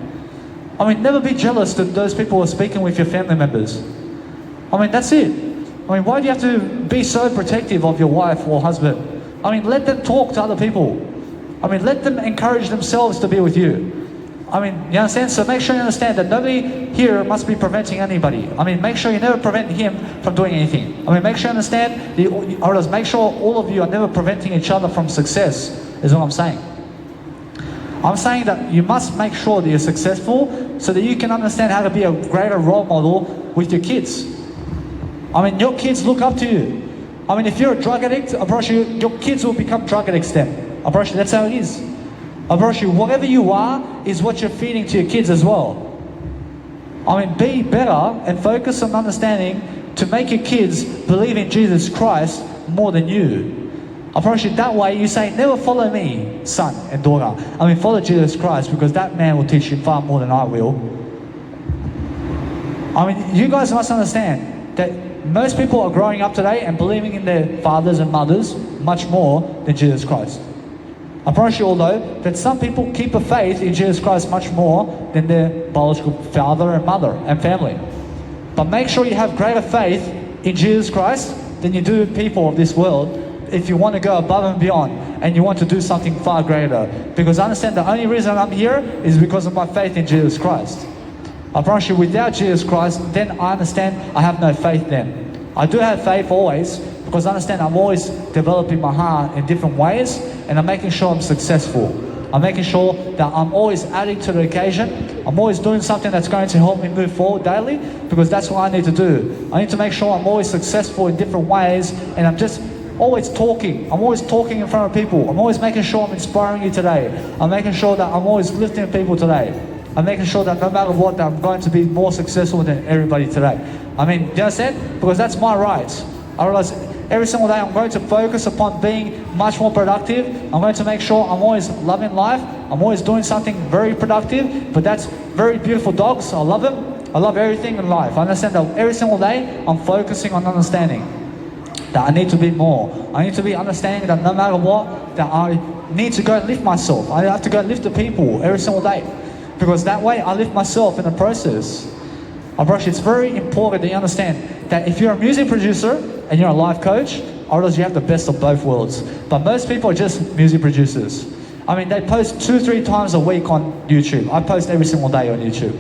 I mean, never be jealous that those people are speaking with your family members. I mean, that's it. I mean, why do you have to be so protective of your wife or husband? I mean, let them talk to other people. I mean, let them encourage themselves to be with you. I mean, you understand? So make sure you understand that nobody here must be preventing anybody. I mean, make sure you never prevent him from doing anything. I mean, make sure you understand, or make sure all of you are never preventing each other from success, is what I'm saying. I'm saying that you must make sure that you're successful so that you can understand how to be a greater role model with your kids. I mean, your kids look up to you. I mean, if you're a drug addict, I promise you, your kids will become drug addicts then. I promise you, that's how it is. I promise you, whatever you are is what you're feeding to your kids as well. I mean, be better and focus on understanding to make your kids believe in Jesus Christ more than you. I promise you, that way you say, never follow me, son and daughter. I mean, follow Jesus Christ, because that man will teach you far more than I will. I mean, you guys must understand that most people are growing up today and believing in their fathers and mothers much more than Jesus Christ. I promise you all though, that some people keep a faith in Jesus Christ much more than their biological father and mother and family. But make sure you have greater faith in Jesus Christ than you do people of this world if you want to go above and beyond and you want to do something far greater. Because I understand the only reason I'm here is because of my faith in Jesus Christ. I promise you, without Jesus Christ, then I understand I have no faith then. I do have faith always, because I understand I'm always developing my heart in different ways, and I'm making sure I'm successful. I'm making sure that I'm always adding to the occasion. I'm always doing something that's going to help me move forward daily, because that's what I need to do. I need to make sure I'm always successful in different ways, and I'm just always talking. I'm always talking in front of people. I'm always making sure I'm inspiring you today. I'm making sure that I'm always lifting people today. I'm making sure that no matter what, that I'm going to be more successful than everybody today. I mean, do you understand? Because that's my right. I realize every single day I'm going to focus upon being much more productive. I'm going to make sure I'm always loving life. I'm always doing something very productive. But that's very beautiful dogs. I love them. I love everything in life. I understand that every single day I'm focusing on understanding that I need to be more. I need to be understanding that no matter what, that I need to go and lift myself. I have to go and lift the people every single day. Because that way I lift myself in the process. It's very important that you understand that if you're a music producer and you're a life coach, otherwise you have the best of both worlds. But most people are just music producers. I mean, they post 2-3 times a week on YouTube. I post every single day on YouTube.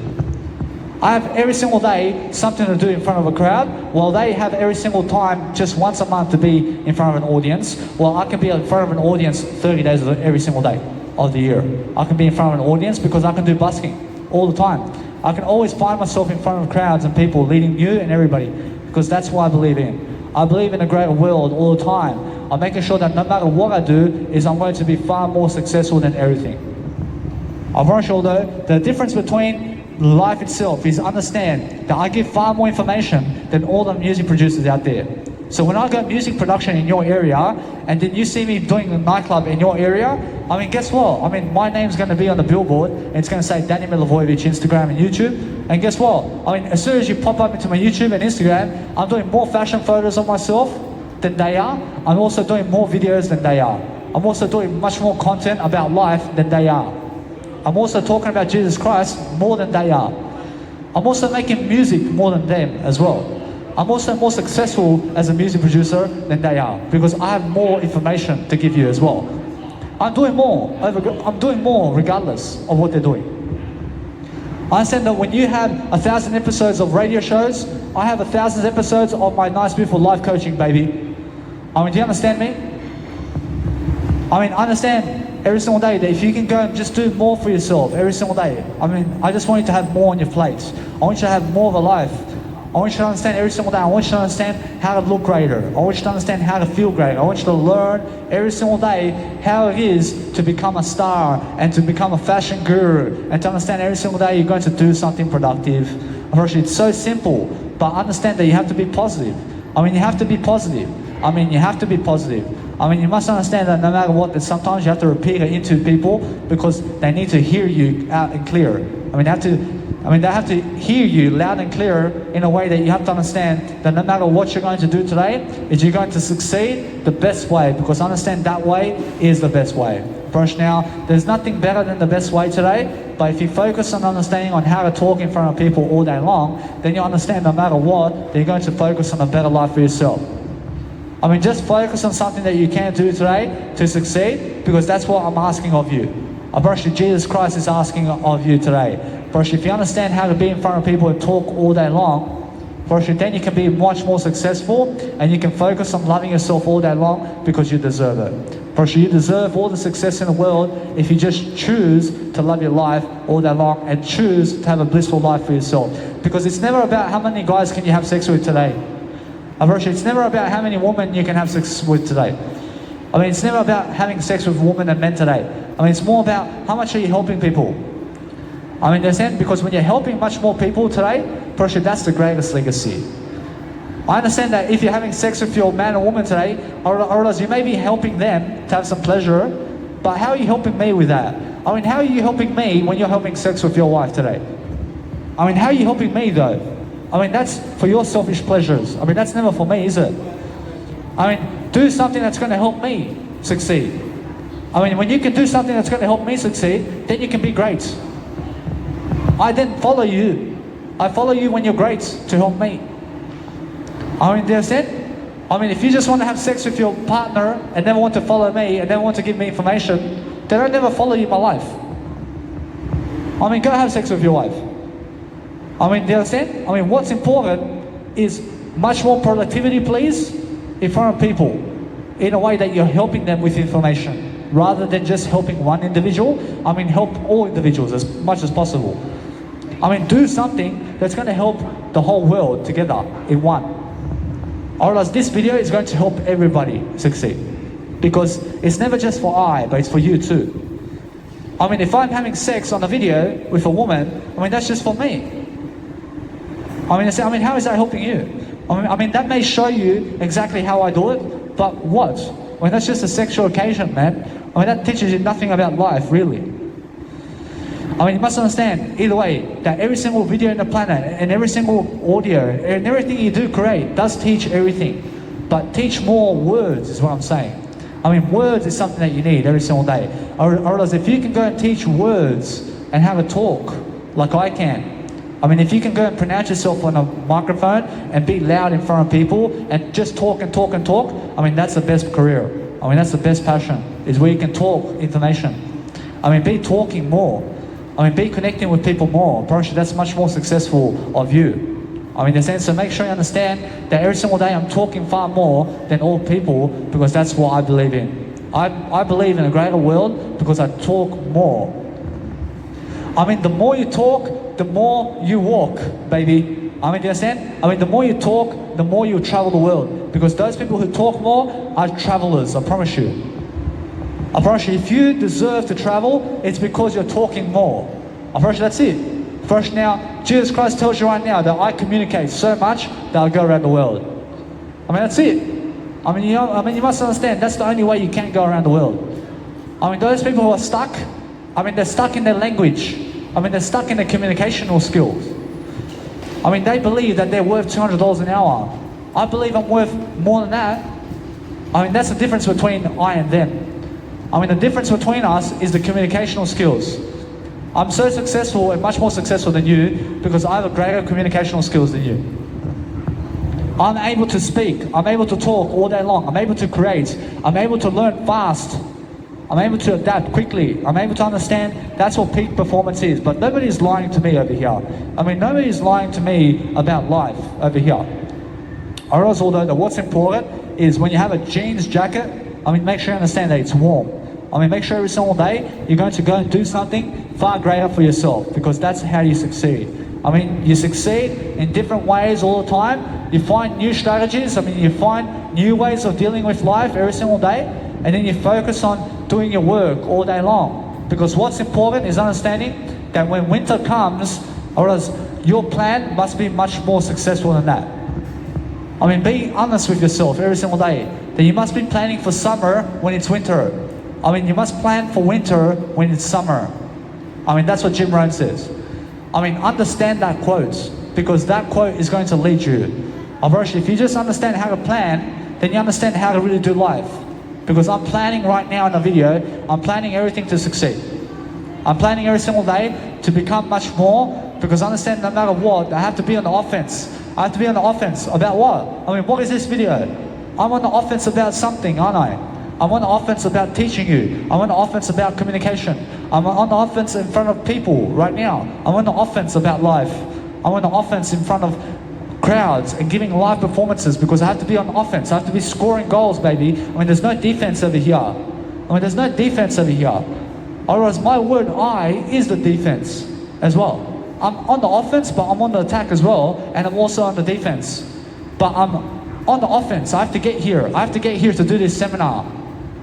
I have every single day something to do in front of a crowd, while they have every single time just once a month to be in front of an audience. Well, I can be in front of an audience 30 days every single day of the year. I can be in front of an audience because I can do busking all the time. I can always find myself in front of crowds and people leading you and everybody, because that's what I believe in. I believe in a greater world all the time. I'm making sure that no matter what I do, is I'm going to be far more successful than everything. I promise you though, the difference between life itself is understand that I give far more information than all the music producers out there. So when I got music production in your area, and then you see me doing a nightclub in your area, I mean, guess what? I mean, my name's going to be on the billboard, and it's going to say Danny Milivojevic, Instagram and YouTube. And guess what? I mean, as soon as you pop up into my YouTube and Instagram, I'm doing more fashion photos of myself than they are. I'm also doing more videos than they are. I'm also doing much more content about life than they are. I'm also talking about Jesus Christ more than they are. I'm also making music more than them as well. I'm also more successful as a music producer than they are, because I have more information to give you as well. I'm doing more regardless of what they're doing. I understand that when you have 1,000 episodes of radio shows, I have 1,000 episodes of my nice beautiful life coaching, baby. I mean, do you understand me? I mean, I understand every single day that if you can go and just do more for yourself every single day. I mean, I just want you to have more on your plate. I want you to have more of a life. I want you to understand every single day. I want you to understand how to look greater. I want you to understand how to feel great. I want you to learn every single day how it is to become a star and to become a fashion guru, and to understand every single day you're going to do something productive. Unfortunately, it's so simple, but understand that you have to be positive. I mean, you have to be positive. I mean, you have to be positive. I mean, you must understand that no matter what, that sometimes you have to repeat it into people because they need to hear you out and clear. I mean, they have to hear you loud and clear in a way that you have to understand that no matter what you're going to do today, is you're going to succeed the best way, because understand that way is the best way. First now, there's nothing better than the best way today, but if you focus on understanding on how to talk in front of people all day long, then you understand no matter what, that you're going to focus on a better life for yourself. I mean, just focus on something that you can do today to succeed, because that's what I'm asking of you. I promise you, Jesus Christ is asking of you today. First, if you understand how to be in front of people and talk all day long, first, then you can be much more successful, and you can focus on loving yourself all day long, because you deserve it. First, you deserve all the success in the world if you just choose to love your life all day long and choose to have a blissful life for yourself. Because it's never about how many guys can you have sex with today. It's never about how many women you can have sex with today. I mean, it's never about having sex with women and men today. I mean, it's more about how much are you helping people. I mean, because when you're helping much more people today, that's the greatest legacy. I understand that if you're having sex with your man or woman today, or else you may be helping them to have some pleasure, but how are you helping me with that? I mean, how are you helping me when you're having sex with your wife today? I mean, how are you helping me though? I mean, that's for your selfish pleasures. I mean, that's never for me, is it? I mean, do something that's going to help me succeed. I mean, when you can do something that's going to help me succeed, then you can be great. I then follow you. I follow you when you're great to help me. I mean, do you understand? I mean, if you just want to have sex with your partner and never want to follow me and never want to give me information, then I'll never follow you in my life. I mean, go have sex with your wife. I mean, do you understand? I mean, what's important is much more productivity, please, in front of people, in a way that you're helping them with information, rather than just helping one individual. I mean, help all individuals as much as possible. I mean, do something that's going to help the whole world together in one. Otherwise, this video is going to help everybody succeed. Because it's never just for I, but it's for you too. I mean, if I'm having sex on a video with a woman, I mean, that's just for me. I mean, how is that helping you? I mean, that may show you exactly how I do it, but what? I mean, that's just a sexual occasion, man. I mean, that teaches you nothing about life, really. I mean, you must understand, either way, that every single video on the planet, and every single audio, and everything you do create does teach everything. But teach more words is what I'm saying. I mean, words is something that you need every single day. Or else if you can go and teach words and have a talk, like I can, I mean, if you can go and pronounce yourself on a microphone and be loud in front of people and just talk and talk and talk, I mean, that's the best career. I mean, that's the best passion, is where you can talk information. I mean, be talking more. I mean, be connecting with people more. Probably that's much more successful of you. I mean, in a sense, so make sure you understand that every single day I'm talking far more than all people, because that's what I believe in. I believe in a greater world because I talk more. I mean, the more you talk, the more you walk, baby. I mean, do you understand? I mean, the more you talk, the more you travel the world. Because those people who talk more are travelers, I promise you. I promise you, if you deserve to travel, it's because you're talking more. I promise you, that's it. First now, Jesus Christ tells you right now that I communicate so much that I'll go around the world. I mean, that's it. I mean, you must understand, that's the only way you can go around the world. I mean, those people who are stuck, I mean, they're stuck in their language. I mean, they're stuck in their communicational skills. I mean, they believe that they're worth $200 an hour. I believe I'm worth more than that. I mean, that's the difference between I and them. I mean, the difference between us is the communicational skills. I'm so successful and much more successful than you because I have a greater communicational skills than you. I'm able to speak. I'm able to talk all day long. I'm able to create. I'm able to learn fast. I'm able to adapt quickly. I'm able to understand. That's what peak performance is. But nobody's lying to me over here. I mean, nobody's lying to me about life over here. Although what's important is when you have a jeans jacket, I mean, make sure you understand that it's warm. I mean, make sure every single day you're going to go and do something far greater for yourself, because that's how you succeed. I mean, you succeed in different ways all the time. You find new strategies. I mean, you find new ways of dealing with life every single day, and then you focus on doing your work all day long. Because what's important is understanding that when winter comes, or else your plan must be much more successful than that. I mean, be honest with yourself every single day that you must be planning for summer when it's winter. I mean, you must plan for winter when it's summer. I mean, that's what Jim Rohn says. I mean, understand that quote, because that quote is going to lead you. If you just understand how to plan, then you understand how to really do life. Because I'm planning right now in the video, I'm planning everything to succeed. I'm planning every single day to become much more, because I understand no matter what, I have to be on the offense. I have to be on the offense about what? I mean, what is this video? I'm on the offense about something, aren't I? I'm on the offense about teaching you. I'm on the offense about communication. I'm on the offense in front of people right now. I'm on the offense about life. I'm on the offense in front of crowds and giving live performances, because I have to be on offense. I have to be scoring goals, baby. I mean, there's no defense over here. I mean, there's no defense over here. Otherwise, my word I is the defense as well. I'm on the offense, but I'm on the attack as well, and I'm also on the defense. But I'm on the offense. I have to get here. I have to get here to do this seminar.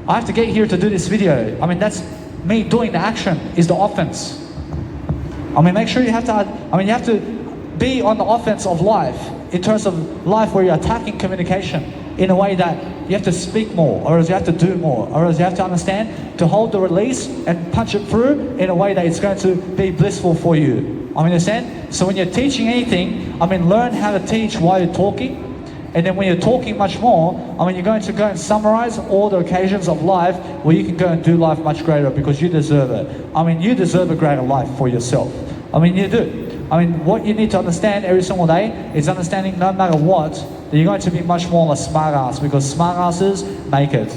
I have to get here to do this video. I mean, that's me doing the action, is the offense. I mean, make sure you have to be on the offense of life, in terms of life where you're attacking communication in a way that you have to speak more, or else you have to do more, or else you have to understand to hold the release and punch it through in a way that it's going to be blissful for you. I mean, understand? So when you're teaching anything, I mean, learn how to teach while you're talking. And then when you're talking much more, I mean, you're going to go and summarize all the occasions of life where you can go and do life much greater because you deserve it. I mean, you deserve a greater life for yourself. I mean, you do. I mean, what you need to understand every single day is understanding no matter what, that you're going to be much more of a smart ass because smart asses make it.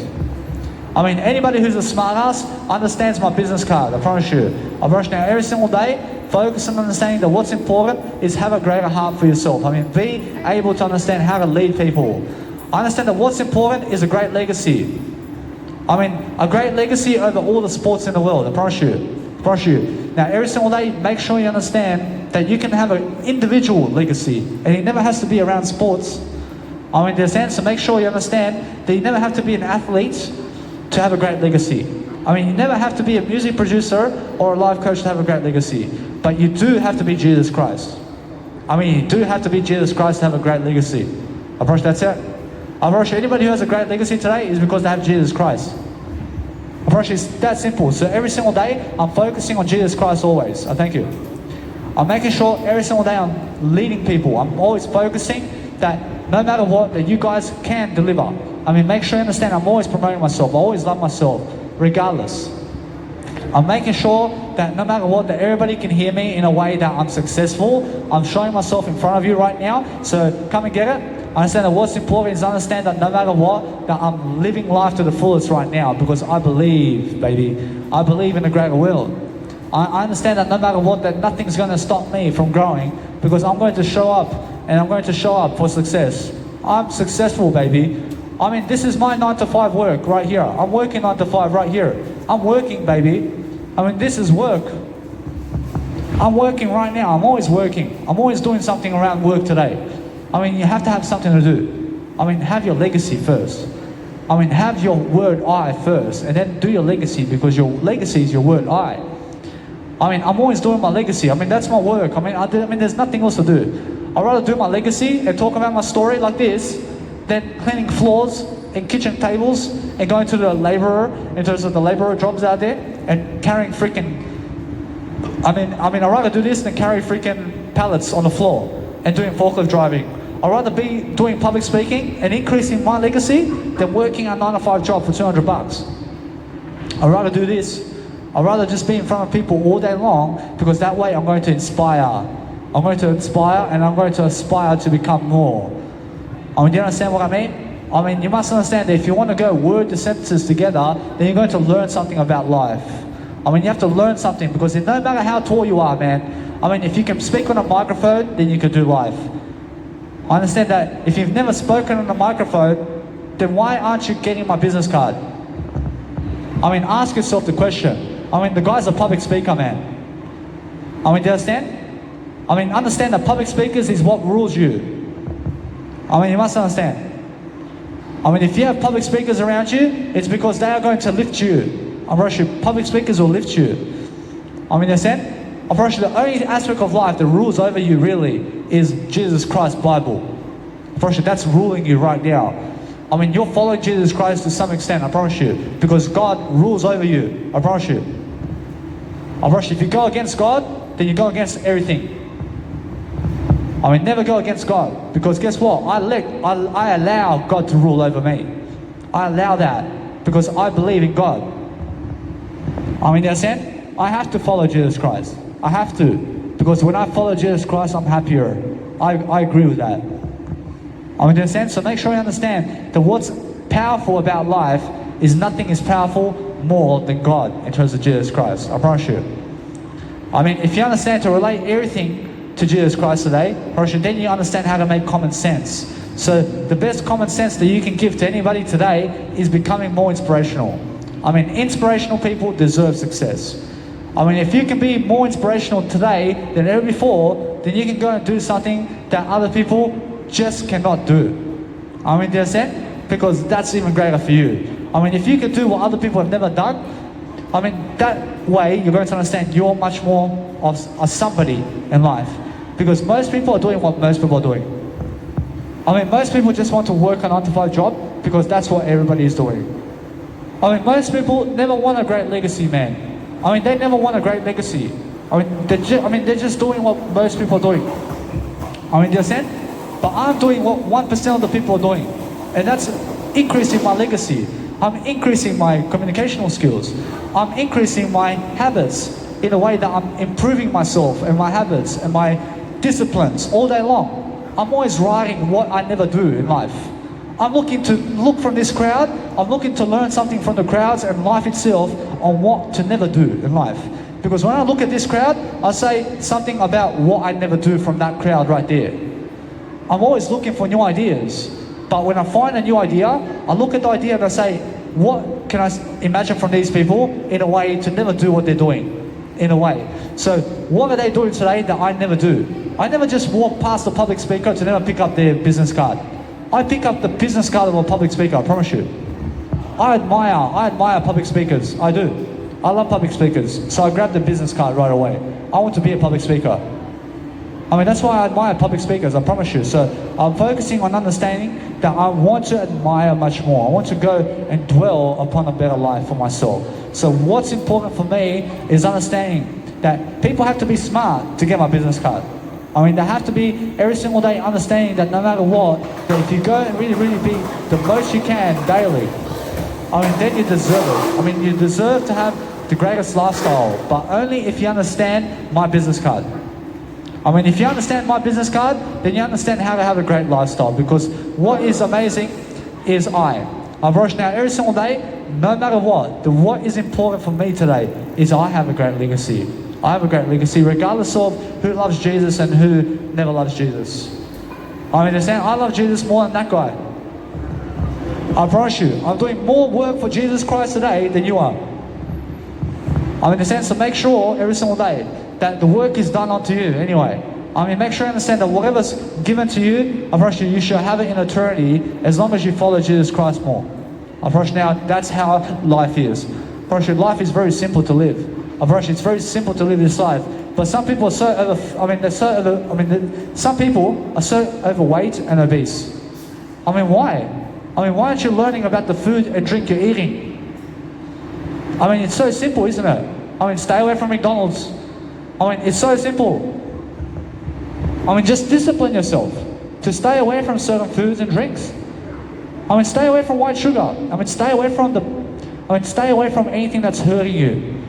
I mean, anybody who's a smart ass understands my business card, I promise you. I promise you now, every single day, focus on understanding that what's important is have a greater heart for yourself. I mean, be able to understand how to lead people. Understand that what's important is a great legacy. I mean, a great legacy over all the sports in the world, I promise you. I promise you. Now, every single day, make sure you understand that you can have an individual legacy, and it never has to be around sports. I mean, there's sense, so make sure you understand that you never have to be an athlete to have a great legacy. I mean, you never have to be a music producer or a life coach to have a great legacy, but you do have to be Jesus Christ. I mean, you do have to be Jesus Christ to have a great legacy. I promise that's it. I promise you, anybody who has a great legacy today is because they have Jesus Christ. I promise you, it's that simple. So every single day, I'm focusing on Jesus Christ always. I thank you. I'm making sure every single day I'm leading people. I'm always focusing that no matter what, that you guys can deliver. I mean, make sure you understand I'm always promoting myself. I always love myself, regardless. I'm making sure that no matter what, that everybody can hear me in a way that I'm successful. I'm showing myself in front of you right now, so come and get it. I understand that what's important is understand that no matter what, that I'm living life to the fullest right now because I believe, baby, I believe in a greater world. I understand that no matter what, that nothing's going to stop me from growing because I'm going to show up and I'm going to show up for success. I'm successful, baby. I mean, this is my 9 to 5 work right here. I'm working 9 to 5 right here. I'm working, baby. I mean, this is work. I'm working right now. I'm always working. I'm always doing something around work today. I mean, you have to have something to do. I mean, have your legacy first. I mean, have your word I first, and then do your legacy because your legacy is your word I. I mean, I'm always doing my legacy. I mean, that's my work. I mean, there's nothing else to do. I'd rather do my legacy and talk about my story like this than cleaning floors and kitchen tables and going to the laborer, in terms of the laborer jobs out there, and carrying freaking, I mean, I'd rather do this than carry freaking pallets on the floor and doing forklift driving. I'd rather be doing public speaking and increasing my legacy than working a 9 to 5 job for $200. I'd rather do this. I'd rather just be in front of people all day long because that way I'm going to inspire. I'm going to inspire and I'm going to aspire to become more. I mean, do you understand what I mean? I mean, you must understand that if you want to go word to sentences together, then you're going to learn something about life. I mean, you have to learn something because no matter how tall you are, man, I mean, if you can speak on a microphone, then you can do life. I understand that if you've never spoken on a microphone, then why aren't you getting my business card? I mean, ask yourself the question. I mean, the guy's a public speaker, man. I mean, do you understand? I mean, understand that public speakers is what rules you. I mean, you must understand. I mean, if you have public speakers around you, it's because they are going to lift you. I promise you, public speakers will lift you. I mean, you understand? I promise you, the only aspect of life that rules over you really is Jesus Christ Bible. I promise you, that's ruling you right now. I mean, you're following Jesus Christ to some extent, I promise you, because God rules over you. I promise you. I promise you, if you go against God, then you go against everything. I mean, never go against God, because guess what? I allow God to rule over me. I allow that because I believe in God. I mean, you understand? I have to follow Jesus Christ. I have to, because when I follow Jesus Christ, I'm happier. I agree with that. I mean, you understand? So make sure you understand that what's powerful about life is nothing is powerful more than God in terms of Jesus Christ. I promise you. I mean, if you understand to relate everything to Jesus Christ today, then you understand how to make common sense. So the best common sense that you can give to anybody today is becoming more inspirational. I mean, inspirational people deserve success. I mean, if you can be more inspirational today than ever before, then you can go and do something that other people just cannot do. I mean, do you understand? Because that's even greater for you. I mean, if you can do what other people have never done, I mean, that way you're going to understand you're much more of somebody in life. Because most people are doing what most people are doing. I mean, most people just want to work a 9 to 5 job because that's what everybody is doing. I mean, most people never want a great legacy, man. I mean, they never want a great legacy. they're just doing what most people are doing. Do you understand? But I'm doing what 1% of the people are doing. And that's increasing my legacy. I'm increasing my communicational skills. I'm increasing my habits in a way that I'm improving myself and my habits and my disciplines all day long. I'm always writing what I never do in life. I'm looking to look from this crowd. I'm looking to learn something from the crowds and life itself on what to never do in life. Because when I look at this crowd, I say something about what I never do from that crowd right there. I'm always looking for new ideas. But when I find a new idea, I look at the idea and I say, what can I imagine from these people in a way to never do what they're doing? In a way. So what are they doing today that I never do? I never just walk past the public speaker to never pick up their business card. I pick up the business card of a public speaker, I promise you. I admire public speakers, I do. I love public speakers, so I grab the business card right away. I want to be a public speaker. That's why I admire public speakers, I promise you. So I'm focusing on understanding that I want to admire much more. I want to go and dwell upon a better life for myself. So what's important for me is understanding that people have to be smart to get my business card. They have to be every single day understanding that no matter what, that if you go and really be the most you can daily, then you deserve it. You deserve to have the greatest lifestyle, but only if you understand my business card. If you understand my business card, then you understand how to have a great lifestyle, because what is amazing is now every single day, no matter what is important for me today is I have a great legacy. I have a great legacy regardless of who loves Jesus and who never loves Jesus. I love Jesus more than that guy. I promise you, I'm doing more work for Jesus Christ today than you are. So make sure every single day that the work is done unto you anyway. Make sure you understand that whatever's given to you, I promise you shall have it in eternity as long as you follow Jesus Christ more. I promise you now, that's how life is. I promise you, life is very simple to live. I promise you, it's very simple to live this life. But some people are some people are so overweight and obese. Why? Why aren't you learning about the food and drink you're eating? It's so simple, isn't it? Stay away from McDonald's. It's so simple. Just discipline yourself to stay away from certain foods and drinks. Stay away from white sugar. Stay away from anything that's hurting you.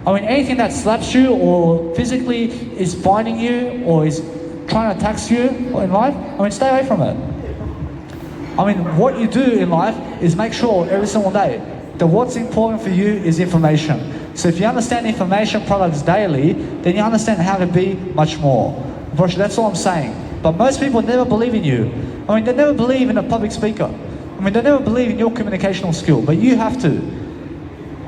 Anything that slaps you or physically is biting you or is trying to tax you in life, stay away from it. What you do in life is make sure every single day that what's important for you is information. So if you understand information products daily, then you understand how to be much more. Unfortunately, that's all I'm saying. But most people never believe in you. They never believe in a public speaker. They never believe in your communicational skill, but you have to.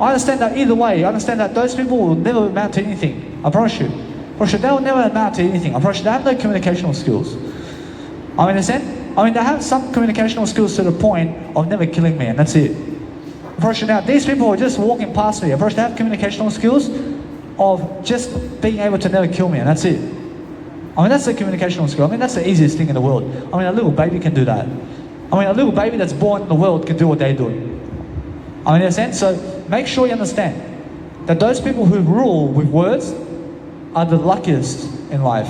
I understand that either way. I understand that those people will never amount to anything. I promise you. They will never amount to anything. I promise you, they have no communicational skills. They have some communicational skills to the point of never killing me, and that's it. I promise you now, these people are just walking past me. I promise you, they have communicational skills of just being able to never kill me, and that's it. That's the communicational skill. That's the easiest thing in the world. A little baby can do that. A little baby that's born in the world can do what they're doing. Understand? So make sure you understand that those people who rule with words are the luckiest in life.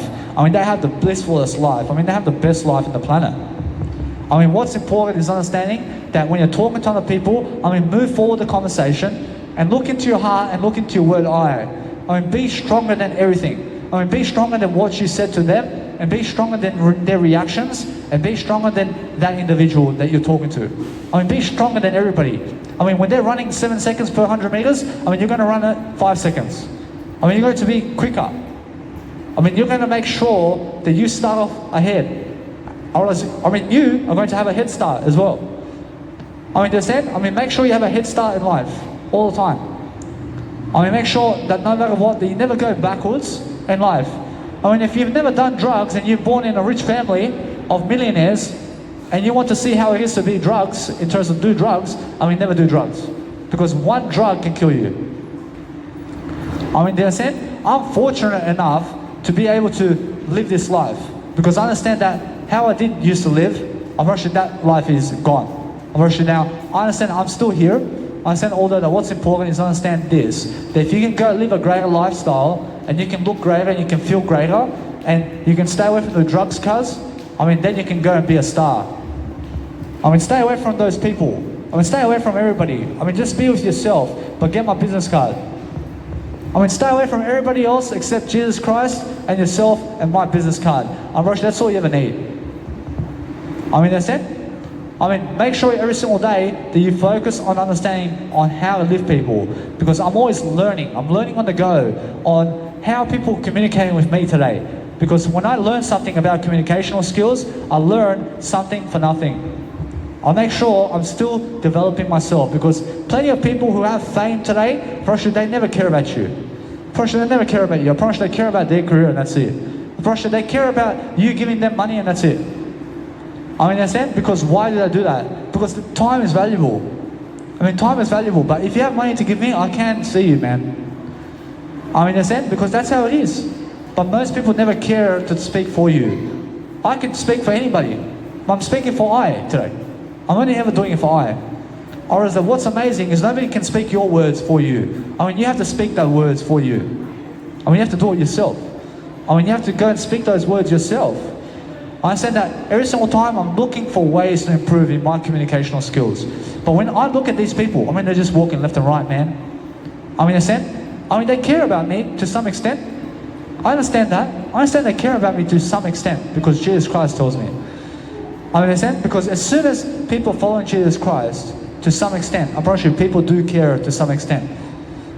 They have the blissfulest life. They have the best life on the planet. What's important is understanding that when you're talking to other people, move forward the conversation and look into your heart and look into your word I. Be stronger than everything. Be stronger than what you said to them, and be stronger than their reactions, and be stronger than that individual that you're talking to. Be stronger than everybody. When they're running 7 seconds per 100 meters, you're going to run it 5 seconds. You're going to be quicker. You're going to make sure that you start off ahead. You are going to have a head start as well. Understand? Make sure you have a head start in life all the time. Make sure that no matter what, that you never go backwards in life. If you've never done drugs and you're born in a rich family of millionaires and you want to see how it is to be drugs, in terms of do drugs, never do drugs. Because one drug can kill you. Do you understand? I'm fortunate enough to be able to live this life. Because I understand that how I did used to live, I'm not sure that life is gone. I'm not sure now, I understand I'm still here. I understand although that what's important is understand this, that if you can go live a greater lifestyle and you can look greater and you can feel greater and you can stay away from the drugs, cuz, I mean, then you can go and be a star. I mean, stay away from those people. I mean, stay away from everybody. I mean, just be with yourself, but get my business card. I mean, stay away from everybody else except Jesus Christ and yourself and my business card. Rosh, that's all you ever need. I mean, that's it. I mean, make sure every single day that you focus on understanding on how to live people, because I'm always learning. I'm learning on the go on how people are communicating with me today. Because when I learn something about communicational skills, I learn something for nothing. I'll make sure I'm still developing myself, because plenty of people who have fame today, Rosh, they never care about you. Rosh, they never care about you. I promise they care about their career and that's it. Rosh, they care about you giving them money and that's it. I mean, that's it. Because why did I do that? Because the time is valuable. I mean, time is valuable, but if you have money to give me, I can see you, man. I mean, that's it. Because that's how it is. But most people never care to speak for you. I can speak for anybody. But I'm speaking for I today. I'm only ever doing it for I. Or is that what's amazing is nobody can speak your words for you. I mean, you have to speak those words for you. I mean, you have to do it yourself. I mean, you have to go and speak those words yourself. I said that every single time I'm looking for ways to improve in my communicational skills. But when I look at these people, I mean, they're just walking left and right, man. I mean, they care about me to some extent. I understand that. I understand they care about me to some extent because Jesus Christ tells me. I understand? Because as soon as people follow Jesus Christ, to some extent, I promise you, people do care to some extent.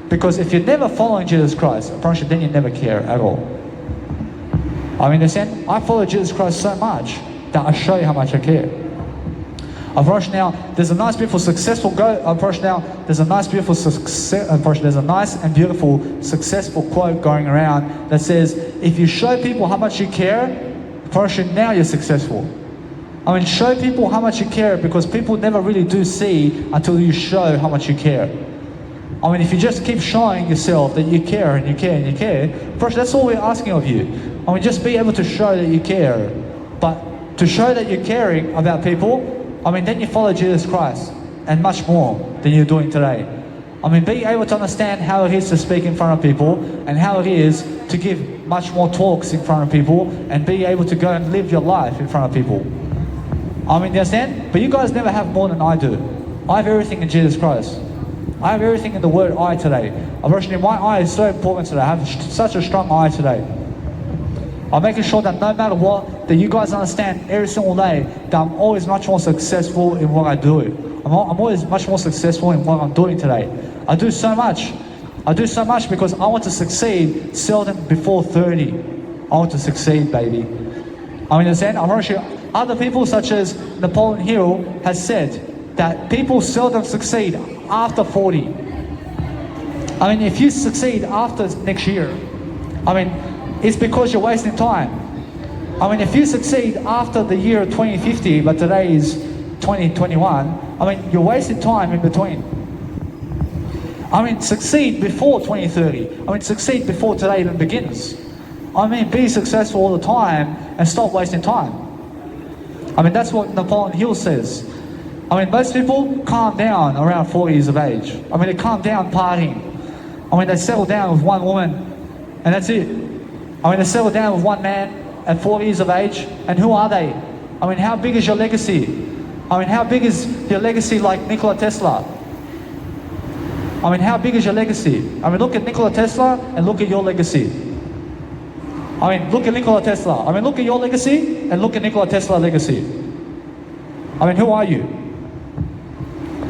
Because if you're never following Jesus Christ, I promise you, then you never care at all. I understand? I follow Jesus Christ so much that I show you how much I care. I promise you now, there's a nice, beautiful, successful I promise you now, there's a nice, beautiful success. I promise you, there's a nice and beautiful, successful quote going around that says, if you show people how much you care, I promise you, now you're successful. I mean, show people how much you care, because people never really do see until you show how much you care. I mean, if you just keep showing yourself that you care and you care and you care, first, that's all we're asking of you. I mean, just be able to show that you care. But to show that you're caring about people, I mean, then you follow Jesus Christ and much more than you're doing today. I mean, be able to understand how it is to speak in front of people and how it is to give much more talks in front of people and be able to go and live your life in front of people. I mean, you understand? But you guys never have more than I do. I have everything in Jesus Christ. I have everything in the word I today. Unfortunately, my I is so important today. I have such a strong I today. I'm making sure that no matter what, that you guys understand every single day that I'm always much more successful in what I do. I'm always much more successful in what I'm doing today. I do so much. I do so much because I want to succeed seldom before 30. I want to succeed, baby. I mean, understand? I promise you, other people such as Napoleon Hill has said that people seldom succeed after 40. I mean, if you succeed after next year, I mean, it's because you're wasting time. I mean, if you succeed after the year 2050, but today is 2021, I mean, you're wasting time in between. I mean, succeed before 2030. I mean, succeed before today even begins. I mean, be successful all the time and stop wasting time. I mean, that's what Napoleon Hill says. I mean, most people calm down around 40 years of age. I mean, they calm down partying. I mean, they settle down with one woman and that's it. I mean, they settle down with one man at 40 years of age, and who are they? I mean, how big is your legacy? I mean, how big is your legacy like Nikola Tesla? I mean, how big is your legacy? I mean, look at Nikola Tesla and look at your legacy. I mean, look at Nikola Tesla. I mean, look at your legacy and look at Nikola Tesla's legacy. I mean, who are you?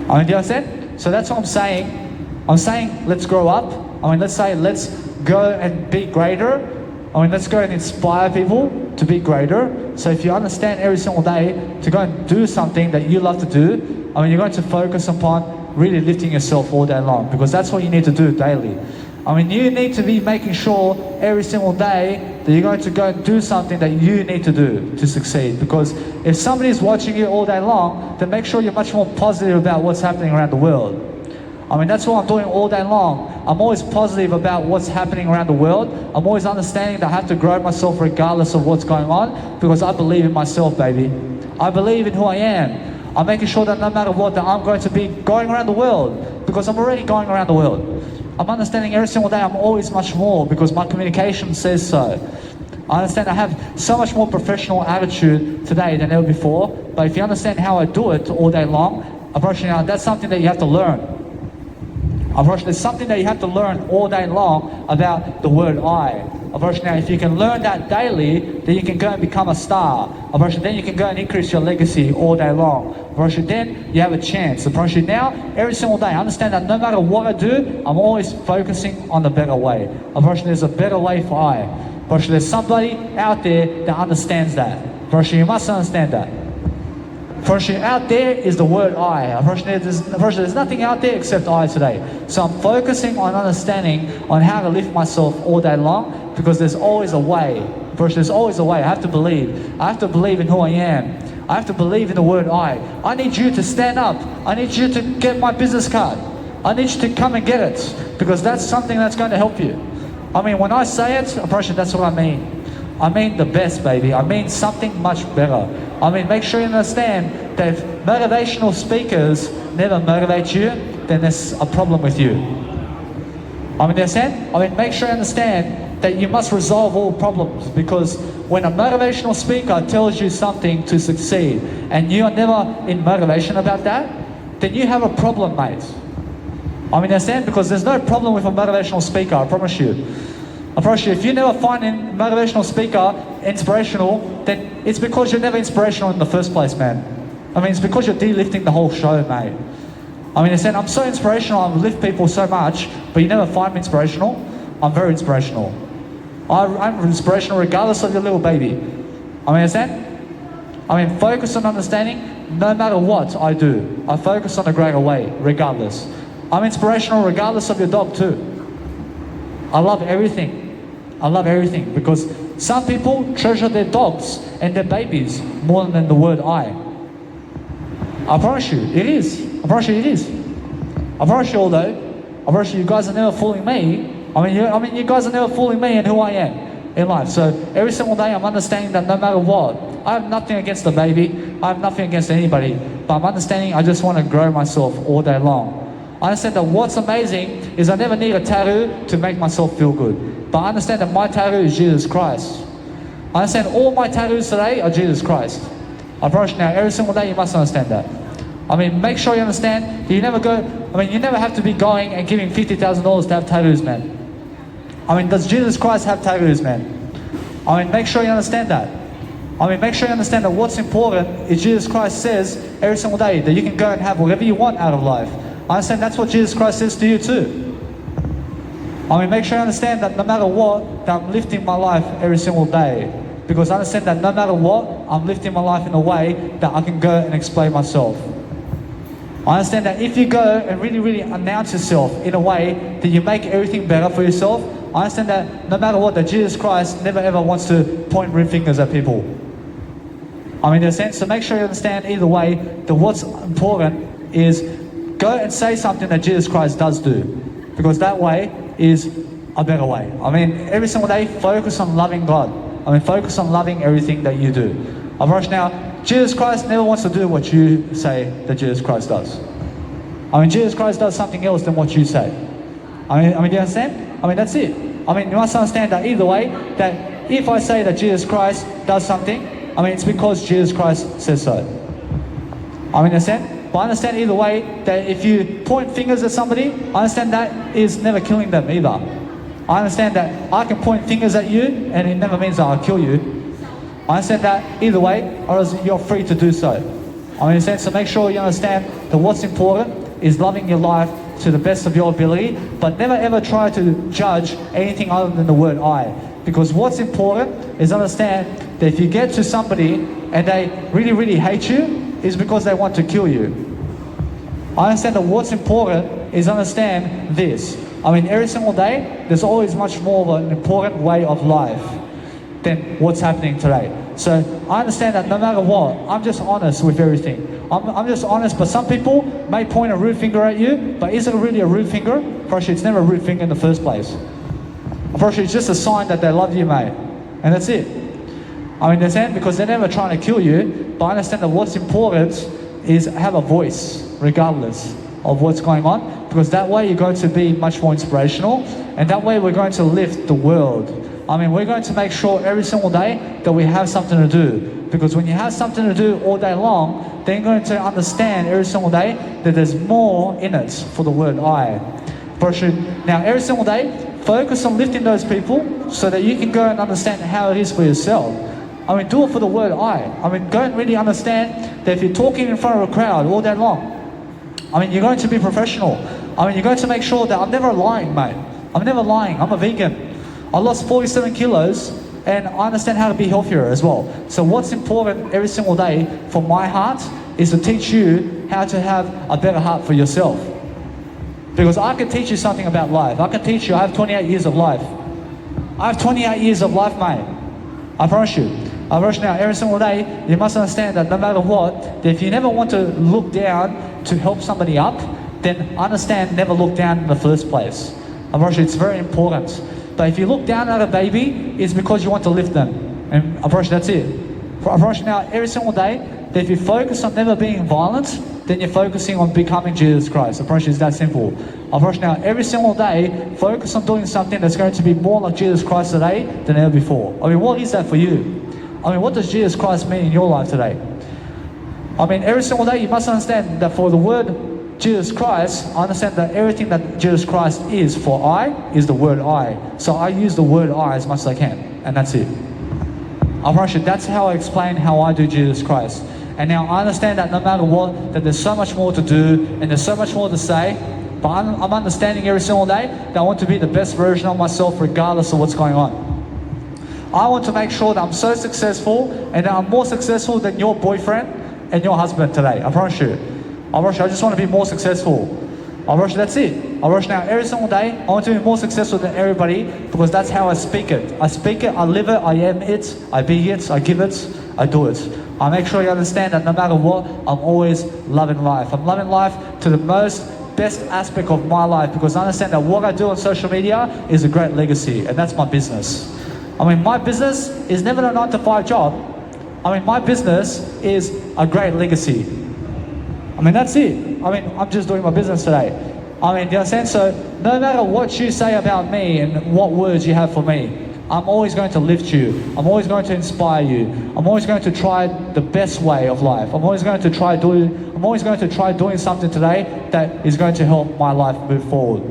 I mean, do you understand? So that's what I'm saying. I'm saying, let's grow up. I mean, let's go and be greater. I mean, let's go and inspire people to be greater. So if you understand every single day to go and do something that you love to do, I mean, you're going to focus upon really lifting yourself all day long, because that's what you need to do daily. I mean, you need to be making sure every single day that you're going to go and do something that you need to do to succeed. Because if somebody is watching you all day long, then make sure you're much more positive about what's happening around the world. I mean, that's what I'm doing all day long. I'm always positive about what's happening around the world. I'm always understanding that I have to grow myself regardless of what's going on, because I believe in myself, baby. I believe in who I am. I'm making sure that no matter what, that I'm going to be going around the world, because I'm already going around the world. I'm understanding every single day I'm always much more because my communication says so. I understand I have so much more professional attitude today than ever before, but if you understand how I do it all day long, unfortunately, that's something that you have to learn. Unfortunately, it's something that you have to learn all day long about the word I. Unfortunately, if you can learn that daily, then you can go and become a star. Unfortunately, then you can go and increase your legacy all day long. Unfortunately, then you have a chance. Unfortunately, now, every single day, I understand that no matter what I do, I'm always focusing on the better way. Unfortunately, there's a better way for I. Unfortunately, there's somebody out there that understands that. Unfortunately, you must understand that. Unfortunately, out there is the word I. Unfortunately, there's nothing out there except I today. So I'm focusing on understanding on how to lift myself all day long because there's always a way. Unfortunately, there's always a way. I have to believe. I have to believe in who I am. I have to believe in the word I. I need you to stand up. I need you to get my business card. I need you to come and get it because that's something that's going to help you. I mean, when I say it, unfortunately, that's what I mean. I mean the best, baby. I mean something much better. I mean, make sure you understand that if motivational speakers never motivate you, then there's a problem with you. I mean, make sure you understand that you must resolve all problems because when a motivational speaker tells you something to succeed and you are never in motivation about that, then you have a problem, mate. I mean, because there's no problem with a motivational speaker, I promise you. I promise you, if you never find a motivational speaker inspirational, then it's because you're never inspirational in the first place, man. I mean, it's because you're delifting the whole show, mate. I mean, I'm so inspirational, I lift people so much, but you never find me inspirational. I'm very inspirational. I'm inspirational regardless of your little baby. I mean, focus on understanding no matter what I do. I focus on a greater way, regardless. I'm inspirational regardless of your dog too. I love everything. I love everything because some people treasure their dogs and their babies more than the word I. I promise you, it is. I promise you, it is. I promise you, I promise you guys are never fooling me. I mean, you guys are never fooling me and who I am in life. So every single day I'm understanding that no matter what, I have nothing against the baby. I have nothing against anybody. But I'm understanding I just want to grow myself all day long. I understand that what's amazing is I never need a tattoo to make myself feel good. But I understand that my tattoo is Jesus Christ. I understand all my tattoos today are Jesus Christ. I promise you now, every single day you must understand that. I mean, make sure you understand that you never have to be going and giving $50,000 to have tattoos, man. I mean, does Jesus Christ have tattoos, man? I mean, make sure you understand that. I mean, make sure you understand that what's important is Jesus Christ says every single day that you can go and have whatever you want out of life. I understand that's what Jesus Christ says to you too. I mean, make sure you understand that no matter what, that I'm lifting my life every single day. Because I understand that no matter what, I'm lifting my life in a way that I can go and explain myself. I understand that if you go and really, really announce yourself in a way that you make everything better for yourself, I understand that no matter what, that Jesus Christ never ever wants to point red fingers at people. I mean, in a sense, so make sure you understand either way that what's important is go and say something that Jesus Christ does do. Because that way is a better way. I mean, every single day, focus on loving God. I mean, focus on loving everything that you do. Of course, now, Jesus Christ never wants to do what you say that Jesus Christ does. I mean, Jesus Christ does something else than what you say. I mean, do you understand? I mean, that's it. I mean, you must understand that either way, that if I say that Jesus Christ does something, I mean, it's because Jesus Christ says so. I mean, understand? But I understand either way that if you point fingers at somebody, I understand that is never killing them either. I understand that I can point fingers at you and it never means that I'll kill you. I understand that either way, or else you're free to do so. I understand, so make sure you understand that what's important is loving your life to the best of your ability, but never ever try to judge anything other than the word I. Because what's important is understand that if you get to somebody and they really, really hate you, is because they want to kill you. I understand that what's important is understand this. I mean, every single day, there's always much more of an important way of life than what's happening today. So I understand that no matter what, I'm just honest with everything. I'm just honest, but some people may point a rude finger at you, but is it really a rude finger? Firstly, it's never a rude finger in the first place. Firstly, it's just a sign that they love you, mate. And that's it. I mean, understand? Because they're never trying to kill you, but I understand that what's important is have a voice, regardless. of what's going on, because that way you're going to be much more inspirational, and that way we're going to lift the world. I mean, we're going to make sure every single day that we have something to do, because when you have something to do all day long, then you're going to understand every single day that there's more in it for the word I. Now, every single day, focus on lifting those people so that you can go and understand how it is for yourself. I mean, do it for the word I mean, go and really understand that if you're talking in front of a crowd all day long, I mean, you're going to be professional. I mean, you're going to make sure that I'm never lying, mate. I'm never lying. I'm a vegan. I lost 47 kilos and I understand how to be healthier as well. So what's important every single day for my heart is to teach you how to have a better heart for yourself. Because I can teach you something about life. I can teach you, I have 28 years of life. I have 28 years of life, mate. I promise you. I promise you now, every single day, you must understand that no matter what, that if you never want to look down to help somebody up, then understand, never look down in the first place. I promise you, it's very important. But if you look down at a baby, it's because you want to lift them. And I promise you, that's it. I promise you now, every single day, that if you focus on never being violent, then you're focusing on becoming Jesus Christ. I promise you, it's that simple. I promise you now, every single day, focus on doing something that's going to be more like Jesus Christ today than ever before. I mean, what is that for you? I mean, what does Jesus Christ mean in your life today? I mean, every single day, you must understand that for the word Jesus Christ, I understand that everything that Jesus Christ is for I is the word I. So I use the word I as much as I can, and that's it. I promise you, that's how I explain how I do Jesus Christ. And now I understand that no matter what, that there's so much more to do and there's so much more to say, but I'm understanding every single day that I want to be the best version of myself regardless of what's going on. I want to make sure that I'm so successful and that I'm more successful than your boyfriend and your husband today. I promise you. I promise you, I just want to be more successful. I promise you, that's it. I promise you now, every single day, I want to be more successful than everybody because that's how I speak it. I speak it, I live it, I am it, I be it, I give it, I do it. I make sure you understand that no matter what, I'm always loving life. I'm loving life to the best aspect of my life because I understand that what I do on social media is a great legacy, and that's my business. I mean, my business is never a 9-to-5 job. I mean, my business is a great legacy. I mean, that's it. I mean, I'm just doing my business today. I mean, do you understand? So, no matter what you say about me and what words you have for me, I'm always going to lift you. I'm always going to inspire you. I'm always going to try the best way of life. I'm always going to try doing something today that is going to help my life move forward.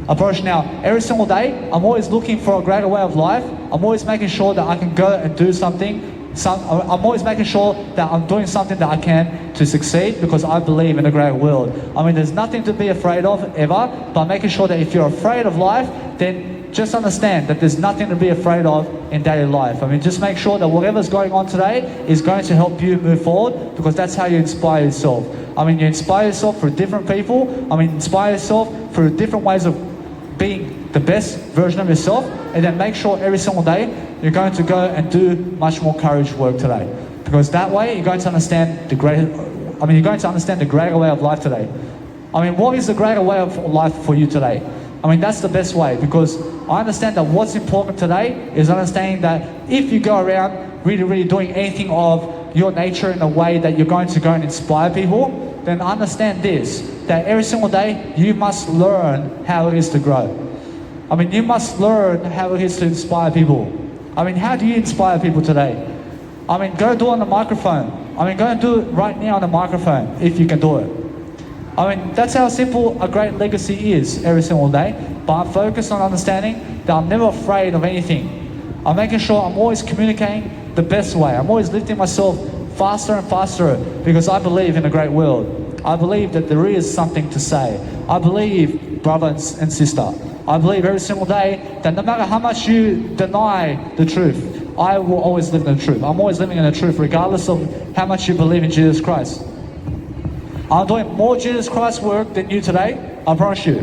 I promise you now, every single day, I'm always looking for a greater way of life. I'm always making sure that I can go and do something. I'm always making sure that I'm doing something that I can to succeed because I believe in a great world. I mean, there's nothing to be afraid of ever, but making sure that if you're afraid of life, then just understand that there's nothing to be afraid of in daily life. I mean, just make sure that whatever's going on today is going to help you move forward because that's how you inspire yourself. I mean, you inspire yourself through different people. I mean, inspire yourself through different ways of being the best version of yourself, and then make sure every single day you're going to go and do much more courage work today. Because that way you're going to understand the greater way of life today. I mean, what is the greater way of life for you today? I mean, that's the best way because I understand that what's important today is understanding that if you go around really doing anything of your nature in a way that you're going to go and inspire people, then understand this, that every single day you must learn how it is to grow. I mean, you must learn how it is to inspire people. I mean, how do you inspire people today? I mean, go do it on the microphone. I mean, go and do it right now on the microphone if you can do it. I mean, that's how simple a great legacy is every single day. But I'm focused on understanding that I'm never afraid of anything. I'm making sure I'm always communicating the best way. I'm always lifting myself faster and faster because I believe in a great world. I believe that there is something to say. I believe, brother and sister, I believe every single day that no matter how much you deny the truth, I will always live in the truth. I'm always living in the truth regardless of how much you believe in Jesus Christ. I'm doing more Jesus Christ work than you today, I promise you.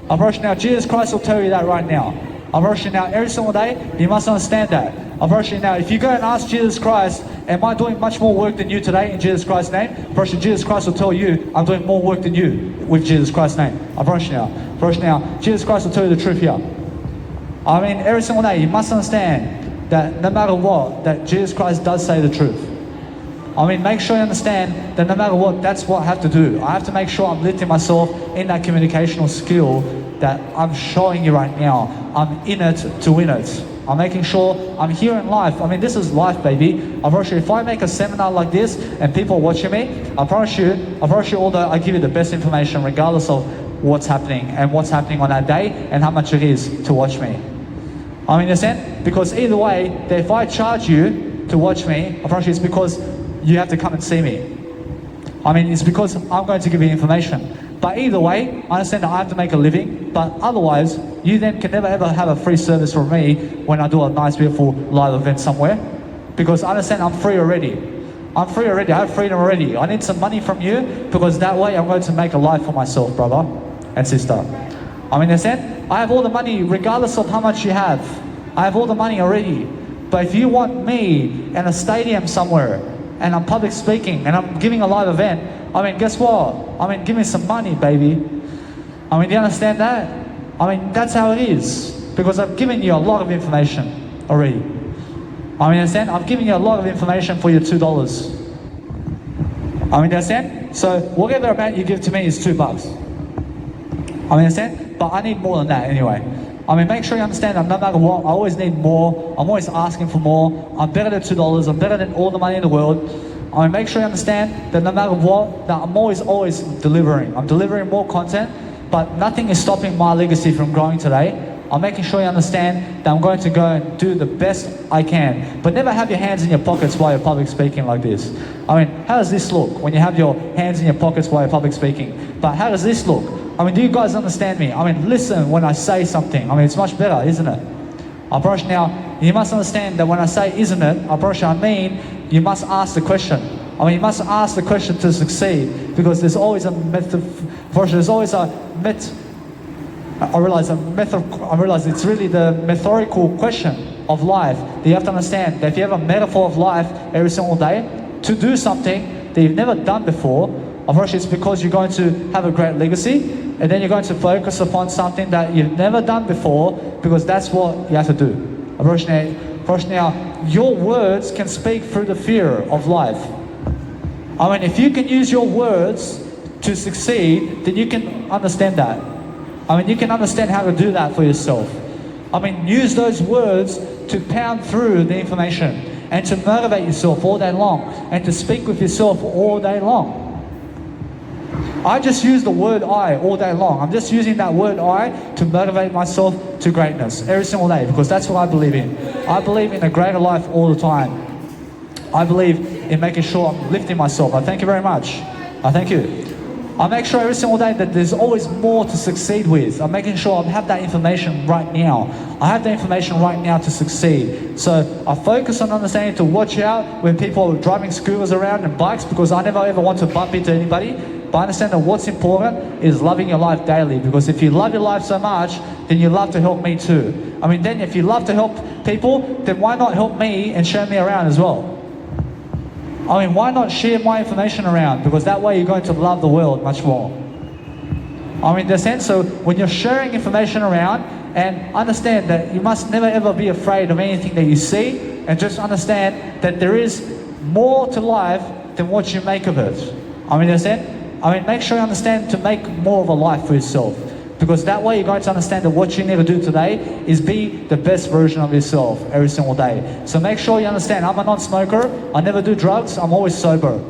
I promise you now, Jesus Christ will tell you that right now. I promise you now, every single day, you must understand that. I promise you now, if you go and ask Jesus Christ, am I doing much more work than you today in Jesus Christ's name? I promise you, Jesus Christ will tell you, I'm doing more work than you with Jesus Christ's name. I promise you now. I promise you now, Jesus Christ will tell you the truth here. I mean, every single day, you must understand that no matter what, that Jesus Christ does say the truth. I mean, make sure you understand that no matter what, that's what I have to do. I have to make sure I'm lifting myself in that communicational skill that I'm showing you right now. I'm in it to win it. I'm making sure I'm here in life. I mean, this is life, baby. I promise you, if I make a seminar like this and people are watching me, I promise you, although I give you the best information regardless of what's happening and what's happening on that day and how much it is to watch me. I mean, understand? Because either way, that if I charge you to watch me, I promise you it's because you have to come and see me. I mean, it's because I'm going to give you information. But either way, I understand that I have to make a living, but otherwise, you then can never ever have a free service from me when I do a nice, beautiful live event somewhere. Because I understand I'm free already. I'm free already, I have freedom already. I need some money from you because that way I'm going to make a life for myself, brother and sister. I mean, understand? I have all the money regardless of how much you have. I have all the money already. But if you want me in a stadium somewhere, and I'm public speaking, and I'm giving a live event, I mean, guess what? I mean, give me some money, baby. I mean, do you understand that? I mean, that's how it is. Because I've given you a lot of information already. I mean, understand? I've given you a lot of information for your $2. I mean, understand? So, whatever amount you give to me is $2. I mean, understand? But I need more than that anyway. I mean, make sure you understand that no matter what, I always need more. I'm always asking for more. I'm better than $2. I'm better than all the money in the world. I mean, make sure you understand that no matter what, that I'm always delivering. I'm delivering more content, but nothing is stopping my legacy from growing today. I'm making sure you understand that I'm going to go and do the best I can. But never have your hands in your pockets while you're public speaking like this. I mean, how does this look when you have your hands in your pockets while you're public speaking? But how does this look? I mean, do you guys understand me? I mean, listen when I say something. I mean, it's much better, isn't it? I promise now, you must understand that when I say isn't it, I promise you, I mean, you must ask the question. I mean, you must ask the question to succeed because there's always a method, there's always a myth. I realize it's really the methodical question of life that you have to understand that if you have a metaphor of life every single day to do something that you've never done before, of course it's because you're going to have a great legacy and then you're going to focus upon something that you've never done before because that's what you have to do. Of course now, your words can speak through the fear of life. I mean, if you can use your words to succeed, then you can understand that. I mean, you can understand how to do that for yourself. I mean, use those words to pound through the information and to motivate yourself all day long and to speak with yourself all day long. I just use the word I all day long. I'm just using that word I to motivate myself to greatness every single day because that's what I believe in. I believe in a greater life all the time. I believe in making sure I'm lifting myself. I thank you very much. I thank you. I make sure every single day that there's always more to succeed with. I'm making sure I have that information right now. I have the information right now to succeed. So I focus on understanding to watch out when people are driving scooters around and bikes because I never ever want to bump into anybody. But I understand that what's important is loving your life daily because if you love your life so much, then you love to help me too. I mean, then if you love to help people, then why not help me and show me around as well? I mean, why not share my information around? Because that way you're going to love the world much more. I mean, in the sense, so when you're sharing information around, and understand that you must never ever be afraid of anything that you see, and just understand that there is more to life than what you make of it. I mean, understand? I mean, make sure you understand to make more of a life for yourself. Because that way you're going to understand that what you need to do today is be the best version of yourself every single day. So make sure you understand, I'm a non-smoker, I never do drugs, I'm always sober.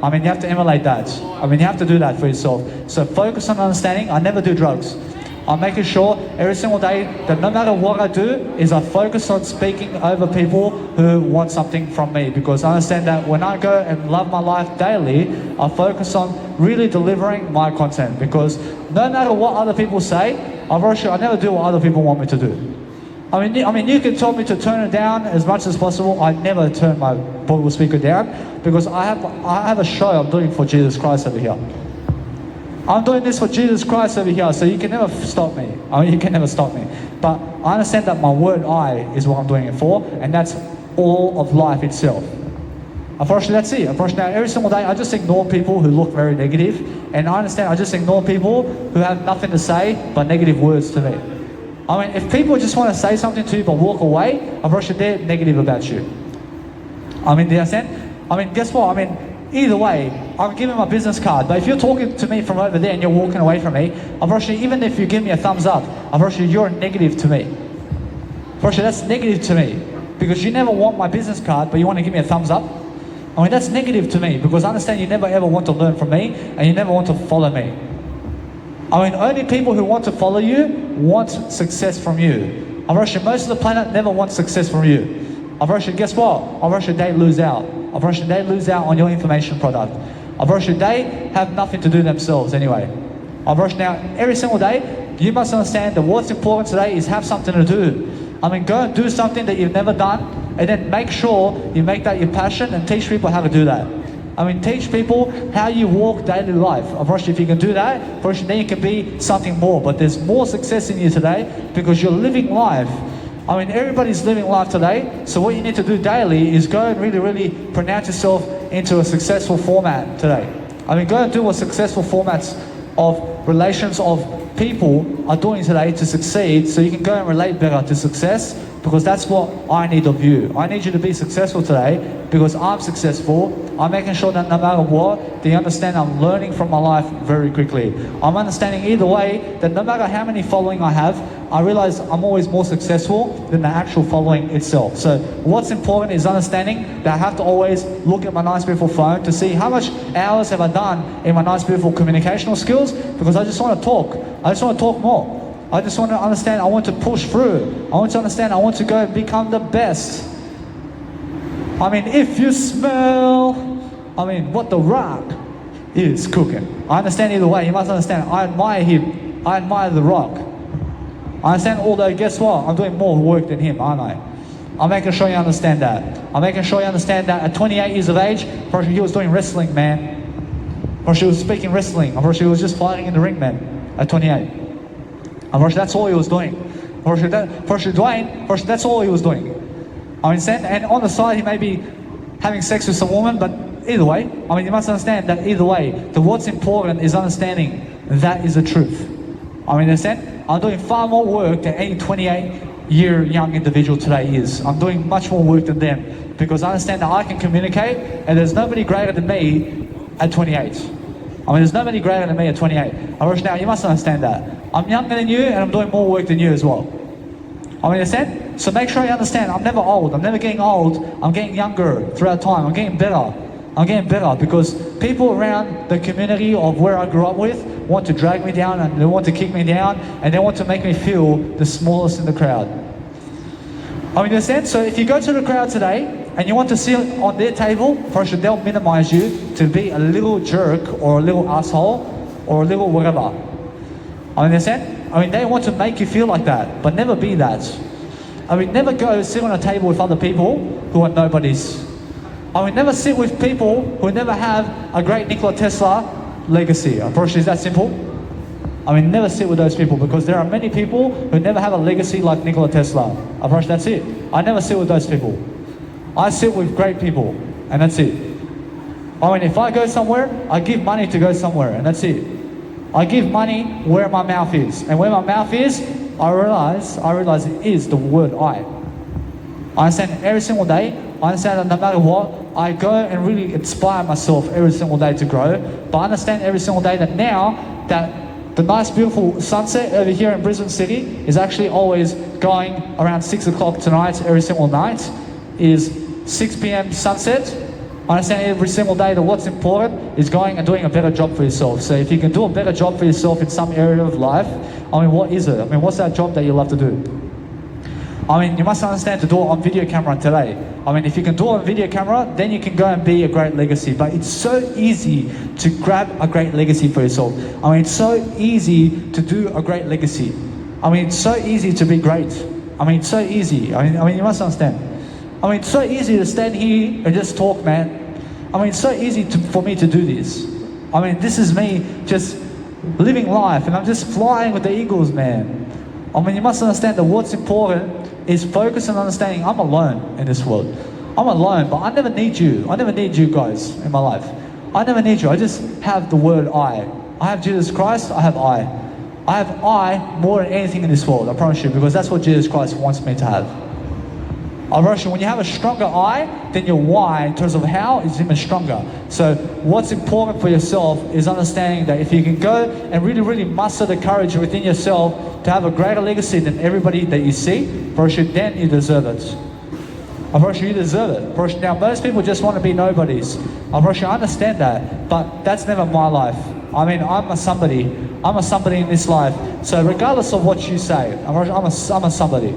I mean, you have to emulate that. I mean, you have to do that for yourself. So focus on understanding, I never do drugs. I'm making sure every single day that no matter what I do, is I focus on speaking over people who want something from me. Because I understand that when I go and love my life daily, I focus on really delivering my content. Because no matter what other people say, I never do what other people want me to do. I mean, you can tell me to turn it down as much as possible. I never turn my portable speaker down because I have a show I'm doing for Jesus Christ over here. I'm doing this for Jesus Christ over here, so you can never stop me. I mean, you can never stop me. But I understand that my word I is what I'm doing it for, and that's all of life itself. Unfortunately, that's it. Unfortunately, every single day I just ignore people who look very negative, and I understand I just ignore people who have nothing to say but negative words to me. I mean, if people just want to say something to you but walk away, unfortunately, they're negative about you. I mean, do you understand? I mean, guess what? I mean, either way, I'm giving my business card. But if you're talking to me from over there and you're walking away from me, unfortunately, even if you give me a thumbs up, unfortunately, you're a negative to me. Unfortunately, that's negative to me because you never want my business card, but you want to give me a thumbs up. I mean, that's negative to me because I understand you never ever want to learn from me and you never want to follow me. I mean, only people who want to follow you want success from you. Unfortunately, most of the planet never wants success from you. Unfortunately, guess what? Unfortunately, they lose out. Unfortunately, they lose out on your information product. Unfortunately, they have nothing to do themselves anyway. Unfortunately, now, every single day, you must understand that what's important today is have something to do. I mean, go and do something that you've never done, and then make sure you make that your passion and teach people how to do that. I mean, teach people how you walk daily life. Unfortunately, if you can do that, unfortunately, then you can be something more. But there's more success in you today because you're living life. I mean, everybody's living life today, so what you need to do daily is go and really pronounce yourself into a successful format today. I mean, go and do what successful formats of relations of people are doing today to succeed, so you can go and relate better to success, because that's what I need of you. I need you to be successful today because I'm successful. I'm making sure that no matter what, they understand I'm learning from my life very quickly. I'm understanding either way that no matter how many following I have, I realize I'm always more successful than the actual following itself. So what's important is understanding that I have to always look at my nice beautiful phone to see how much hours have I done in my nice beautiful communicational skills, because I just want to talk. I just want to talk more. I just want to understand, I want to push through. I want to understand, I want to go and become the best. I mean, if you smell, I mean, what The Rock is cooking. I understand either way, you must understand, I admire him. I admire The Rock. I understand, although guess what? I'm doing more work than him, aren't I? I'm making sure you understand that. I'm making sure you understand that at 28 years of age, he was doing wrestling, man. Or she was speaking wrestling. Or she was just fighting in the ring, man, at 28. Unfortunately, that's all he was doing. Unfortunately, Dwayne, that's all he was doing. I understand, and on the side, he may be having sex with some woman, but either way, I mean, you must understand that either way, what's important is understanding that is the truth. I mean, understand? I'm doing far more work than any 28-year young individual today is. I'm doing much more work than them because I understand that I can communicate, and there's nobody greater than me at 28. I mean, there's nobody greater than me at 28. Now, you must understand that. I'm younger than you, and I'm doing more work than you as well. I mean, understand? So make sure you understand, I'm never old. I'm never getting old. I'm getting younger throughout time. I'm getting better. I'm getting better because people around the community of where I grew up with want to drag me down, and they want to kick me down, and they want to make me feel the smallest in the crowd. I mean, understand? So if you go to the crowd today, and you want to sit on their table, first they'll minimize you to be a little jerk or a little asshole or a little whatever. I understand? I mean, they want to make you feel like that, but never be that. I mean, never go sit on a table with other people who are nobodies. I mean, never sit with people who never have a great Nikola Tesla legacy. Unfortunately, is that simple? I mean, never sit with those people because there are many people who never have a legacy like Nikola Tesla. Unfortunately, that's it. I never sit with those people. I sit with great people, and that's it. I mean, if I go somewhere, I give money to go somewhere, and that's it. I give money where my mouth is, and where my mouth is, I realize it is the word I. I understand every single day. I understand that no matter what, I go and really inspire myself every single day to grow. But I understand every single day that now that the nice beautiful sunset over here in Brisbane City is actually always going around 6 o'clock tonight, every single night, is 6 p.m. sunset. I understand every single day that what's important is going and doing a better job for yourself. So if you can do a better job for yourself in some area of life, I mean, what is it? I mean, what's that job that you love to do? I mean, you must understand to do it on video camera today. I mean, if you can do it on video camera, then you can go and be a great legacy. But it's so easy to grab a great legacy for yourself. I mean, it's so easy to do a great legacy. I mean, it's so easy to be great. I mean, it's so easy. I mean, you must understand. I mean, it's so easy to stand here and just talk, man. I mean, it's so easy for me to do this. I mean, this is me just living life, and I'm just flying with the eagles, man. I mean, you must understand that what's important is focus on understanding I'm alone in this world. I'm alone, but I never need you. I never need you guys in my life. I never need you. I just have the word I. I have Jesus Christ, I have I. I have I more than anything in this world, I promise you, because that's what Jesus Christ wants me to have. When you have a stronger I, then your why in terms of how is even stronger. So what's important for yourself is understanding that if you can go and really, really muster the courage within yourself to have a greater legacy than everybody that you see, then you deserve it. You deserve it. Now, most people just want to be nobodies. I understand that, but that's never my life. I mean, I'm a somebody in this life. So regardless of what you say, I'm a somebody.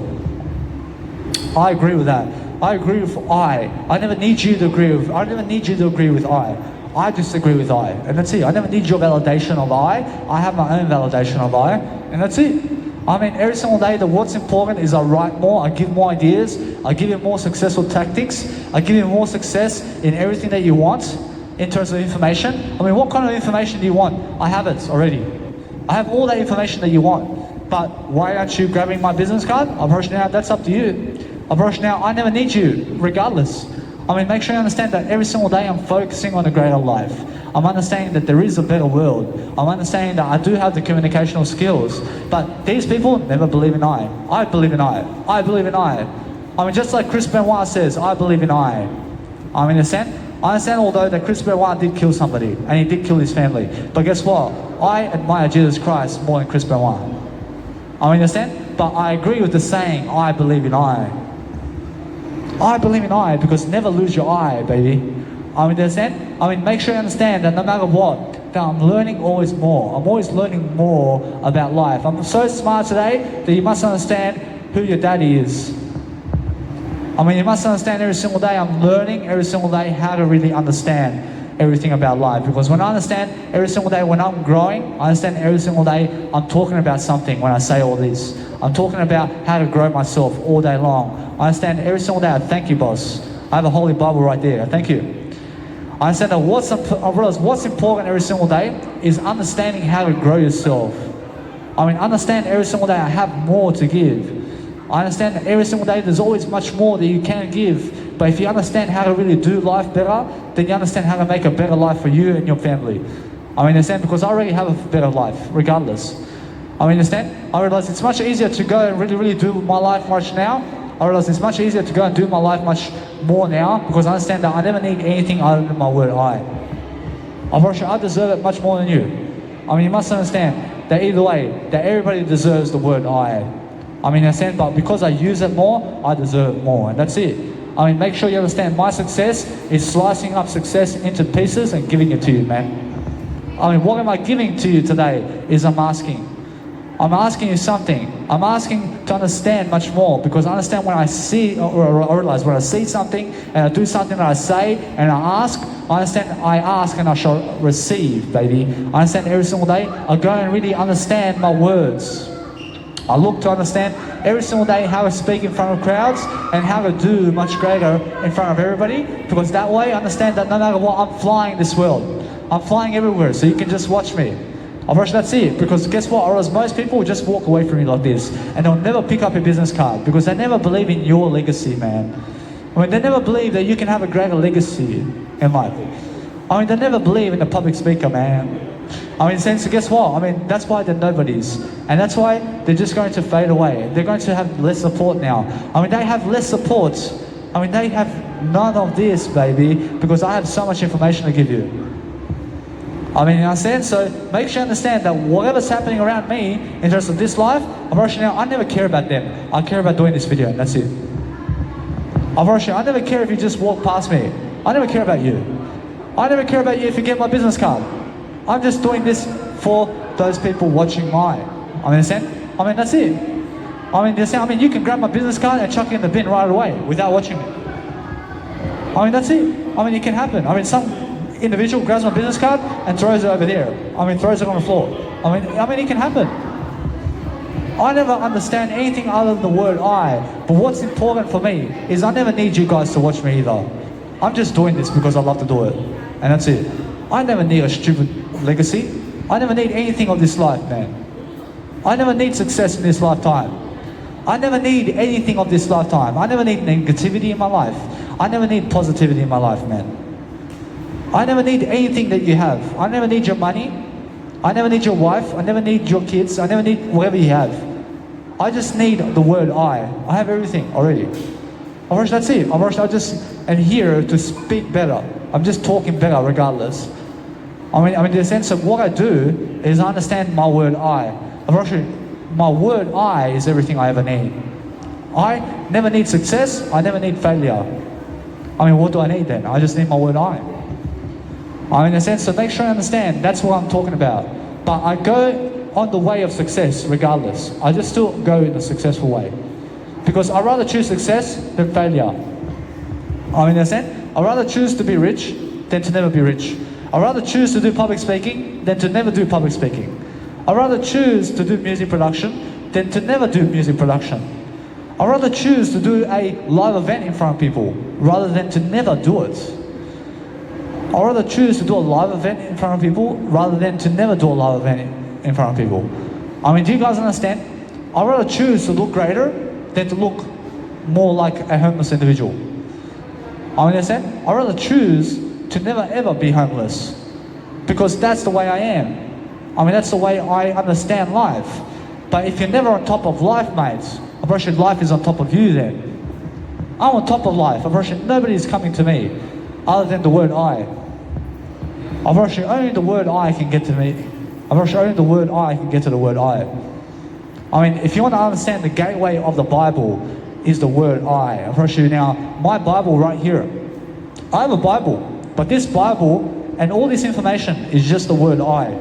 I agree with that. I agree with I. I never need you to agree with. I never need you to agree with I. I just agree with I, and that's it. I never need your validation of I. I have my own validation of I, and that's it. I mean, every single day, what's important is I write more, I give more ideas, I give you more successful tactics, I give you more success in everything that you want in terms of information. I mean, what kind of information do you want? I have it already. I have all that information that you want. But why aren't you grabbing my business card? Now, that's up to you. Now, I never need you, regardless. I mean, make sure you understand that every single day I'm focusing on a greater life. I'm understanding that there is a better world. I'm understanding that I do have the communicational skills. But these people never believe in I. I believe in I. I believe in I. I mean, just like Chris Benoit says, I believe in I. I understand although that Chris Benoit did kill somebody, and he did kill his family. But guess what? I admire Jesus Christ more than Chris Benoit. I understand? But I agree with the saying, I believe in I. I believe in I, because never lose your I, baby. I understand? I mean, make sure you understand that no matter what, that I'm learning always more. I'm always learning more about life. I'm so smart today that you must understand who your daddy is. I mean, you must understand every single day I'm learning every single day how to really understand everything about life. Because when I understand every single day when I'm growing, I understand every single day I'm talking about something when I say all this. I'm talking about how to grow myself all day long. I understand every single day. I thank you, boss. I have a holy Bible right there. Thank you. I understand that I realize what's important every single day is understanding how to grow yourself. I mean, understand every single day I have more to give. I understand that every single day there's always much more that you can give. But if you understand how to really do life better, then you understand how to make a better life for you and your family. I mean, understand, because I already have a better life, regardless. I mean, understand? I realize it's much easier to go and really, really do my life much now. I realize it's much easier to go and do my life much more now, because I understand that I never need anything other than my word I. I deserve it much more than you. I mean, you must understand that either way, that everybody deserves the word I. I mean, understand, but because I use it more, I deserve more, and that's it. I mean, make sure you understand my success is slicing up success into pieces and giving it to you, man. I mean, what am I giving to you today is I'm asking you something. I'm asking to understand much more, because I understand when I see, or I realize when I see something and I do something that I say and I ask, I understand I ask and I shall receive, baby. I understand every single day I go and really understand my words. I look to understand every single day how to speak in front of crowds and how to do much greater in front of everybody, because that way I understand that no matter what, I'm flying this world. I'm flying everywhere, so you can just watch me. That's it, because guess what? Or else most people will just walk away from you like this and they'll never pick up a business card, because they never believe in your legacy, man. I mean, they never believe that you can have a greater legacy in life. I mean, they never believe in the public speaker, man. I mean, so guess what? I mean, that's why they're nobodies. And that's why they're just going to fade away. They're going to have less support now. I mean, they have less support. I mean, they have none of this, baby, because I have so much information to give you. I mean, you understand? So make sure you understand that whatever's happening around me in terms of this life, I never care about them. I care about doing this video, and that's it. I never care if you just walk past me. I never care about you. I never care about you if you get my business card. I'm just doing this for those people watching mine. I mean, that's it. I mean, you can grab my business card and chuck it in the bin right away without watching me. I mean, that's it. I mean, it can happen. I mean, some individual grabs my business card and throws it over there. I mean, throws it on the floor. I mean, it can happen. I never understand anything other than the word I. But what's important for me is I never need you guys to watch me either. I'm just doing this because I love to do it. And that's it. I never need a stupid legacy. I never need anything of this life, man. I never need success in this lifetime. I never need anything of this lifetime. I never need negativity in my life. I never need positivity in my life, man. I never need anything that you have. I never need your money. I never need your wife. I never need your kids. I never need whatever you have. I just need the word I. I have everything already. Of that's it. Of I just am here to speak better. I'm just talking better regardless. In the sense of what I do is I understand my word I. My word I is everything I ever need. I never need success, I never need failure. What do I need then? I just need my word I. In a sense, so make sure I understand that's what I'm talking about. But I go on the way of success regardless. I just still go in a successful way. Because I'd rather choose success than failure. In a sense, I'd rather choose to be rich than to never be rich. I'd rather choose to do public speaking than to never do public speaking. I'd rather choose to do music production than to never do music production. I'd rather choose to do a live event in front of people rather than to never do it. I'd rather choose to do a live event in front of people rather than to never do a live event in front of people. Do you guys understand? I'd rather choose to look greater than to look more like a homeless individual. Understand? I'd rather choose to never ever be homeless because that's the way I am. That's the way I understand life. But if you're never on top of life, mates, I'm pretty sure life is on top of you then. I'm on top of life. I'm pretty sure nobody's coming to me other than the word I. I'm pretty sure only the word I can get to me. I'm pretty sure only the word I can get to the word I. If you want to understand the gateway of the Bible is the word I. I'm pretty sure now, my Bible right here. I have a Bible, but this Bible and all this information is just the word I.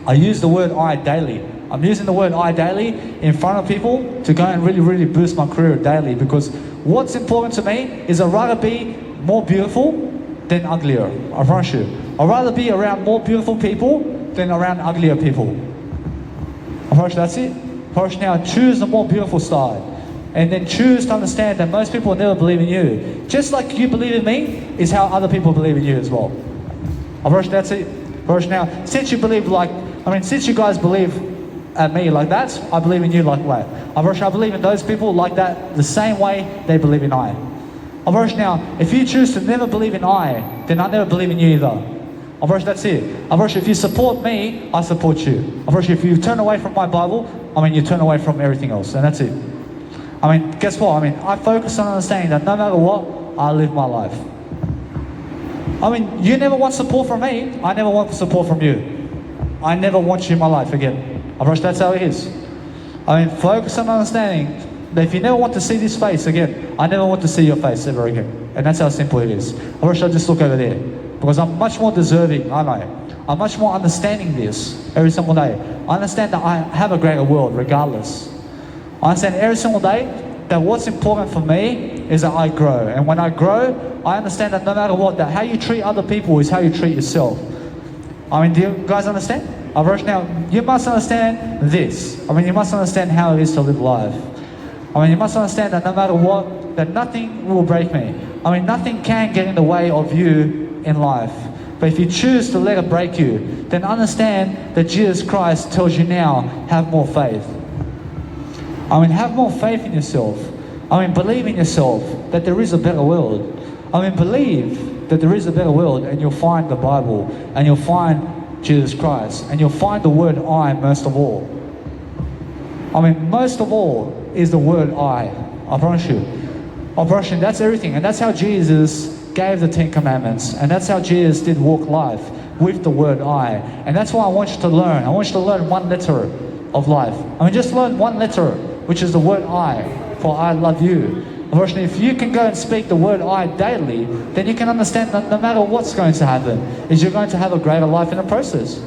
I use the word I daily. I'm using the word I daily in front of people to go and really, really boost my career daily because what's important to me is I'd rather be more beautiful than uglier. I promise you. I'd rather be around more beautiful people than around uglier people. I promise you that's it. I promise you now choose the more beautiful side. And then choose to understand that most people will never believe in you. Just like you believe in me is how other people believe in you as well. I promise you that's it. I promise you now, since you believe since you guys believe at me like that, I believe in you like that. I believe in those people like that the same way they believe in I. Now, if you choose to never believe in I, then I never believe in you either. That's it. If you support me, I support you. If you turn away from my Bible, you turn away from everything else, and that's it. Guess what? I focus on understanding that no matter what, I live my life. You never want support from me, I never want support from you. I never want you in my life again. That's how it is. Focus on understanding that if you never want to see this face again, I never want to see your face ever again. And that's how simple it is. I just look over there. Because I'm much more deserving, aren't I? I'm much more understanding this every single day. I understand that I have a greater world regardless. I understand every single day that what's important for me is that I grow. And when I grow, I understand that no matter what, that how you treat other people is how you treat yourself. Do you guys understand? Now, you must understand this. You must understand how it is to live life. You must understand that no matter what, that nothing will break me. Nothing can get in the way of you in life. But if you choose to let it break you, then understand that Jesus Christ tells you now, have more faith. Have more faith in yourself. Believe in yourself that there is a better world. Believe that there is a better world and you'll find the Bible and you'll find Jesus Christ and you'll find the word I most of all. Most of all is the word I promise you. I promise you, that's everything. And that's how Jesus gave the 10 Commandments. And that's how Jesus did walk life with the word I. And that's what I want you to learn. I want you to learn one letter of life. Just learn one letter, which is the word I, for I love you. Unfortunately, if you can go and speak the word I daily, then you can understand that no matter what's going to happen, is you're going to have a greater life in the process.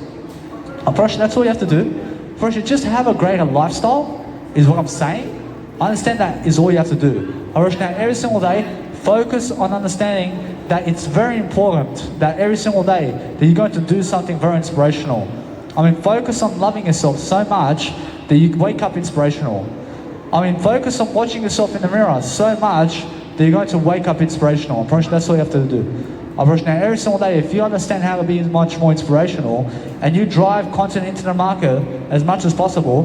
Unfortunately, that's all you have to do. Unfortunately, just have a greater lifestyle is what I'm saying. I understand that is all you have to do. Unfortunately, every single day, focus on understanding that it's very important that every single day that you're going to do something very inspirational. Focus on loving yourself so much that you wake up inspirational. Focus on watching yourself in the mirror so much that you're going to wake up inspirational. That's all you have to do. Now, every single day, if you understand how to be much more inspirational and you drive content into the market as much as possible,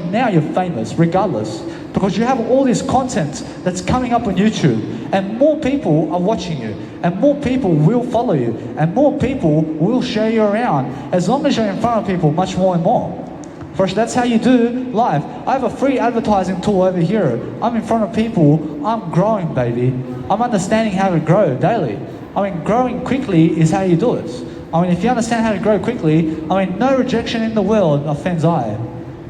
now you're famous regardless. Because you have all this content that's coming up on YouTube and more people are watching you and more people will follow you and more people will share you around as long as you're in front of people much more and more. First, that's how you do life. I have a free advertising tool over here. I'm in front of people. I'm growing, baby. I'm understanding how to grow daily. I mean, growing quickly is how you do it. I mean, if you understand how to grow quickly, I mean, no rejection in the world offends I.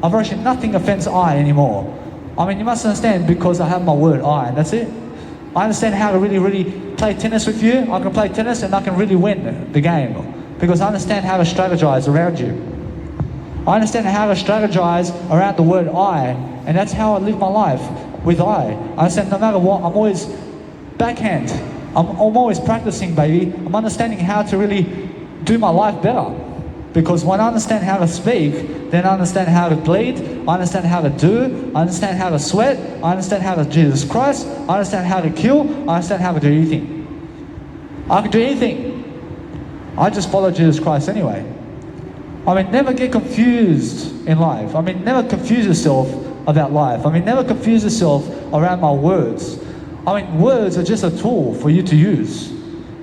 I've actually nothing offends I anymore. I mean, you must understand because I have my word I, and that's it. I understand how to really play tennis with you. I can play tennis and I can really win the game because I understand how to strategize around you. I understand how to strategize around the word I, and that's how I live my life with I. I understand no matter what, I'm always backhand. I'm always practicing, baby. I'm understanding how to really do my life better. Because when I understand how to speak, then I understand how to bleed, I understand how to do, I understand how to sweat, I understand how to Jesus Christ, I understand how to kill, I understand how to do anything. I can do anything. I just follow Jesus Christ anyway. I mean, never get confused in life. I mean, never confuse yourself about life. I mean, never confuse yourself around my words. I mean, words are just a tool for you to use.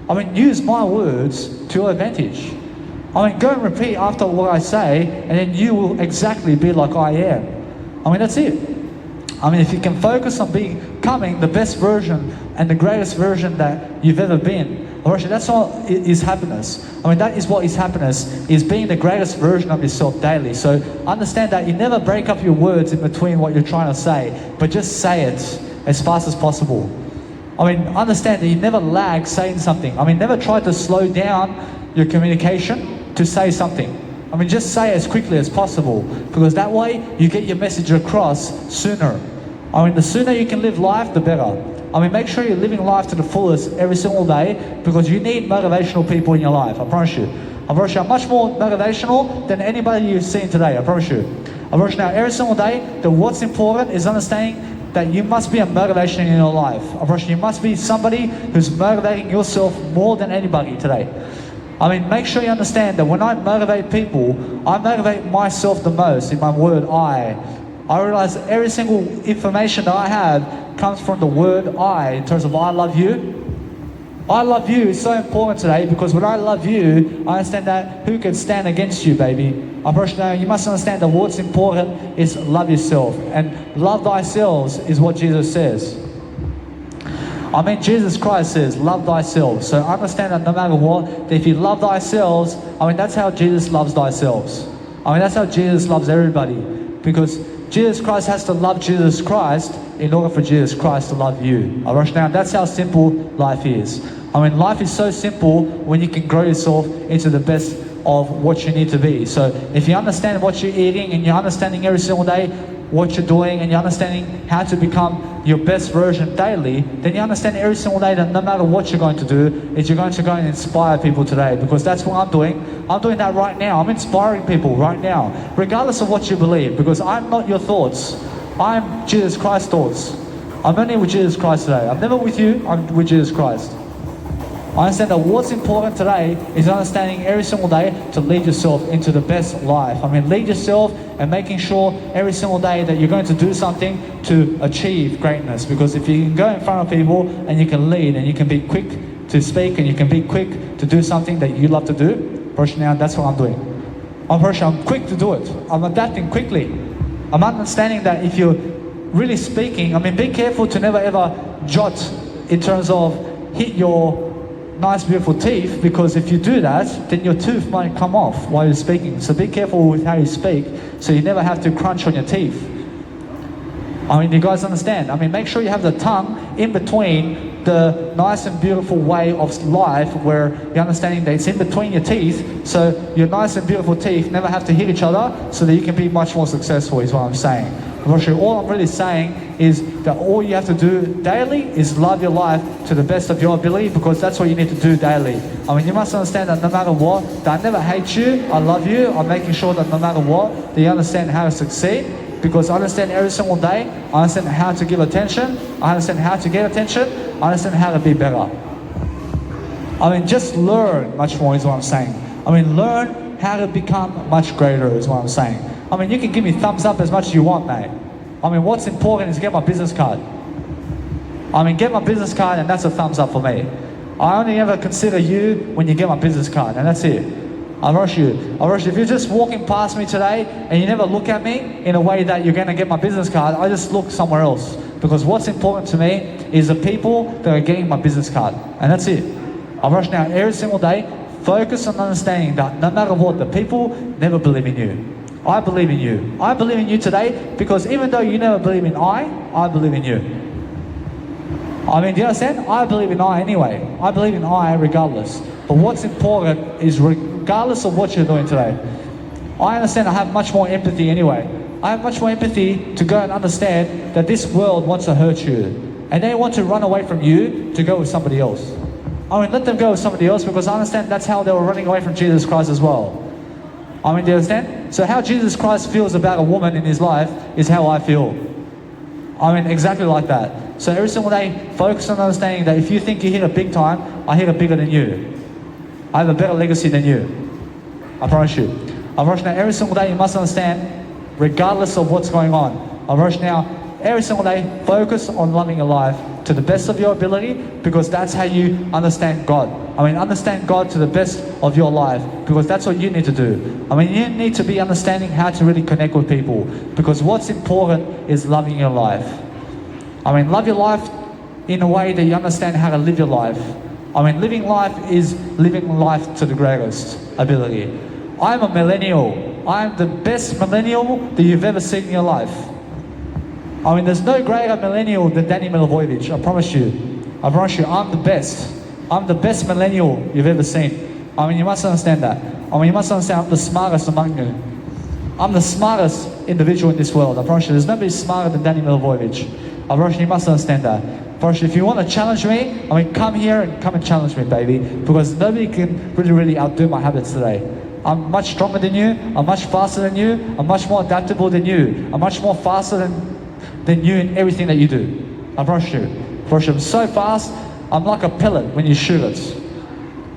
I mean, use my words to your advantage. I mean, go and repeat after what I say, and then you will exactly be like I am. I mean, that's it. I mean, if you can focus on becoming the best version and the greatest version that you've ever been, actually, that's all is happiness. I mean, that is what is happiness, is being the greatest version of yourself daily. So understand that you never break up your words in between what you're trying to say, but just say it as fast as possible. I mean, understand that you never lag saying something. I mean, never try to slow down your communication to say something. I mean, just say as quickly as possible, because that way you get your message across sooner. I mean, the sooner you can live life, the better. I mean, make sure you're living life to the fullest every single day, because you need motivational people in your life, I promise you. I promise you, I'm much more motivational than anybody you've seen today, I promise you. I promise you now, every single day, that what's important is understanding that you must be a motivation in your life. I promise you must be somebody who's motivating yourself more than anybody today. I mean, make sure you understand that when I motivate people, I motivate myself the most in my word I realize that every single information that I have comes from the word I, in terms of I love you. I love you is so important today, because when I love you, I understand that who can stand against you, baby? I promise you, you must understand that what's important is love yourself. And love thyself is what Jesus says. I mean, Jesus Christ says, love thyself. So understand that no matter what, that if you love thyself, I mean, that's how Jesus loves thyself. I mean, that's how Jesus loves everybody. Because Jesus Christ has to love Jesus Christ in order for Jesus Christ to love you. I rush down. That's how simple life is. I mean, life is so simple when you can grow yourself into the best of what you need to be. So if you understand what you're eating, and you're understanding every single day what you're doing, and you're understanding how to become your best version daily, then you understand every single day that no matter what you're going to do, is you're going to go and inspire people today, because that's what I'm doing. I'm doing that right now. I'm inspiring people right now, regardless of what you believe, because I'm not your thoughts. I'm Jesus Christ's thoughts. I'm only with Jesus Christ today. I'm never with you, I'm with Jesus Christ. I understand that what's important today is understanding every single day to lead yourself into the best life. I mean, lead yourself and making sure every single day that you're going to do something to achieve greatness. Because if you can go in front of people and you can lead and you can be quick to speak and you can be quick to do something that you love to do, personally, that's what I'm doing. I'm quick to do it. I'm adapting quickly. I'm understanding that if you're really speaking, I mean, be careful to never ever jot in terms of hit your nice beautiful teeth, because if you do that, then your tooth might come off while you're speaking. So be careful with how you speak, so you never have to crunch on your teeth. I mean, you guys understand? I mean, make sure you have the tongue in between the nice and beautiful way of life, where you're understanding that it's in between your teeth, so your nice and beautiful teeth never have to hit each other, so that you can be much more successful, is what I'm saying. All I'm really saying is that all you have to do daily is love your life to the best of your ability, because that's what you need to do daily. I mean, you must understand that no matter what, that I never hate you, I love you. I'm making sure that no matter what, that you understand how to succeed, because I understand every single day, I understand how to give attention, I understand how to get attention, I understand how to be better. I mean, just learn much more is what I'm saying. I mean, learn how to become much greater is what I'm saying. I mean, you can give me thumbs up as much as you want, mate. I mean, what's important is get my business card. I mean, get my business card and that's a thumbs up for me. I only ever consider you when you get my business card, and that's it. I promise you. If you're just walking past me today and you never look at me in a way that you're going to get my business card, I just look somewhere else. Because what's important to me is the people that are getting my business card. And that's it. I promise now, every single day, focus on understanding that no matter what, the people never believe in you. I believe in you. I believe in you today because even though you never believe in I believe in you. I mean, do you understand? I believe in I anyway. I believe in I regardless. But what's important is regardless of what you're doing today, I understand I have much more empathy anyway. I have much more empathy to go and understand that this world wants to hurt you. And they want to run away from you to go with somebody else. I mean, let them go with somebody else because I understand that's how they were running away from Jesus Christ as well. I mean, do you understand? So how Jesus Christ feels about a woman in his life is how I feel. I mean, exactly like that. So every single day, focus on understanding that if you think you hit a big time, I hit a bigger than you. I have a better legacy than you. I promise you. I promise now, every single day you must understand, regardless of what's going on. I promise now, every single day, focus on loving your life to the best of your ability because that's how you understand God. I mean, understand God to the best of your life because that's what you need to do. I mean, you need to be understanding how to really connect with people because what's important is loving your life. I mean, love your life in a way that you understand how to live your life. I mean, living life is living life to the greatest ability. I'm a millennial. I'm the best millennial that you've ever seen in your life. I mean, there's no greater millennial than Danny Milivojevic, I promise you. I promise you, I'm the best. I'm the best millennial you've ever seen. I mean, you must understand that. I mean, you must understand I'm the smartest among you. I'm the smartest individual in this world. I promise you, there's nobody smarter than Danny Milivojevic. I promise you must understand that. I promise you, if you want to challenge me, I mean, come here and come and challenge me, baby. Because nobody can really outdo my habits today. I'm much stronger than you. I'm much faster than you. I'm much more adaptable than you. I'm much more faster than you in everything that you do. I promise you. I promise you, I'm so fast, I'm like a pellet when you shoot it.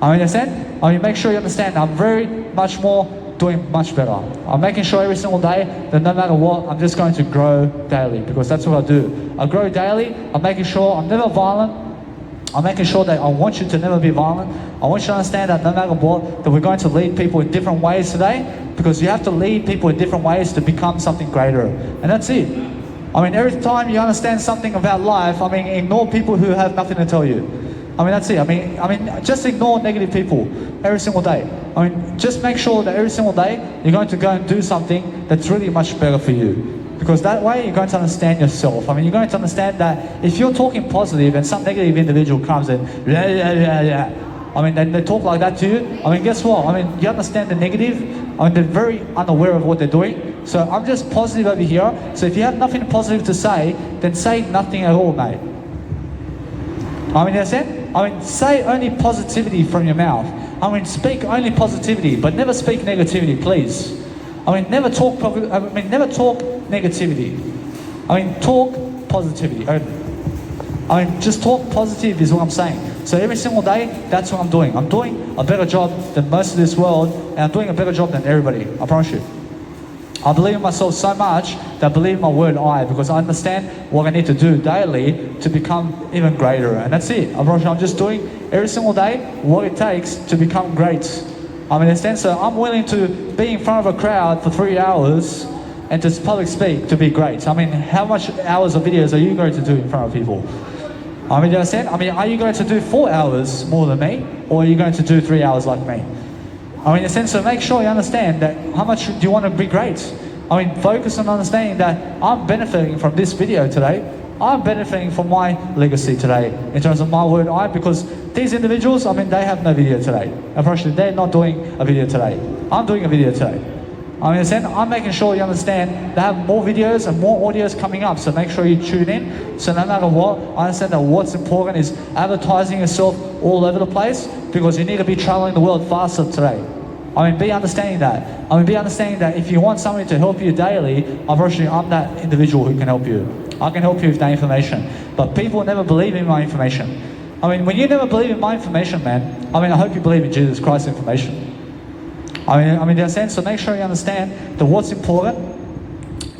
I mean, understand? I mean, make sure you understand, I'm very much more doing much better. I'm making sure every single day that no matter what, I'm just going to grow daily because that's what I do. I grow daily. I'm making sure I'm never violent. I'm making sure that I want you to never be violent. I want you to understand that no matter what, that we're going to lead people in different ways today because you have to lead people in different ways to become something greater. And that's it. I mean, every time you understand something about life, I mean, ignore people who have nothing to tell you. I mean, that's it. I mean, just ignore negative people every single day. I mean, just make sure that every single day you're going to go and do something that's really much better for you. Because that way you're going to understand yourself. I mean, you're going to understand that if you're talking positive and some negative individual comes and I mean, they talk like that to you. I mean, guess what? I mean, you understand the negative. I mean, they're very unaware of what they're doing. So I'm just positive over here. So if you have nothing positive to say, then say nothing at all, mate. I mean, that's it. I mean, say only positivity from your mouth. I mean, speak only positivity, but never speak negativity, please. I mean, never talk negativity. I mean, talk positivity only. I mean, just talk positive is what I'm saying. So every single day, that's what I'm doing. I'm doing a better job than most of this world, and I'm doing a better job than everybody. I promise you. I believe in myself so much that I believe in my word I, because I understand what I need to do daily to become even greater. And that's it. I promise you, I'm just doing every single day what it takes to become great. I mean, understand? So I'm willing to be in front of a crowd for 3 hours and to public speak to be great. I mean, how much hours of videos are you going to do in front of people? I mean, you understand? I mean, are you going to do 4 hours more than me, or are you going to do 3 hours like me? I mean, in a sense, so make sure you understand that how much do you want to be great? I mean, focus on understanding that I'm benefiting from this video today. I'm benefiting from my legacy today in terms of my word I, because these individuals, I mean, they have no video today. Unfortunately, they're not doing a video today. I'm doing a video today. I mean, I'm making sure you understand they have more videos and more audios coming up, so make sure you tune in. So no matter what, I understand that what's important is advertising yourself all over the place, because you need to be traveling the world faster today. I mean, be understanding that. I mean, be understanding that if you want somebody to help you daily, unfortunately, I'm that individual who can help you. I can help you with that information. But people never believe in my information. I mean, when you never believe in my information, man, I mean, I hope you believe in Jesus Christ's information. I mean, in a sense, so make sure you understand that what's important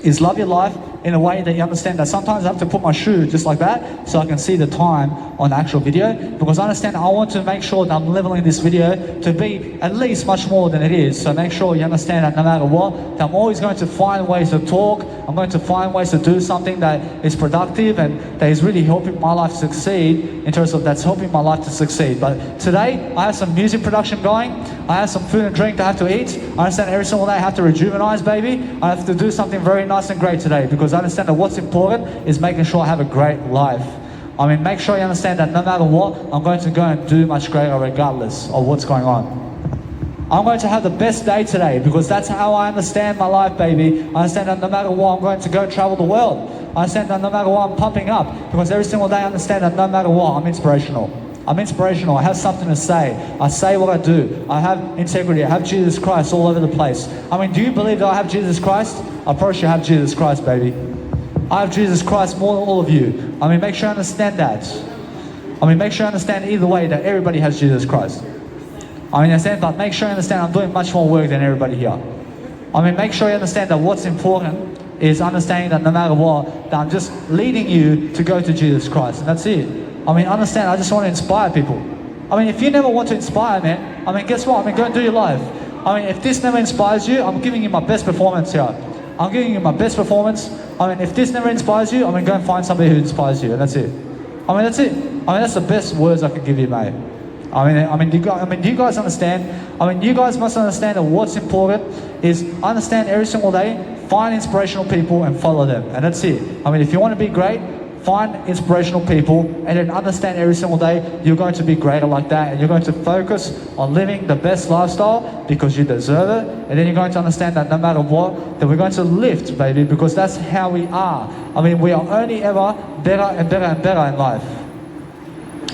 is love your life in a way that you understand that sometimes I have to put my shoe just like that so I can see the time on the actual video, because I understand I want to make sure that I'm leveling this video to be at least much more than it is. So make sure you understand that no matter what, that I'm always going to find ways to talk, I'm going to find ways to do something that is productive and that is really helping my life succeed, in terms of that's helping my life to succeed. But today I have some music production going, I have some food and drink that I have to eat. I understand every single day I have to rejuvenate, baby. I have to do something very nice and great today, because I understand that what's important is making sure I have a great life. I mean, make sure you understand that no matter what, I'm going to go and do much greater regardless of what's going on. I'm going to have the best day today, because that's how I understand my life, baby. I understand that no matter what, I'm going to go travel the world. I understand that no matter what, I'm pumping up, because every single day I understand that no matter what, I'm inspirational. I'm inspirational. I have something to say. I say what I do. I have integrity. I have Jesus Christ all over the place. I mean, do you believe that I have Jesus Christ? I promise you have Jesus Christ, baby. I have Jesus Christ more than all of you. I mean, make sure you understand that. I mean, make sure you understand either way that everybody has Jesus Christ. I mean, understand, but make sure you understand I'm doing much more work than everybody here. I mean, make sure you understand that what's important is understanding that no matter what, that I'm just leading you to go to Jesus Christ, and that's it. I mean, understand, I just want to inspire people. I mean, if you never want to inspire, man, I mean, guess what? I mean, go and do your life. I mean, if this never inspires you, I'm giving you my best performance here. I'm giving you my best performance. I mean, if this never inspires you, I mean, go and find somebody who inspires you, and that's it. I mean, that's it. I mean, that's the best words I can give you, mate. I mean, do you guys understand? I mean, you guys must understand that what's important is understand every single day, find inspirational people and follow them, and that's it. I mean, if you want to be great, find inspirational people and then understand every single day you're going to be greater like that, and you're going to focus on living the best lifestyle because you deserve it, and then you're going to understand that no matter what, that we're going to lift, baby, because that's how we are. I mean, we are only ever better and better and better in life.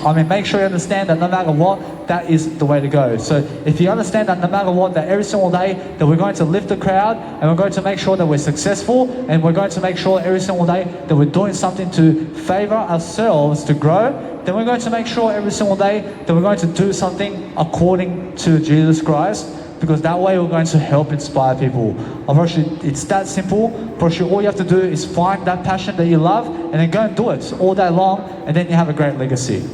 I mean, make sure you understand that no matter what, that is the way to go. So if you understand that no matter what, that every single day that we're going to lift the crowd and we're going to make sure that we're successful, and we're going to make sure every single day that we're doing something to favor ourselves to grow, then we're going to make sure every single day that we're going to do something according to Jesus Christ, because that way we're going to help inspire people. Unfortunately, it's that simple. Unfortunately, all you have to do is find that passion that you love and then go and do it all day long, and then you have a great legacy.